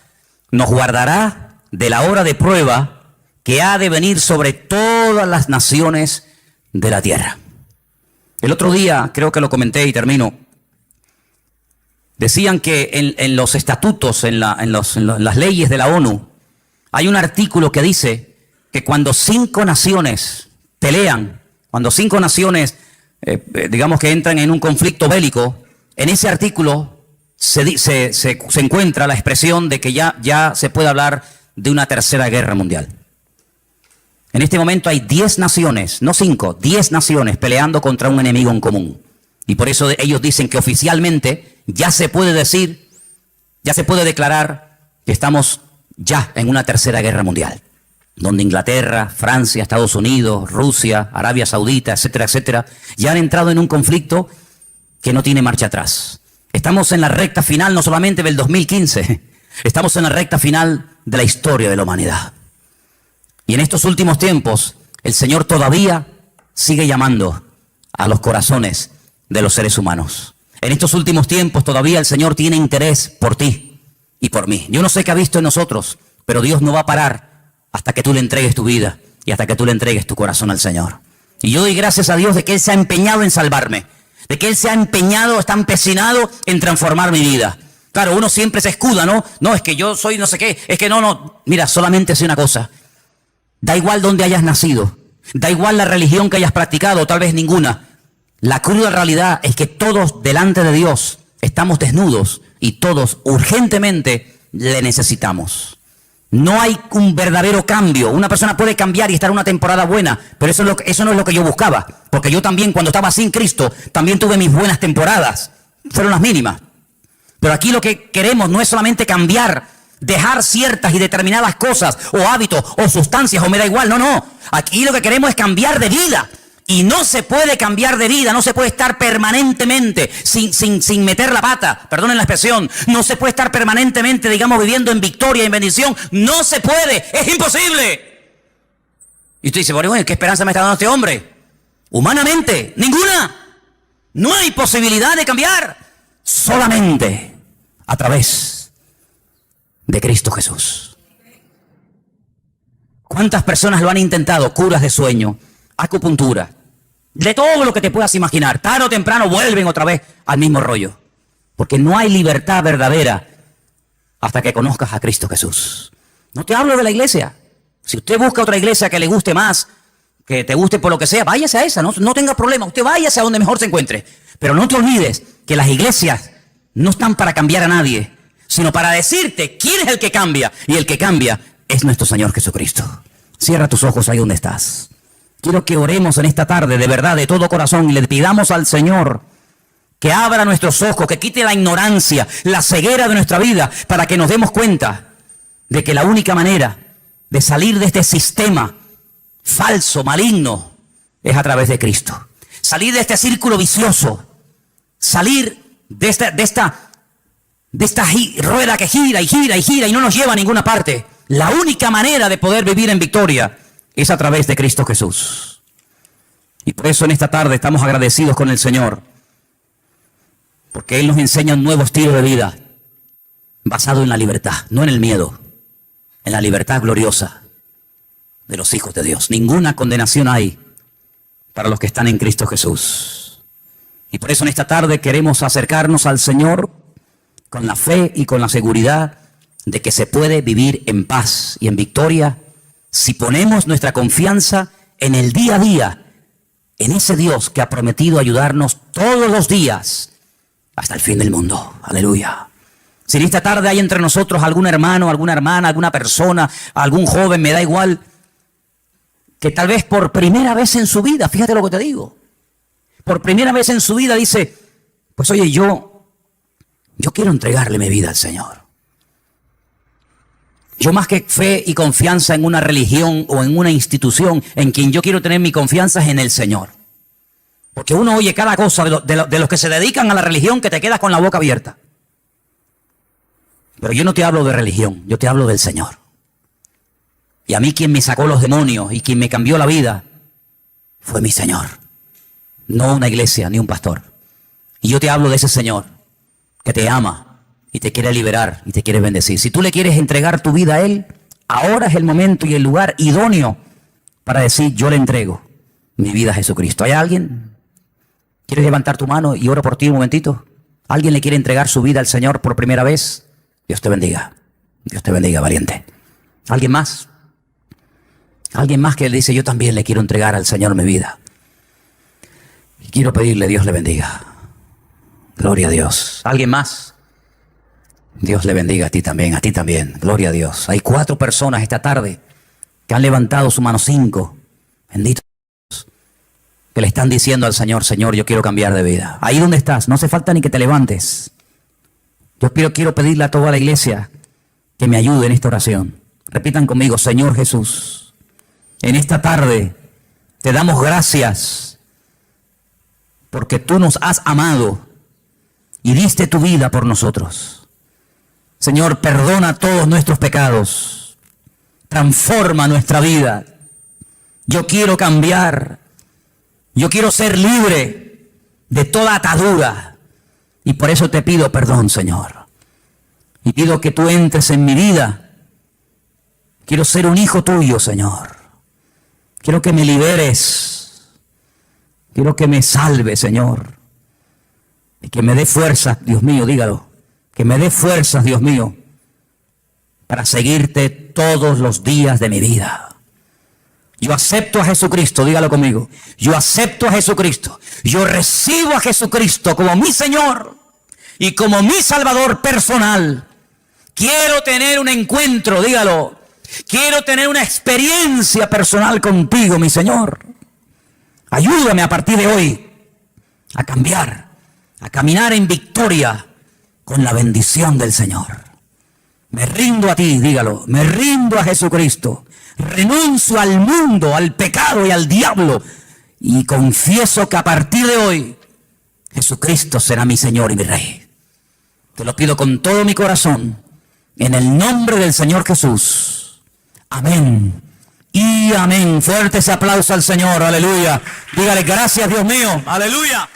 nos guardará de la hora de prueba que ha de venir sobre todas las naciones de la tierra. El otro día, creo que lo comenté y termino, decían que en los estatutos, en las leyes de la ONU, hay un artículo que dice que cuando 5 naciones pelean, cuando 5 naciones, digamos que entran en un conflicto bélico, en ese artículo se encuentra la expresión de que ya se puede hablar de una tercera guerra mundial. En este momento hay 10 naciones, no 5, 10 naciones peleando contra un enemigo en común. Y por eso ellos dicen que oficialmente ya se puede decir, ya se puede declarar que estamos ya en una tercera guerra mundial, donde Inglaterra, Francia, Estados Unidos, Rusia, Arabia Saudita, etcétera, etcétera, ya han entrado en un conflicto que no tiene marcha atrás. Estamos en la recta final no solamente del 2015, estamos en la recta final de la historia de la humanidad. Y en estos últimos tiempos, el Señor todavía sigue llamando a los corazones de los seres humanos. En estos últimos tiempos todavía el Señor tiene interés por ti y por mí. Yo no sé qué ha visto en nosotros, pero Dios no va a parar hasta que tú le entregues tu vida y hasta que tú le entregues tu corazón al Señor. Y yo doy gracias a Dios de que Él se ha empeñado en salvarme, de que Él se ha empeñado, está empecinado en transformar mi vida. Claro, uno siempre se escuda, ¿no? No, es que yo soy no sé qué, es que no. Mira, solamente sé una cosa. Da igual dónde hayas nacido, da igual la religión que hayas practicado, o tal vez ninguna. La cruda realidad es que todos delante de Dios estamos desnudos y todos urgentemente le necesitamos. No hay un verdadero cambio. Una persona puede cambiar y estar una temporada buena, pero eso no es lo que yo buscaba. Porque yo también, cuando estaba sin Cristo, también tuve mis buenas temporadas. Fueron las mínimas. Pero aquí lo que queremos no es solamente cambiar, dejar ciertas y determinadas cosas, o hábitos, o sustancias, o me da igual. No. Aquí lo que queremos es cambiar de vida. Y no se puede cambiar de vida, no se puede estar permanentemente sin meter la pata, perdonen la expresión, no se puede estar permanentemente, digamos, viviendo en victoria y en bendición, no se puede, es imposible. Y usted dice, bueno, ¿qué esperanza me está dando este hombre? Humanamente, ninguna. No hay posibilidad de cambiar, solamente a través de Cristo Jesús. ¿Cuántas personas lo han intentado? Curas de sueño, acupuntura, de todo lo que te puedas imaginar. Tarde o temprano vuelven otra vez al mismo rollo. Porque no hay libertad verdadera hasta que conozcas a Cristo Jesús. No te hablo de la iglesia. Si usted busca otra iglesia que le guste más, que te guste por lo que sea, váyase a esa, no tenga problema. Usted váyase a donde mejor se encuentre. Pero no te olvides que las iglesias no están para cambiar a nadie, sino para decirte quién es el que cambia. Y el que cambia es nuestro Señor Jesucristo. Cierra tus ojos ahí donde estás. Quiero que oremos en esta tarde, de verdad, de todo corazón, y le pidamos al Señor que abra nuestros ojos, que quite la ignorancia, la ceguera de nuestra vida, para que nos demos cuenta de que la única manera de salir de este sistema falso, maligno, es a través de Cristo. Salir de este círculo vicioso, salir de esta rueda que gira y gira y gira y no nos lleva a ninguna parte. La única manera de poder vivir en victoria es a través de Cristo Jesús. Y por eso en esta tarde estamos agradecidos con el Señor, porque Él nos enseña un nuevo estilo de vida basado en la libertad, no en el miedo, en la libertad gloriosa de los hijos de Dios. Ninguna condenación hay para los que están en Cristo Jesús. Y por eso en esta tarde queremos acercarnos al Señor con la fe y con la seguridad de que se puede vivir en paz y en victoria si ponemos nuestra confianza en el día a día, en ese Dios que ha prometido ayudarnos todos los días hasta el fin del mundo. Aleluya. Si en esta tarde hay entre nosotros algún hermano, alguna hermana, alguna persona, algún joven, me da igual, que tal vez por primera vez en su vida, fíjate lo que te digo, por primera vez en su vida dice, pues oye, yo quiero entregarle mi vida al Señor. Yo más que fe y confianza en una religión o en una institución, en quien yo quiero tener mi confianza es en el Señor. Porque uno oye cada cosa de los que se dedican a la religión que te quedas con la boca abierta. Pero yo no te hablo de religión, yo te hablo del Señor. Y a mí quien me sacó los demonios y quien me cambió la vida fue mi Señor. No una iglesia ni un pastor. Y yo te hablo de ese Señor que te ama y te quiere liberar y te quiere bendecir. Si tú le quieres entregar tu vida a Él, ahora es el momento y el lugar idóneo para decir, yo le entrego mi vida a Jesucristo. ¿Hay alguien? ¿Quieres levantar tu mano y oro por ti un momentito? ¿Alguien le quiere entregar su vida al Señor por primera vez? Dios te bendiga. Dios te bendiga, valiente. ¿Alguien más? Alguien más que le dice, yo también le quiero entregar al Señor mi vida. Y quiero pedirle, Dios le bendiga. Gloria a Dios. ¿Alguien más? Dios le bendiga a ti también. Gloria a Dios. Hay 4 personas esta tarde que han levantado su mano, 5. Bendito Dios. Que le están diciendo al Señor, Señor, yo quiero cambiar de vida. Ahí donde estás, no hace falta ni que te levantes. Yo quiero pedirle a toda la iglesia que me ayude en esta oración. Repitan conmigo, Señor Jesús, en esta tarde te damos gracias porque tú nos has amado y diste tu vida por nosotros. Señor, perdona todos nuestros pecados, transforma nuestra vida. Yo quiero cambiar, yo quiero ser libre de toda atadura y por eso te pido perdón, Señor. Y pido que tú entres en mi vida. Quiero ser un hijo tuyo, Señor. Quiero que me liberes. Quiero que me salve, Señor. Y que me dé fuerzas, Dios mío, dígalo. Que me dé fuerzas, Dios mío, para seguirte todos los días de mi vida. Yo acepto a Jesucristo, dígalo conmigo. Yo acepto a Jesucristo. Yo recibo a Jesucristo como mi Señor y como mi Salvador personal. Quiero tener un encuentro, dígalo. Quiero tener una experiencia personal contigo, mi Señor. Ayúdame a partir de hoy a cambiar, a caminar en victoria con la bendición del Señor. Me rindo a ti, dígalo. Me rindo a Jesucristo. Renuncio al mundo, al pecado y al diablo. Y confieso que a partir de hoy Jesucristo será mi Señor y mi Rey. Te lo pido con todo mi corazón. En el nombre del Señor Jesús. Amén. Y amén. Fuerte ese aplauso al Señor. Aleluya. Dígale gracias, Dios mío. Aleluya.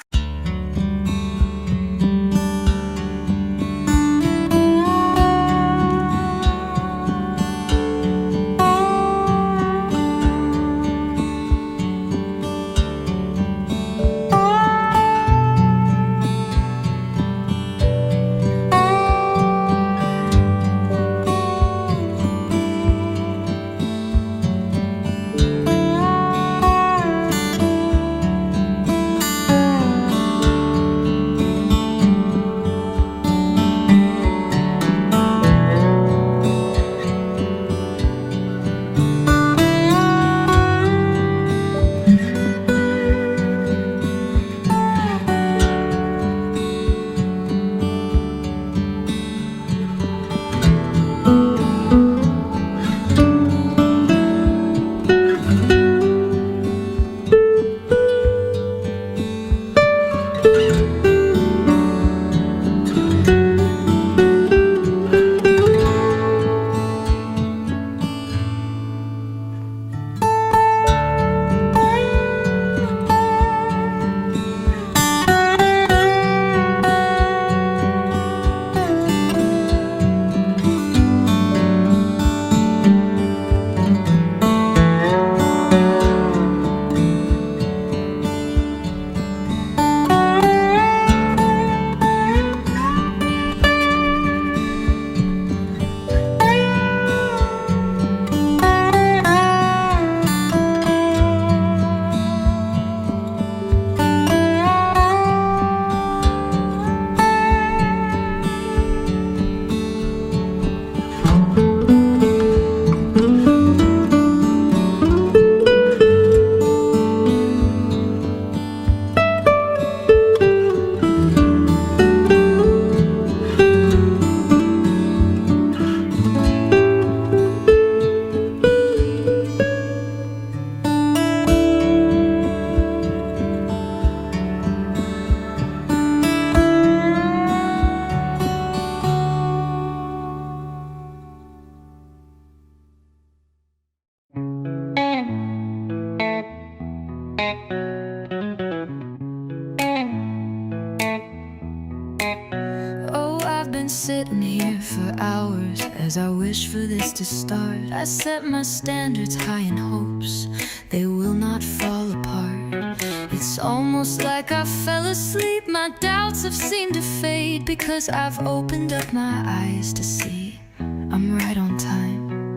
mind sitting here for hours as I wish for this to start. I set my standards high in hopes they will not fall apart. It's almost like I fell asleep. My doubts have seemed to fade because I've opened up my eyes to see I'm right on time.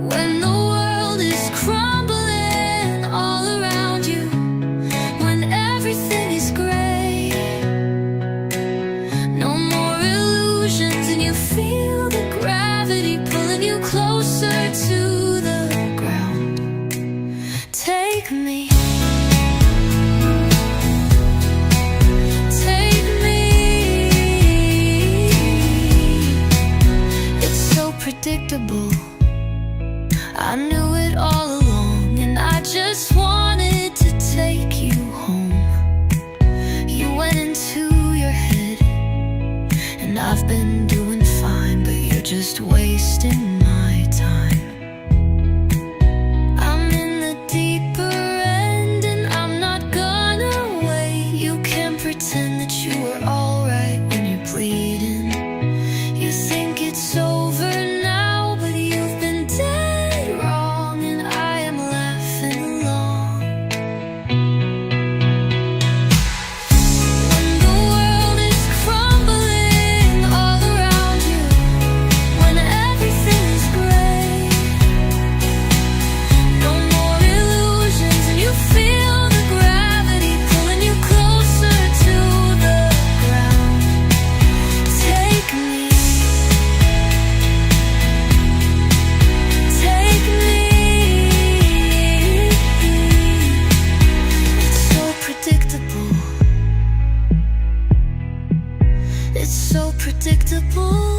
When the world is crumbling all around you, when everything is gray, no more illusions, and you feel the gravity pulling you closer to the ground. Take me, take me. It's so predictable, I knew it all along, and I just wanted to take you home. You went into your head, and I've been doing fine, but you're just wasting my time. I'm in the deeper end, and I'm not gonna wait. You can't pretend that you were alright when you're bleeding. You think it's over now, but you've been dead wrong, and I am laughing along. When the world is crumbling all around you, when everything is gray, no more illusions, and you feel the gravity pulling you closer to the ground. Take me, take me. It's so predictable. It's so predictable.